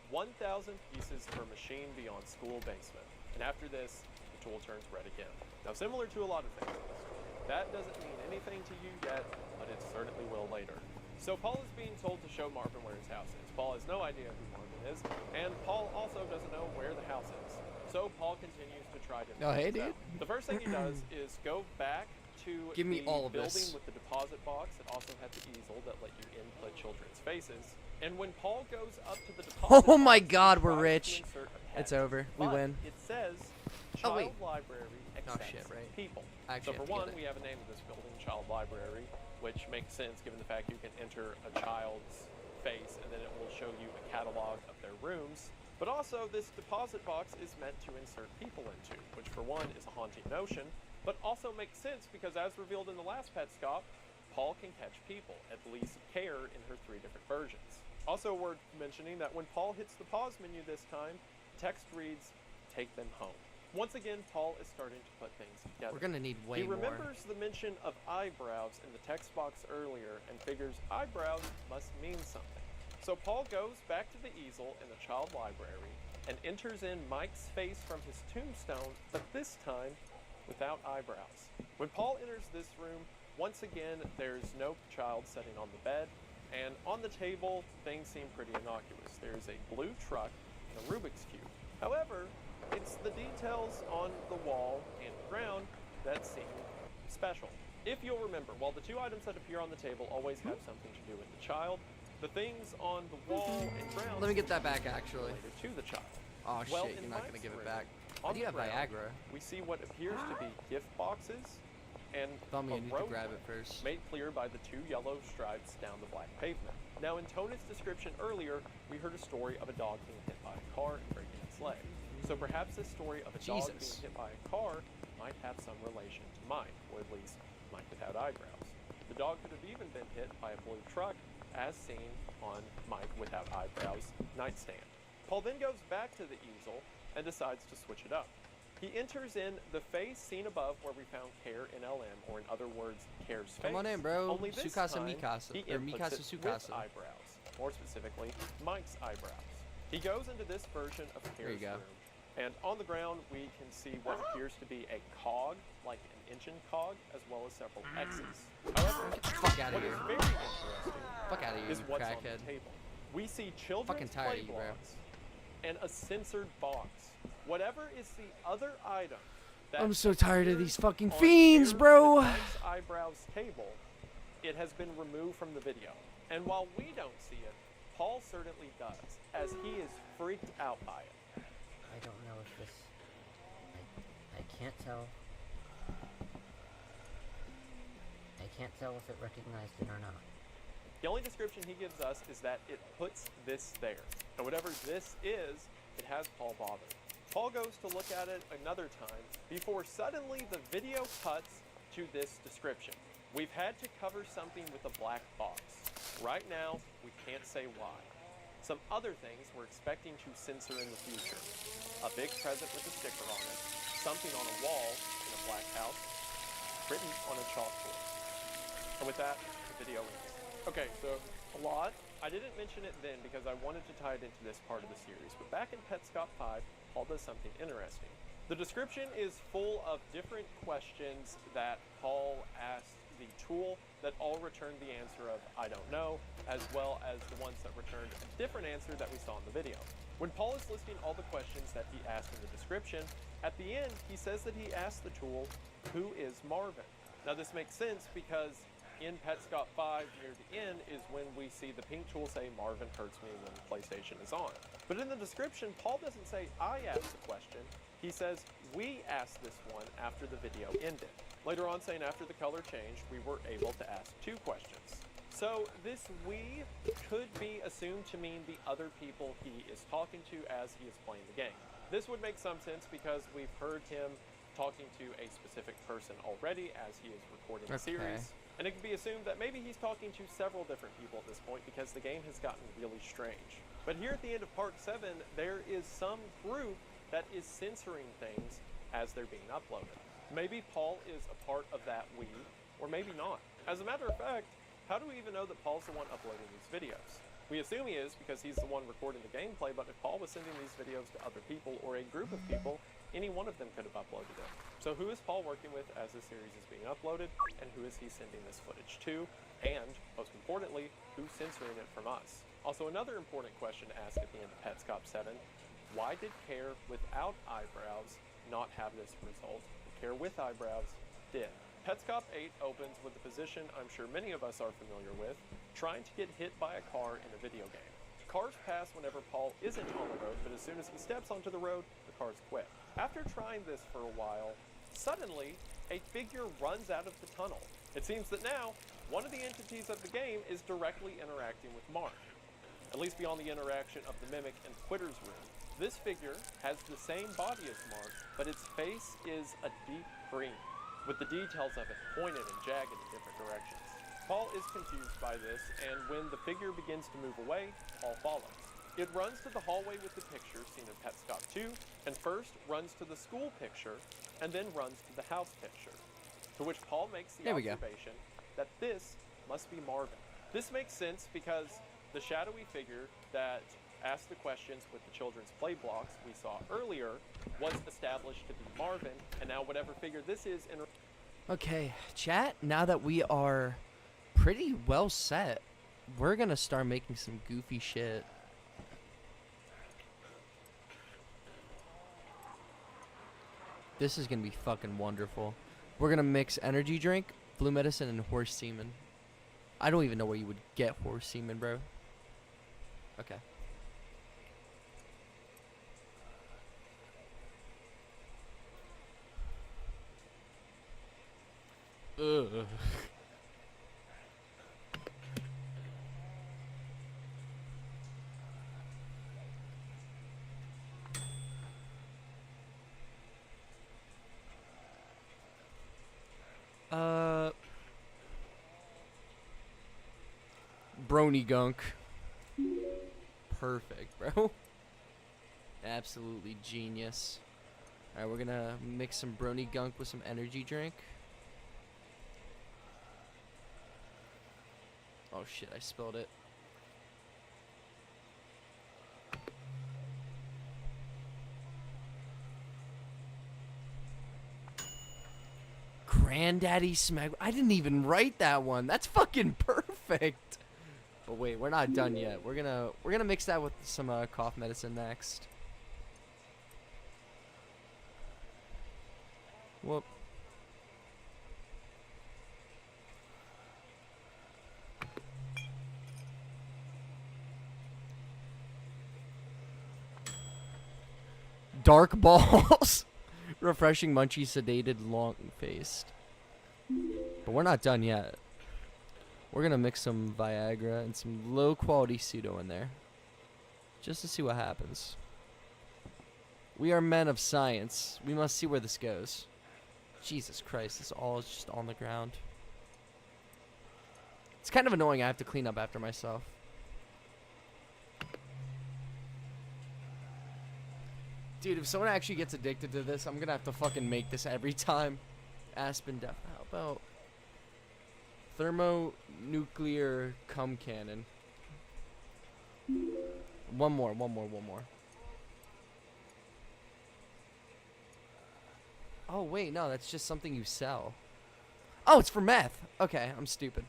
1,000 pieces for machine beyond school basement. And after this, the tool turns red again. Now, similar to a lot of things in this game, that doesn't mean anything to you yet, but it certainly will later. So Paul is being told to show Marvin where his house is. Paul has no idea who Marvin is, and Paul also doesn't know where the house is. So Paul continues to try to figure it out. The first thing he does is go back to Give me the all of building this. with the deposit box that also had the easel that let you input children's faces. And when Paul goes up to the deposit Oh my box, God, he we're tries to rich. insert a It's pet, over. We but win. It says Oh, Child wait. Library accepts shit, right. people. Actually, So I for have to one, get it. we have a name of this building, Child Library, which makes sense given the fact you can enter a child's face and then it will show you a catalog of their rooms. But also, this deposit box is meant to insert people into, which for one is a haunting notion, but also makes sense because as revealed in the last Pet Scop, Paul can catch people, at least Care in her 3 different versions. Also worth mentioning that when Paul hits the pause menu this time, text reads, "Take them home." Once again, Paul is starting to put things together. We're gonna need way He more. remembers the mention of eyebrows in the text box earlier and figures eyebrows must mean something. So Paul goes back to the easel in the child library and enters in Mike's face from his tombstone, but this time without eyebrows. When Paul enters this room, once again, there's no child sitting on the bed, and on the table, things seem pretty innocuous. There's a blue truck and a Rubik's Cube. However, it's the details on the wall and ground that seem special. If you'll remember, while the 2 items that appear on the table always have something to do with the child, the things on the wall and ground Let me get that back, actually. related to the child. Oh Well, shit, in you're not gonna Mike's give it room, back. on I do the have ground, Viagra. We see what appears to be gift boxes and Tell me a I need to road grab lamp it first. made clear by the 2 yellow stripes down the black pavement. Now, in Tonit's description earlier, we heard a story of a dog being hit by a car and breaking its leg. So perhaps this story of a dog being Jesus. hit by a car might have some relation to Mike, or at least Mike without eyebrows. The dog could have even been hit by a blue truck, as seen on Mike without eyebrows nightstand. Paul then goes back to the easel and decides to switch it up. He enters in the face seen above where we found Care in LM, or in other words, Care's face. Come on in, bro. Only this Sukasa time, Mikasa. he Or inputs Mikasa it Sukasa. with eyebrows. More specifically, Mike's eyebrows. He goes into this version of you Care's go. room, and on the ground we can see what appears to be a cog, like an engine cog, as well as several X's. However, Get the fuck out of what is here. very interesting Fuck out of here, is you what's on crackhead. the table. We see children's Fucking tired play of you, bro. blocks and a censored box. Whatever is the other item that I'm so tired of these fucking on fiends, Care's bro. with Mike's eyebrows table, it has been removed from the video. And while we don't see it, Paul certainly does, as he is freaked out by it. I don't know if this... I can't tell. I can't tell if it recognized it or not. The only description he gives us is that it puts this there. And whatever this is, it has Paul bothered. Paul goes to look at it another time before suddenly the video cuts to this description. We've had to cover something with a black box. Right now, we can't say why. Some other things we're expecting to censor in the future. A big present with a sticker on it, something on a wall in a black house, written on a chalkboard. And with that, the video ends. Okay, so a lot. I didn't mention it then because I wanted to tie it into this part of the series, but back in PetScop 5, Paul does something interesting. The description is full of different questions that Paul asked the tool that all returned the answer of I don't know, as well as the ones that returned a different answer that we saw in the video. When Paul is listing all the questions that he asked in the description, at the end he says that he asked the tool, who is Marvin? Now this makes sense because in PetScop 5 near the end is when we see the pink tool say Marvin hurts me when PlayStation is on. But in the description, Paul doesn't say I asked the question, he says we asked this one after the video ended. Later on saying after the color changed, we were able to ask 2 questions. So this we could be assumed to mean the other people he is talking to as he is playing the game. This would make some sense because we've heard him talking to a specific person already as he is recording the series. And it can be assumed that maybe he's talking to several different people at this point because the game has gotten really strange. But here at the end of Part 7, there is some group that is censoring things as they're being uploaded. Maybe Paul is a part of that we, or maybe not. As a matter of fact, how do we even know that Paul's the one uploading these videos? We assume he is because he's the one recording the gameplay, but if Paul was sending these videos to other people or a group of people, any one of them could have uploaded it. So who is Paul working with as this series is being uploaded, and who is he sending this footage to? And, most importantly, who's censoring it from us? Also, another important question to ask at the end of PetScop 7, why did Care without eyebrows not have this result? Care with eyebrows did. PetScop 8 opens with a position I'm sure many of us are familiar with, trying to get hit by a car in a video game. Cars pass whenever Paul isn't on the road, but as soon as he steps onto the road, the cars quit. After trying this for a while, suddenly, a figure runs out of the tunnel. It seems that now, one of the entities of the game is directly interacting with Mark. At least beyond the interaction of the Mimic and Quitter's room. This figure has the same body as Mark, but its face is a deep green, with the details of it pointed and jagged in different directions. Paul is confused by this, and when the figure begins to move away, Paul follows. It runs to the hallway with the picture seen in PetScop 2, and first runs to the school picture, and then runs to the house picture. To which Paul makes the observation that this must be Marvin. This makes sense because the shadowy figure that asked the questions with the children's play blocks we saw earlier was established to be Marvin, and now whatever figure this is in... Okay, chat, now that we are pretty well set, we're gonna start making some goofy shit. This is gonna be fucking wonderful. We're gonna mix energy drink, flu medicine, and horse semen. I don't even know where you would get horse semen, bro. Okay. Ugh. Brony gunk. Perfect, bro. Absolutely genius. Alright, we're gonna mix some brony gunk with some energy drink. Oh shit, I spilled it. Granddaddy Smeg. I didn't even write that one. That's fucking perfect. But wait, we're not done yet. We're gonna mix that with some cough medicine next. Whoop. Dark balls. Refreshing munchies, sedated, long-faced. But we're not done yet. We're gonna mix some Viagra and some low quality pseudo in there, just to see what happens. We are men of science. We must see where this goes. Jesus Christ, this all is just on the ground. It's kind of annoying I have to clean up after myself. Dude, if someone actually gets addicted to this, I'm gonna have to fucking make this every time. Aspen Def. How about thermonuclear cum cannon? One more. Oh, wait, no, that's just something you sell. Oh, it's for meth. Okay, I'm stupid.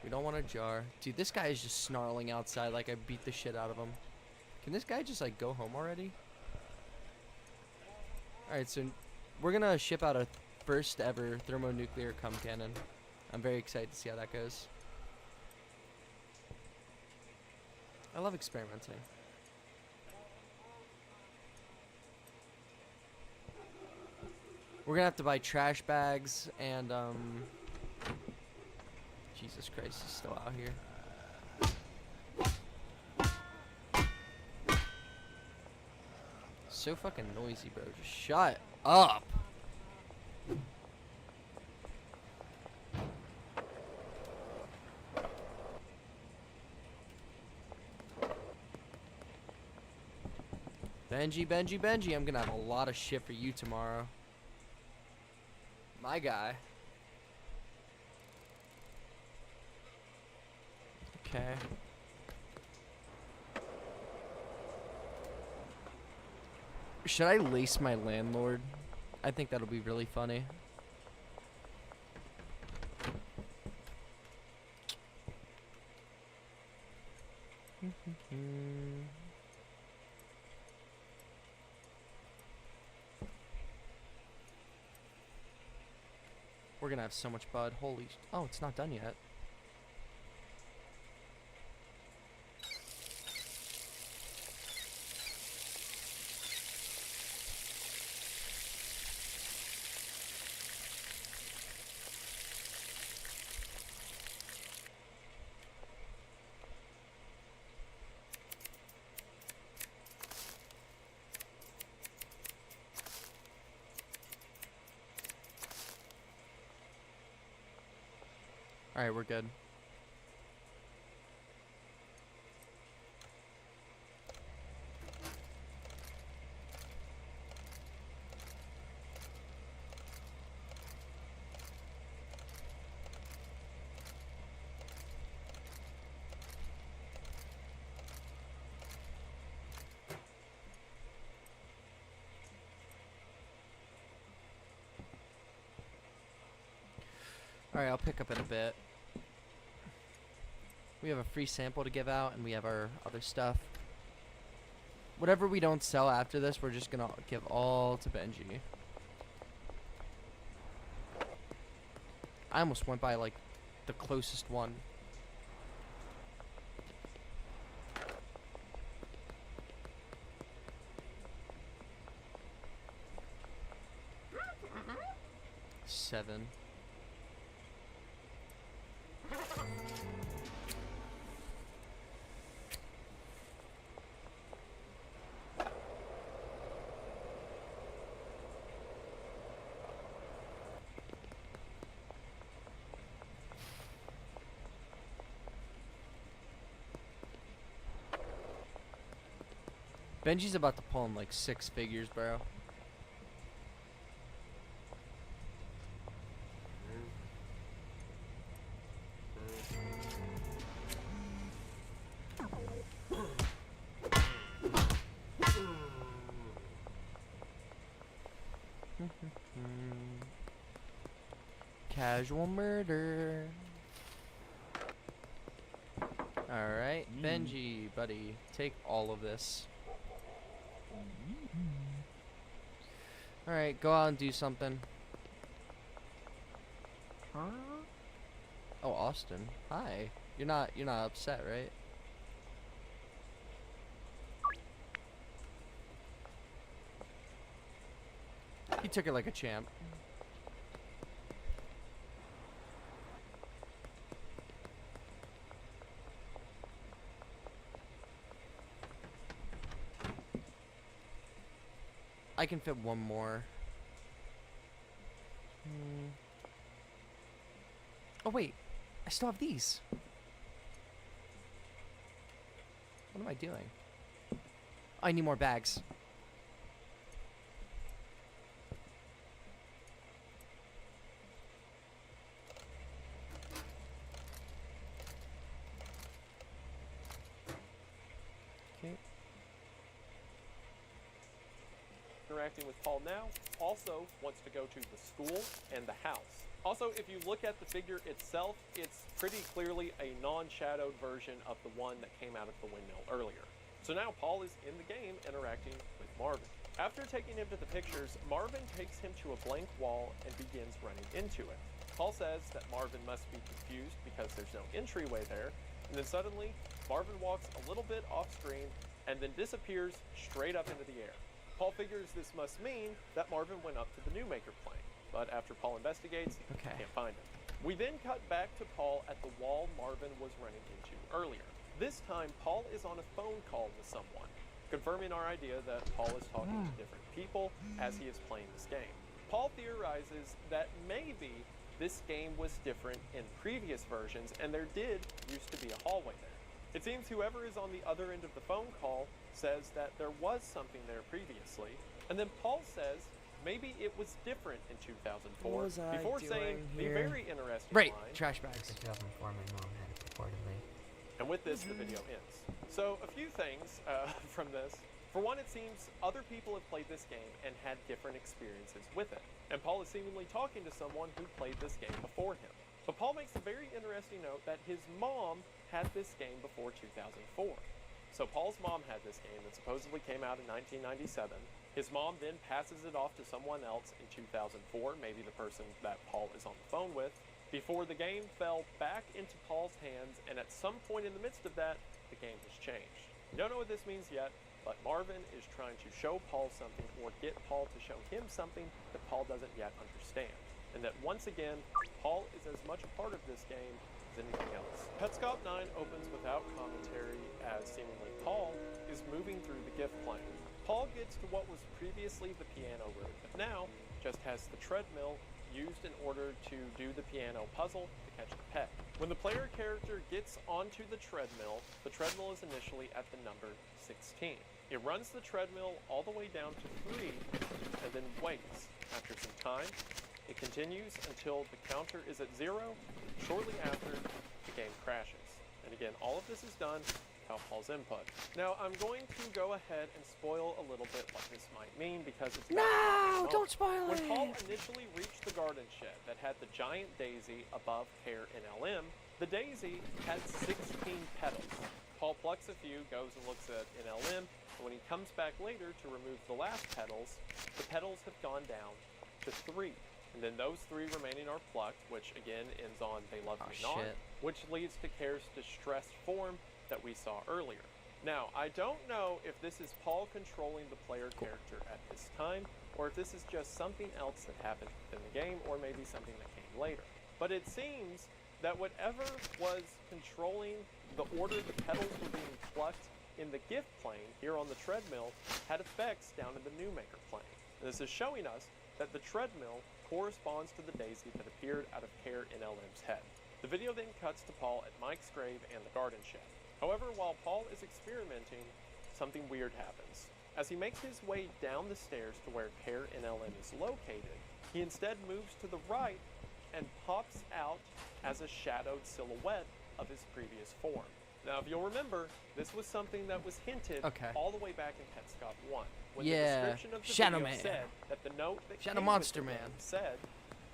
We don't want a jar. Dude, this guy is just snarling outside like I beat the shit out of him. Can this guy just, like, go home already? Alright, so we're gonna ship out a first ever thermonuclear cum cannon. I'm very excited to see how that goes. I love experimenting. We're gonna have to buy trash bags and, Jesus Christ, he's still out here. So fucking noisy, bro. Just shut up. Benji, I'm gonna have a lot of shit for you tomorrow. My guy. Okay. Should I lace my landlord? I think that'll be really funny. We're gonna have so much bud. Holy oh, it's not done yet. Alright, we're good. Alright, I'll pick up in a bit. We have a free sample to give out, and we have our other stuff. Whatever we don't sell after this, we're just gonna give all to Benji. I almost went by, like, the closest one. Seven. Benji's about to pull in like 6 figures, bro. Casual murder. Alright, Benji, buddy, take all of this. Alright, go out and do something. Huh? Oh, Austin. Hi. You're not upset, right? He took it like a champ. I can fit one more. Oh wait, I still have these. What am I doing? I need more bags. Okay. Interacting with Paul now, also wants to go to the school and the house. Also, if you look at the figure itself, it's pretty clearly a non-shadowed version of the one that came out of the windmill earlier. So now Paul is in the game interacting with Marvin. After taking him to the pictures, Marvin takes him to a blank wall and begins running into it. Paul says that Marvin must be confused because there's no entryway there, and then suddenly, Marvin walks a little bit off screen and then disappears straight up into the air. Paul figures this must mean that Marvin went up to the Newmaker plane, but after Paul investigates, can't find him. We then cut back to Paul at the wall Marvin was running into earlier. This time, Paul is on a phone call with someone, confirming our idea that Paul is talking to different people as he is playing this game. Paul theorizes that maybe this game was different in previous versions and there did used to be a hallway there. It seems whoever is on the other end of the phone call says that there was something there previously, and then Paul says maybe it was different in 2004 before saying the very interesting line, trash bags. 2004, my mom had it reportedly. And with this, the video ends. So a few things from this. For one, it seems other people have played this game and had different experiences with it. And Paul is seemingly talking to someone who played this game before him. But Paul makes a very interesting note that his mom had this game before 2004. So Paul's mom had this game that supposedly came out in 1997. His mom then passes it off to someone else in 2004, maybe the person that Paul is on the phone with, before the game fell back into Paul's hands, and at some point in the midst of that, the game has changed. We don't know what this means yet, but Marvin is trying to show Paul something or get Paul to show him something that Paul doesn't yet understand. And that once again, Paul is as much a part of this game as anything else. Petscop 9 opens without commentary as seemingly Paul is moving through the gift plane. Paul gets to what was previously the piano room, but now just has the treadmill used in order to do the piano puzzle to catch the pet. When the player character gets onto the treadmill is initially at the number 16. It runs the treadmill all the way down to 3 and then waits. After some time, it continues until the counter is at 0. Shortly after, the game crashes. And again, all of this is done without Paul's input. Now, I'm going to go ahead and spoil a little bit what this might mean because it's No, don't spoil When it. Paul initially reached the garden shed that had the giant daisy above Care and LM, the daisy had 16 petals. Paul plucks a few, goes and looks at NLM, and when he comes back later to remove the last petals, the petals have gone down to 3. And then those 3 remaining are plucked, which again ends on They Love Me Not, which leads to Care's distressed form that we saw earlier. Now, I don't know if this is Paul controlling the player character at this time, or if this is just something else that happened within the game, or maybe something that came later. But it seems that whatever was controlling the order the petals were being plucked in the gift plane here on the treadmill had effects down in the Newmaker plane. And this is showing us that the treadmill corresponds to the daisy that appeared out of Care in LM's head. The video then cuts to Paul at Mike's grave and the garden shed. However, while Paul is experimenting, something weird happens. As he makes his way down the stairs to where Care in LM is located, he instead moves to the right and pops out as a shadowed silhouette of his previous form. Now, if you'll remember, this was something that was hinted all the way back in Petscop 1. When the description of the Shadow video Man. said that the note that Shadow came Monster with the Man note said,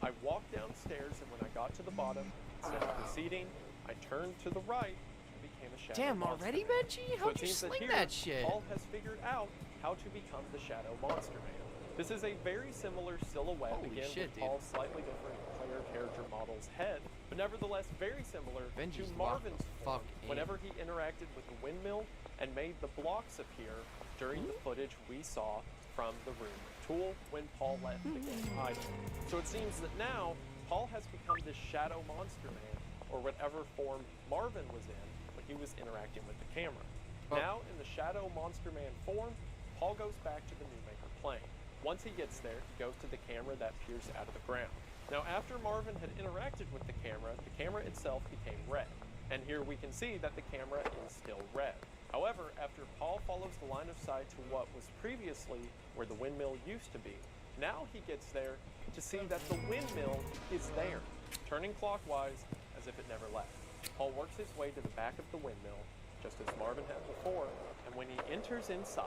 I walked downstairs and when I got to the bottom, instead of proceeding, I turned to the right and became a shadow Damn, monster already, man. Benji? So How'd it you seems sling here, that shit? Paul has figured out how to become the Shadow Monster Man. This is a very similar silhouette, Holy again shit, with dude. Paul's slightly different player character model's head, but nevertheless very similar Benji's to locked Marvin's the form fuck in. whenever he interacted with the windmill and made the blocks appear during the footage we saw from the room tool when Paul left the game idle. So it seems that now Paul has become this shadow monster man, or whatever form Marvin was in when he was interacting with the camera. Now in the shadow monster man form, Paul goes back to the Newmaker plane. Once he gets there, he goes to the camera that peers out of the ground. Now after Marvin had interacted with the camera itself became red. And here we can see that the camera is still red. However, after Paul follows the line of sight to what was previously where the windmill used to be, now he gets there to see that the windmill is there, turning clockwise as if it never left. Paul works his way to the back of the windmill, just as Marvin had before, and when he enters inside,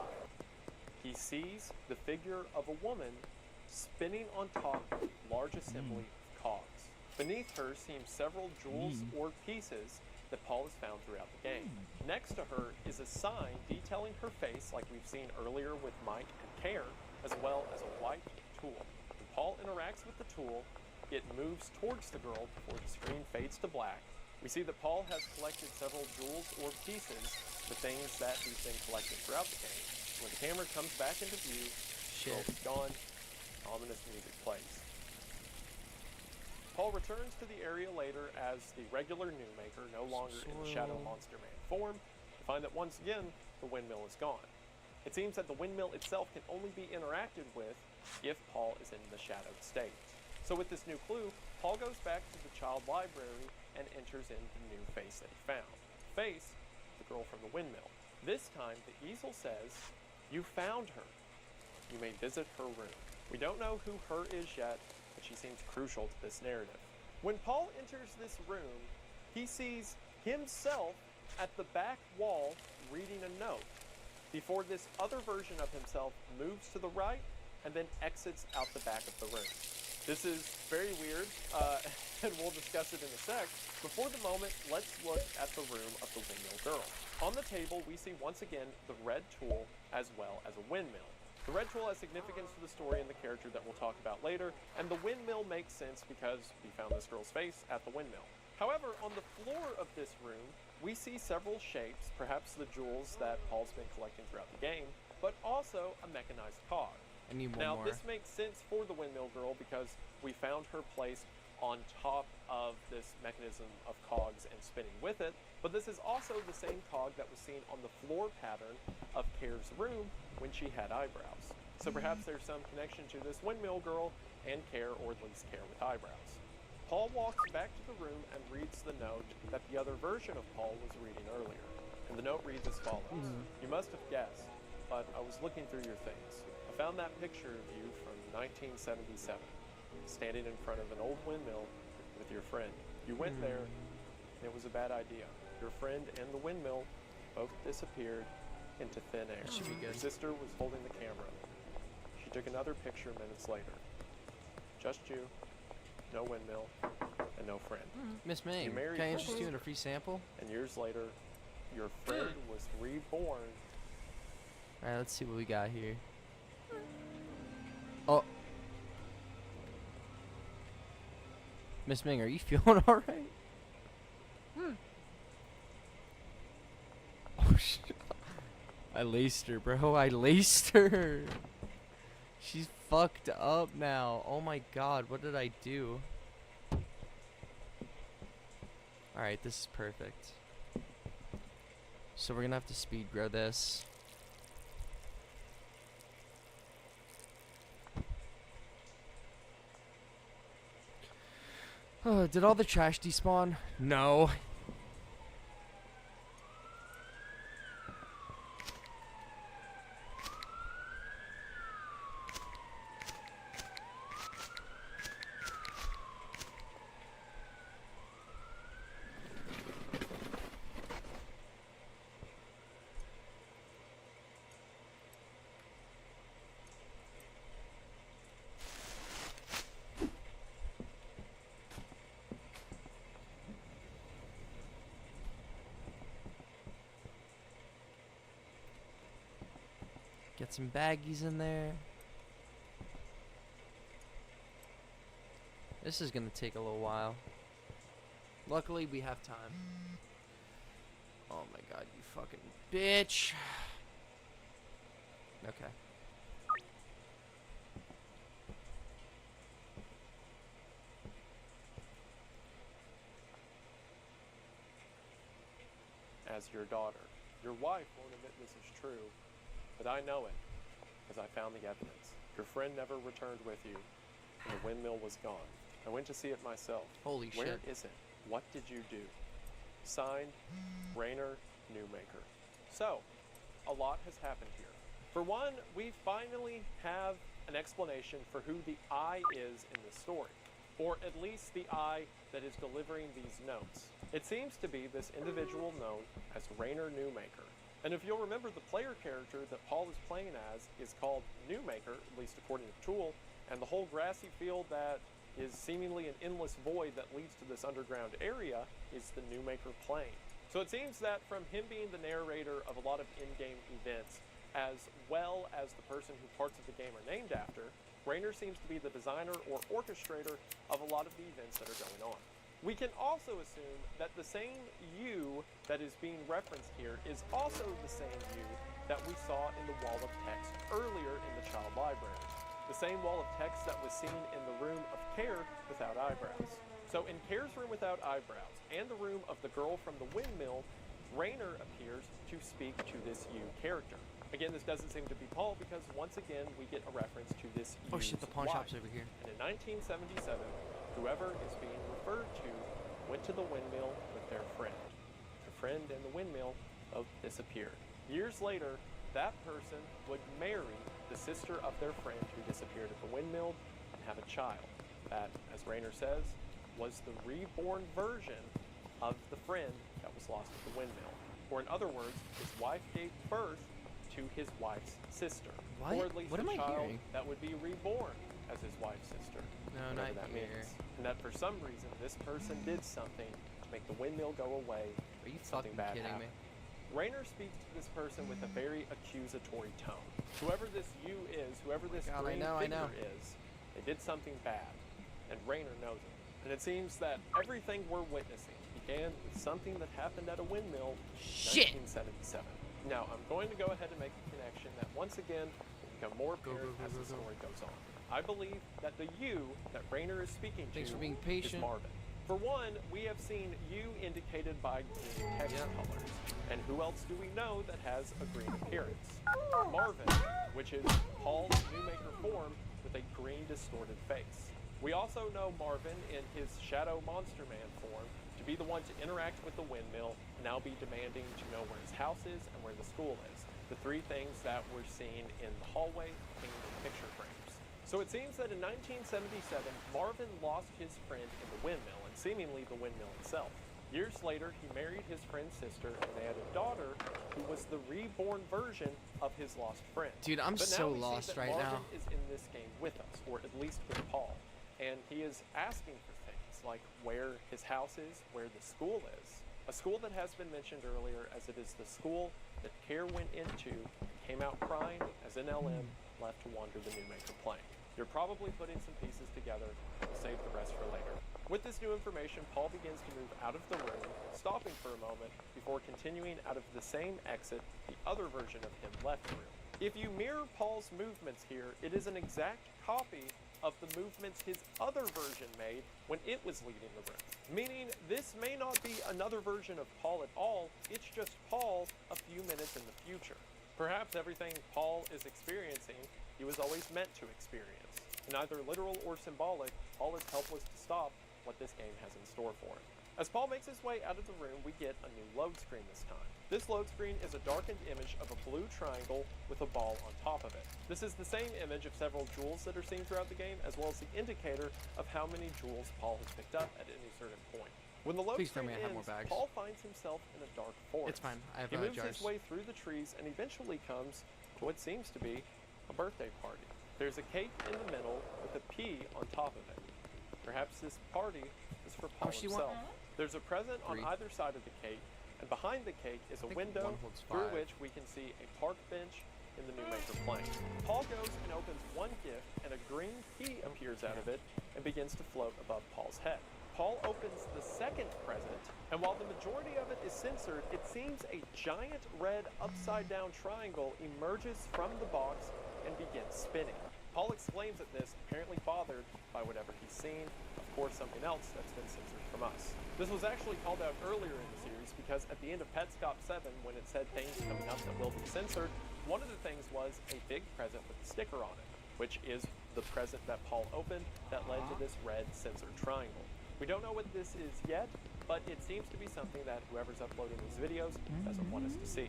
he sees the figure of a woman spinning on top of a large assembly of cogs. Beneath her seem several jewels or pieces that Paul has found throughout the game. Next to her is a sign detailing her face like we've seen earlier with Mike and Care, as well as a white tool. When Paul interacts with the tool, it moves towards the girl before the screen fades to black. We see that Paul has collected several jewels or pieces, the things that he's been collecting throughout the game. When the camera comes back into view, the girl is gone, ominous music plays. Paul returns to the area later as the regular Newmaker, no longer in the Shadow Monster Man form, to find that once again, the windmill is gone. It seems that the windmill itself can only be interacted with if Paul is in the shadowed state. So with this new clue, Paul goes back to the child library and enters in the new face that he found. Face, the girl from the windmill. This time, the easel says, "You found her. You may visit her room." We don't know who her is yet, but she seems crucial to this narrative. When Paul enters this room, he sees himself at the back wall reading a note, before this other version of himself moves to the right and then exits out the back of the room. This is very weird, and we'll discuss it in a sec. Before the moment, let's look at the room of the windmill girl. On the table, we see once again the red tool as well as a windmill. The red tool has significance to the story and the character that we'll talk about later, and the windmill makes sense because we found this girl's face at the windmill. However, on the floor of this room, we see several shapes, perhaps the jewels that Paul's been collecting throughout the game, but also a mechanized cog. I need one Now, more. this makes sense for the windmill girl because we found her placed on top of this mechanism of cogs and spinning with it, but this is also the same cog that was seen on the floor pattern of Care's room when she had eyebrows. So perhaps there's some connection to this windmill girl and Care, or at least Care with eyebrows. Paul walks back to the room and reads the note that the other version of Paul was reading earlier. And the note reads as follows. "You must have guessed, but I was looking through your things. I found that picture of you from 1977, standing in front of an old windmill with your friend. You went there, and it was a bad idea. Your friend and the windmill both disappeared into thin air. Should be Your good. sister was holding the camera. She took another picture minutes later. Just you, no windmill, and no friend. Miss May, You married can I her. interest you in a free sample? And years later, your friend was reborn." Alright, let's see what we got here. Oh. Miss Ming, are you feeling alright? Oh, shit. I laced her, bro. I laced her. She's fucked up now. Oh my god, what did I do? Alright, this is perfect. So we're gonna have to speed grow this. Oh, did all the trash despawn? No. Get some baggies in there. This is gonna take a little while. Luckily, we have time. Oh my god, you fucking bitch. Okay. as your daughter. Your wife won't admit this is true, but I know it, because I found the evidence. Your friend never returned with you, and the windmill was gone. I went to see it myself. Holy Where shit. is it? What did you do? Signed, Rainer Newmaker. So, a lot has happened here. For one, we finally have an explanation for who the I is in the story, or at least the I that is delivering these notes. It seems to be this individual known as Rainer Newmaker. And if you'll remember, the player character that Paul is playing as is called Newmaker, at least according to Tool, and the whole grassy field that is seemingly an endless void that leads to this underground area is the Newmaker Plain. So it seems that from him being the narrator of a lot of in-game events, as well as the person who parts of the game are named after, Rainer seems to be the designer or orchestrator of a lot of the events that are going on. We can also assume that the same you that is being referenced here is also the same you that we saw in the wall of text earlier in the child library. The same wall of text that was seen in the room of Care without eyebrows. So in Care's room without eyebrows and the room of the girl from the windmill, Rainer appears to speak to this you character. Again, this doesn't seem to be Paul because once again we get a reference to this Oh shit, the pawn shop's over here. And in 1977, whoever is being referred to went to the windmill with their friend. Their friend and the windmill both disappeared. Years later, that person would marry the sister of their friend who disappeared at the windmill and have a child. That, as Rainer says, was the reborn version of the friend that was lost at the windmill. Or in other words, his wife gave birth to his wife's sister. What? Or at least What am a I child hearing? that would be reborn as his wife's sister. No, whatever not that here. means. And that for some reason, this person did something to make the windmill go away. Are you Something fucking bad kidding happened. me? Rainer speaks to this person with a very accusatory tone. Whoever this you is, whoever this God, green I know. figure is, they did something bad, and Rainer knows it. And it seems that everything we're witnessing began with something that happened at a windmill Shit! in 1977. Now, I'm going to go ahead and make a connection that once again will become more apparent as the story goes on. I believe that the you that Rainer is speaking Thanks to for being is patient. Marvin. For one, we have seen you indicated by green text colors. And who else do we know that has a green appearance? Marvin, which is Paul's Newmaker form with a green distorted face. We also know Marvin in his Shadow Monster Man form to be the one to interact with the windmill and now be demanding to know where his house is and where the school is. The three things that were seen in the hallway hanging in the picture frames. So it seems that in 1977, Marvin lost his friend in the windmill, and seemingly the windmill itself. Years later, he married his friend's sister, and they had a daughter who was the reborn version of his lost friend. Dude, I'm But so now we see lost that right Marvin now. is in this game with us, or at least with Paul, and he is asking for things like where his house is, where the school is. A school that has been mentioned earlier, as it is the school that Care went into and came out crying as NLM left to wander the Newmaker Plain. You're probably putting some pieces together. We'll save the rest for later. With this new information, Paul begins to move out of the room, stopping for a moment before continuing out of the same exit the other version of him left through. If you mirror Paul's movements here, it is an exact copy of the movements his other version made when it was leaving the room. Meaning, this may not be another version of Paul at all, it's just Paul a few minutes in the future. Perhaps everything Paul is experiencing, he was always meant to experience. And either literal or symbolic, Paul is helpless to stop what this game has in store for him. As Paul makes his way out of the room, we get a new load screen this time. This load screen is a darkened image of a blue triangle with a ball on top of it. This is the same image of several jewels that are seen throughout the game, as well as the indicator of how many jewels Paul has picked up at any certain point. When the load Please tell screen me I have more ends, bags. Paul finds himself in a dark forest. It's fine. I have He moves jars. his way through the trees and eventually comes to what seems to be a birthday party. There's a cake in the middle with a P on top of it. Perhaps this party is for Paul much do you want? himself. There's a present on 3. either side of the cake, and behind the cake is a think window one holds through 5. which we can see a park bench in the Newmaker Plain. Paul goes and opens one gift, and a green key appears out of it and begins to float above Paul's head. Paul opens the second present, and while the majority of it is censored, it seems a giant red upside-down triangle emerges from the box and begins spinning. Paul exclaims at this, apparently bothered by whatever he's seen, of course something else that's been censored from us. This was actually called out earlier in the series because at the end of Petscop 7, when it said things coming up that will be censored, one of the things was a big present with a sticker on it, which is the present that Paul opened that led to this red censored triangle. We don't know what this is yet, but it seems to be something that whoever's uploading these videos doesn't want us to see.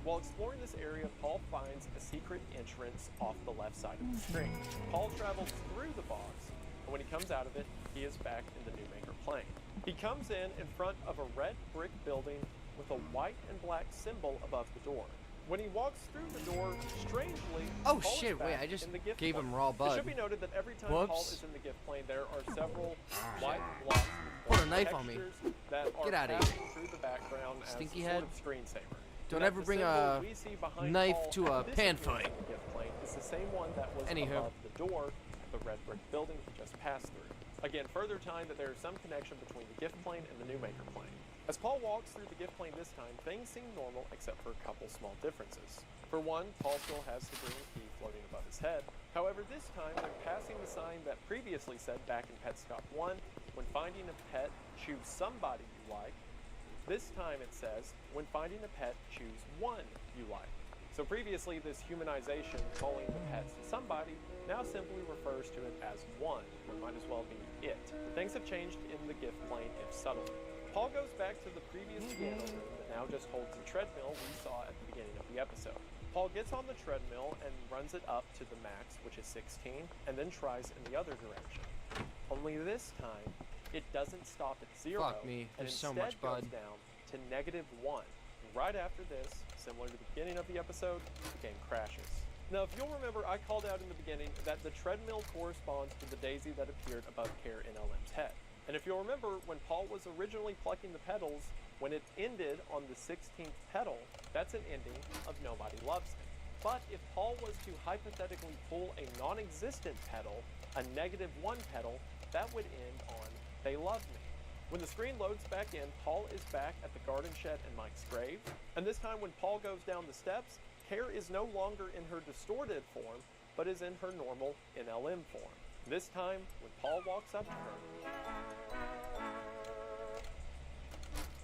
While exploring this area, Paul finds a secret entrance off the left side of the screen. Paul travels through the box, and when he comes out of it, he is back in the New Maker plane. He comes in front of a red brick building with a white and black symbol above the door. When he walks through the door, strangely, Oh Paul is shit, wait, back I just in the gift gave plane. him raw It bud. should be noted that every time Whoops. Paul is in the gift plane, there are several white blocks Pull a knife on me. that are Get outta here. passing through the background Stinky as head. sort of screensaver. Don't That ever the bring symbol a we see behind knife Paul to a at this pan appearance fight. in the gift plane is the same one that was Anywho. above the door of the red brick building he just passed through. Again, further tying that there is some connection between the gift plane and the New Maker plane. As Paul walks through the gift plane this time, things seem normal except for a couple small differences. For one, Paul still has the green key floating above his head. However, this time they're passing the sign that previously said back in Petscop 1, when finding a pet, choose somebody you like. This time it says, when finding a pet, choose one you like. So previously, this humanization, calling the pets somebody, now simply refers to it as one, or might as well be it. Things have changed in the gift plane, if subtly. Paul goes back to the previous piano room that now just holds the treadmill we saw at the beginning of the episode. Paul gets on the treadmill and runs it up to the max, which is 16, and then tries in the other direction. Only this time, it doesn't stop at 0, Fuck me, and there's so instead much bud. goes down to -1. Right after this, similar to the beginning of the episode, the game crashes. Now, if you'll remember, I called out in the beginning that the treadmill corresponds to the daisy that appeared above Care in LM's head. And if you'll remember, when Paul was originally plucking the petals, when it ended on the 16th petal, that's an ending of Nobody Loves Me. But if Paul was to hypothetically pull a non-existent petal, a -1 petal, that would end on They Love Me. When the screen loads back in, Paul is back at the garden shed in Mike's grave. And this time when Paul goes down the steps, Care is no longer in her distorted form, but is in her normal NLM form. This time, when Paul walks up to her,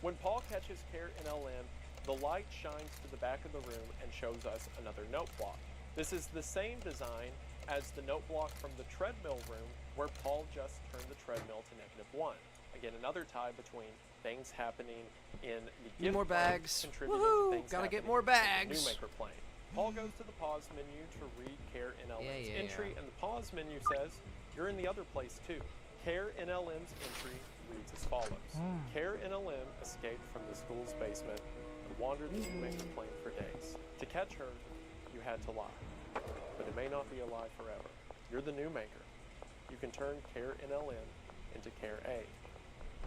when Paul catches Care in LM, the light shines to the back of the room and shows us another note block. This is the same design as the note block from the treadmill room where Paul just turned the treadmill to -1. Again, another tie between things happening in the Need gift more plane bags. contributing Woohoo! to things Gotta get happening more in the bags. New Maker plane. Paul goes to the pause menu to read Care in LM's Yeah. entry, and the pause menu says, you're in the other place too. Care in LM's entry reads as follows. Care in LM escaped from the school's basement and wandered the New Maker plane for days. To catch her, you had to lie. But it may not be a lie forever. You're the New Maker. You can turn Care in LM into Care A.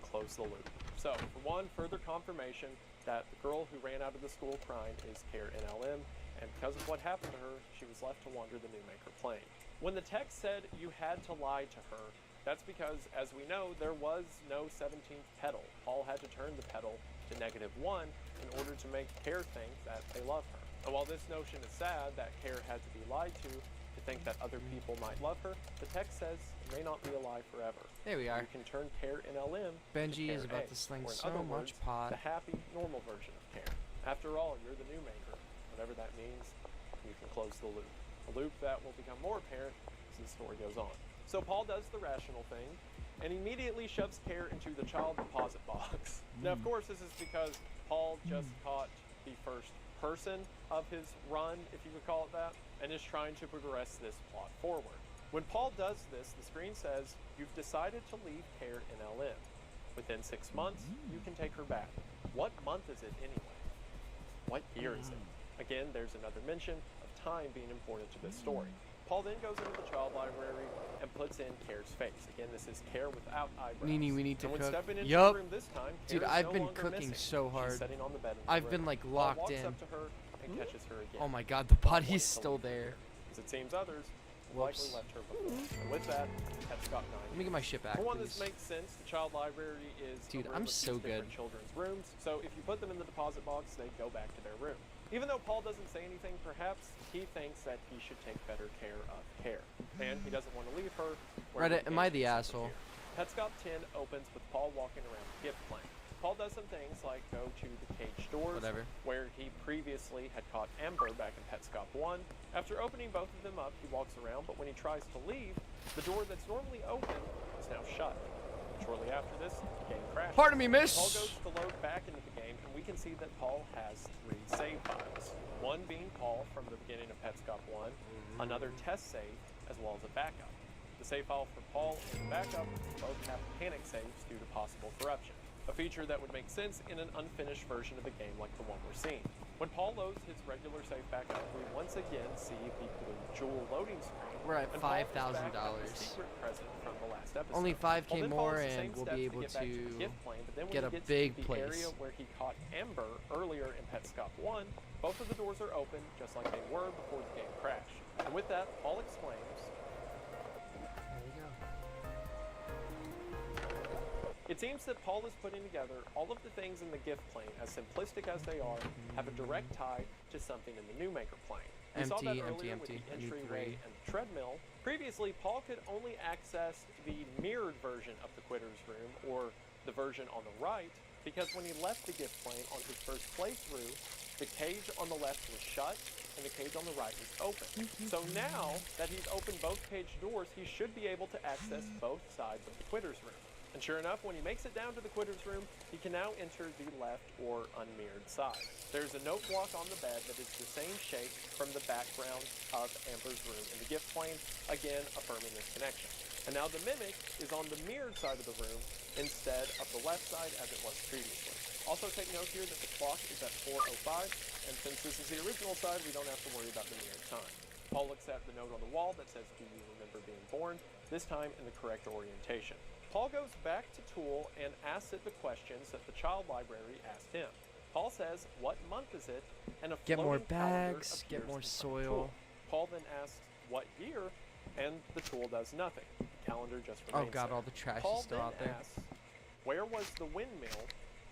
Close the loop. So, for one, further confirmation that the girl who ran out of the school crying is Care in LM, and because of what happened to her, she was left to wander the New Maker plane. When the text said you had to lie to her, that's because, as we know, there was no 17th petal. Paul had to turn the petal to -1 in order to make Care think that they love her. And while this notion is sad that Care had to be lied to think that other people might love her, the text says it may not be a lie forever. There we are. You can turn Care in LM Benji to is Care about A, to sling or in so other much words, pot. the happy, normal version of Care. After all, you're the New Maker. Whatever that means, you can close the loop. A loop that will become more apparent as the story goes on. So Paul does the rational thing, and immediately shoves Care into the child deposit box. Now, of course, this is because Paul just caught the first person of his run, if you could call it that, and is trying to progress this plot forward. When Paul does this, the screen says, you've decided to leave Care in LM. Within 6 months, you can take her back. What month is it anyway? What year is it? Again, there's another mention of time being important to this story. Paul then goes into the child library and puts in Care's face. Again, this is Care without eyebrows. Nini, we need to and when cook. stepping into Yup. the room this time, Dude, Care is I've no been longer cooking missing. so hard. She's sitting on the bed in the I've room. been, like, Paul locked walks in. up to her and catches her again. Oh my god, the Not body's wanting to still leave her there. here, as it seems others likely Whoops. left her before. And with that, Petscop 9. Let me get my shit back, For one, please. this makes sense. The child library is Dude, a room I'm with so these different good. children's rooms, so if you put them in the deposit box, they go back to their room. Even though Paul doesn't say anything, perhaps he thinks that he should take better care of Care, and he doesn't want to leave her. where Reddit, am I the litigation asshole? disappear. Petscop 10 opens with Paul walking around the gift plane. Paul does some things like go to the cage doors, Whatever. where he previously had caught Amber back in Petscop 1. After opening both of them up, he walks around, but when he tries to leave, the door that's normally open is now shut. Shortly after this, the game crashes. Pardon me, miss. Paul goes to load back into the game, and we can see that Paul has 3 save files. One being Paul from the beginning of Petscop 1, another test save, as well as a backup. The save file for Paul and the backup both have panic saves due to possible corruption, a feature that would make sense in an unfinished version of the game like the one we're seeing. When Paul loads his regular save back up, we once again see the blue jewel loading screen. We're at and Paul is back $5,000. at the secret present from the last episode. Only Paul 5K then more follows the same and we'll steps be to able get back the to gift plane, but then when get he a gets big to the place. area where he caught Amber earlier in Petscop 1, both of the doors are open just like they were before the game crashed. And with that, Paul exclaims, There you go. "It seems that Paul is putting together all of the things in the gift plane, as simplistic as they are, have a direct tie to something in the new Maker plane. We saw that Empty, earlier empty, with the empty. I need entryway 3. and the treadmill. Previously, Paul could only access the mirrored version of the Quitter's Room, or the version on the right, because when he left the gift plane on his first playthrough, the cage on the left was shut and the cage on the right was open. So now that he's opened both cage doors, he should be able to access both sides of the Quitter's Room. And sure enough, when he makes it down to the Quitter's Room, he can now enter the left or unmirrored side. There's a note block on the bed that is the same shape from the background of Amber's room in the gift plane, again affirming this connection. And now the Mimic is on the mirrored side of the room instead of the left side as it was previously. Also take note here that the clock is at 4:05, and since this is the original side, we don't have to worry about the mirrored time. Paul looks at the note on the wall that says, "Do you remember being born?" this time in the correct orientation. Paul goes back to Tool and asks it the questions that the child library asked him. Paul says, "What month is it?" and a Get more floating calendar bags, get appears more in front of soil. Tool. Paul then asks, "What year?" and the Tool does nothing. The calendar just Oh remains god, there. all the trash Paul is still then out there. asks, "Where was the windmill?"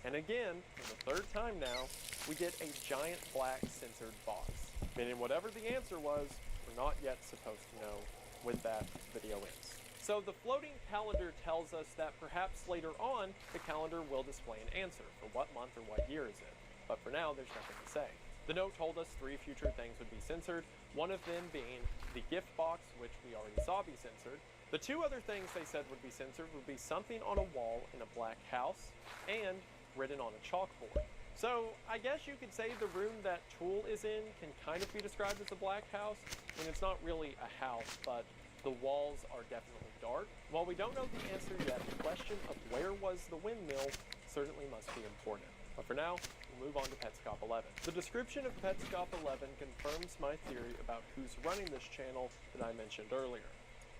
And again, for the third time now, we get a giant black censored box. Meaning whatever the answer was, we're not yet supposed to know. With that, the video ends. So the floating calendar tells us that perhaps later on, the calendar will display an answer for what month or what year is it. But for now, there's nothing to say. The note told us 3 future things would be censored, one of them being the gift box, which we already saw be censored. The 2 other things they said would be censored would be something on a wall in a black house and written on a chalkboard. So I guess you could say the room that Tool is in can kind of be described as a black house. I mean, it's not really a house, but the walls are definitely dark. While we don't know the answer yet, the question of where was the windmill certainly must be important. But for now, we'll move on to Petscop 11. The description of Petscop 11 confirms my theory about who's running this channel that I mentioned earlier.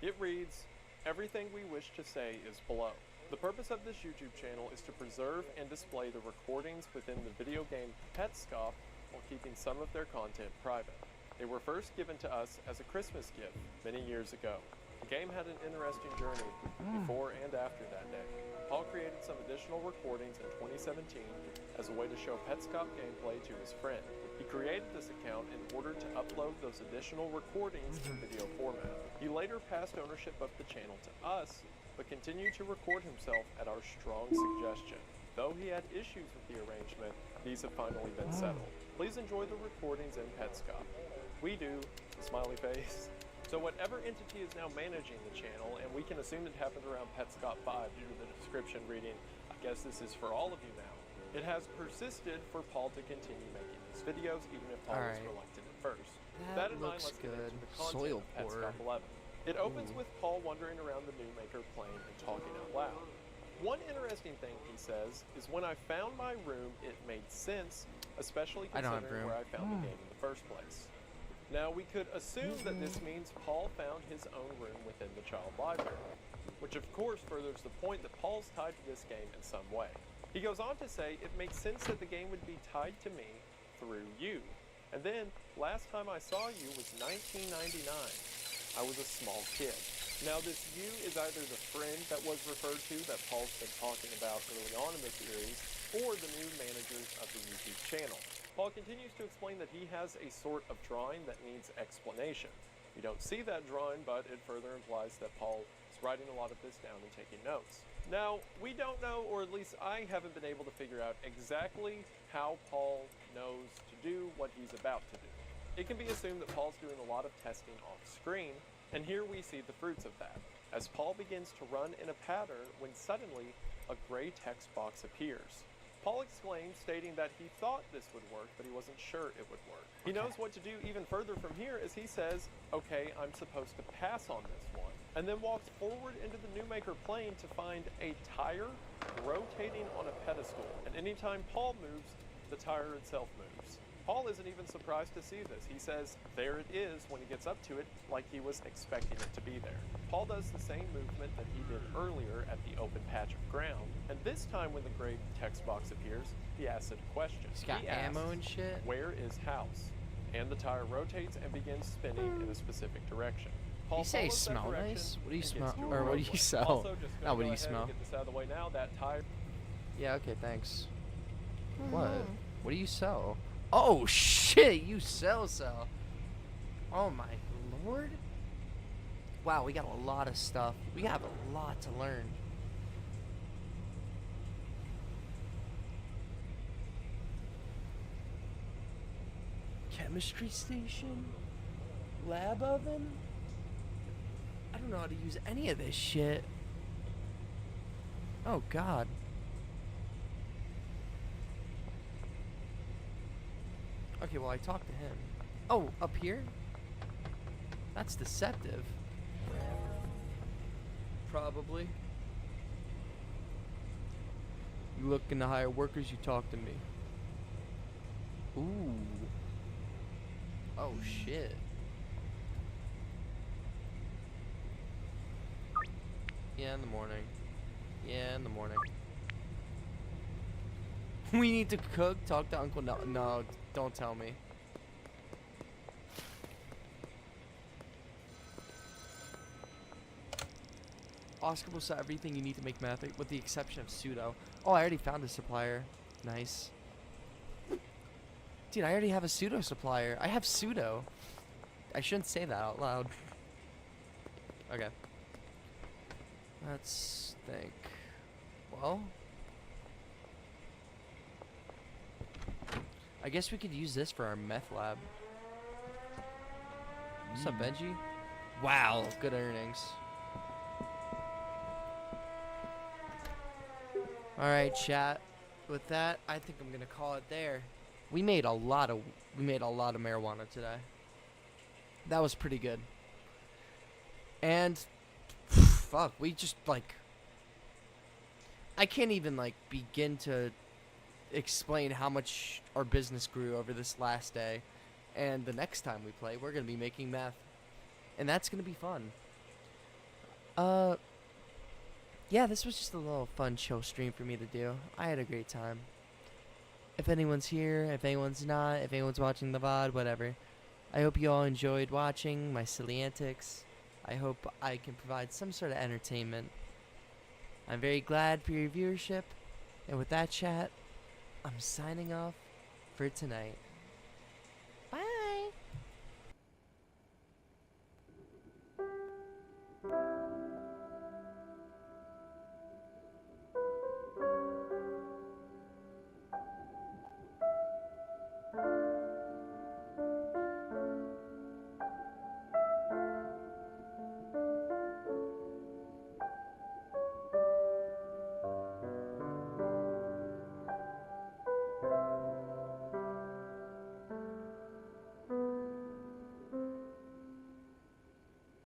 It reads, "Everything we wish to say is below. The purpose of this YouTube channel is to preserve and display the recordings within the video game Petscop while keeping some of their content private. They were first given to us as a Christmas gift many years ago. The game had an interesting journey before and after that day. Paul created some additional recordings in 2017 as a way to show Petscop gameplay to his friend. He created this account in order to upload those additional recordings in video format. He later passed ownership of the channel to us, but continued to record himself at our strong suggestion. Though he had issues with the arrangement, these have finally been settled. Please enjoy the recordings in Petscop. We do," smiley face. So whatever entity is now managing the channel, and we can assume it happened around Petscop 5 due to the description reading, "I guess this is for all of you now," it has persisted for Paul to continue making these videos, even if Paul was Alright. reluctant at first. That in mind, looks let's get into good. the content Soil of pour. Petscop 11. It opens with Paul wandering around the new Maker plane and talking out loud. One interesting thing he says is, "When I found my room, it made sense, especially I don't have considering room. where I found the game in the first place." Now, we could assume that this means Paul found his own room within the child library, which of course furthers the point that Paul's tied to this game in some way. He goes on to say, "It makes sense that the game would be tied to me through you. And then, last time I saw you was 1999. I was a small kid." Now, this you is either the friend that was referred to that Paul's been talking about early on in the series, or the new managers of the YouTube channel. Paul continues to explain that he has a sort of drawing that needs explanation. We don't see that drawing, but it further implies that Paul writing a lot of this down and taking notes. Now, we don't know, or at least I haven't been able to figure out exactly how Paul knows to do what he's about to do. It can be assumed that Paul's doing a lot of testing off screen, and here we see the fruits of that, as Paul begins to run in a pattern when suddenly a gray text box appears. Paul exclaimed, stating that he thought this would work, but he wasn't sure it would work. He knows what to do even further from here as he says, okay, I'm supposed to pass on this one, and then walks forward into the Newmaker plane to find a tire rotating on a pedestal, and anytime Paul moves, the tire itself moves. Paul isn't even surprised to see this. He says, there it is when he gets up to it, like he was expecting it to be there. Paul does the same movement that he did earlier at the open patch of ground, and this time when the gray text box appears, he asks it a question. He's got He ammo asks, and shit. where is house? And the tire rotates and begins spinning in a specific direction. Paul You say follows that smell direction nice? What do you and smell? gets to a Or what do you roadway. sell? Also, just gonna Not what go do you ahead and smell? Get this out of the way now. That tire. Yeah, okay, thanks. What? What do you sell? Oh shit, you sell. Oh my lord. Wow, we got a lot of stuff. We have a lot to learn. Chemistry station? Lab oven? I don't know how to use any of this shit. Oh god. Okay, well I talked to him. Oh, up here? That's deceptive. Probably. You looking to hire workers, you talk to me. Ooh. Oh shit. Yeah, in the morning. Yeah, in the morning. We need to cook, talk to Uncle. No, don't tell me. Oscar will sell everything you need to make meth, with the exception of pseudo. Oh, I already found a supplier. Nice. Dude, I already have a pseudo supplier. I have pseudo. I shouldn't say that out loud. Okay. Let's think. Well, I guess we could use this for our meth lab. What's up, Benji? Wow, good earnings. Alright, chat. With that, I think I'm gonna call it there. We made a lot of marijuana today. That was pretty good. And fuck, we just I can't even begin to explain how much our business grew over this last day. And the next time we play, we're gonna be making meth. And that's gonna be fun. Yeah, this was just a little fun chill stream for me to do. I had a great time. If anyone's here, if anyone's not, if anyone's watching the VOD, whatever. I hope you all enjoyed watching my silly antics. I hope I can provide some sort of entertainment. I'm very glad for your viewership. And with that, chat, I'm signing off for tonight.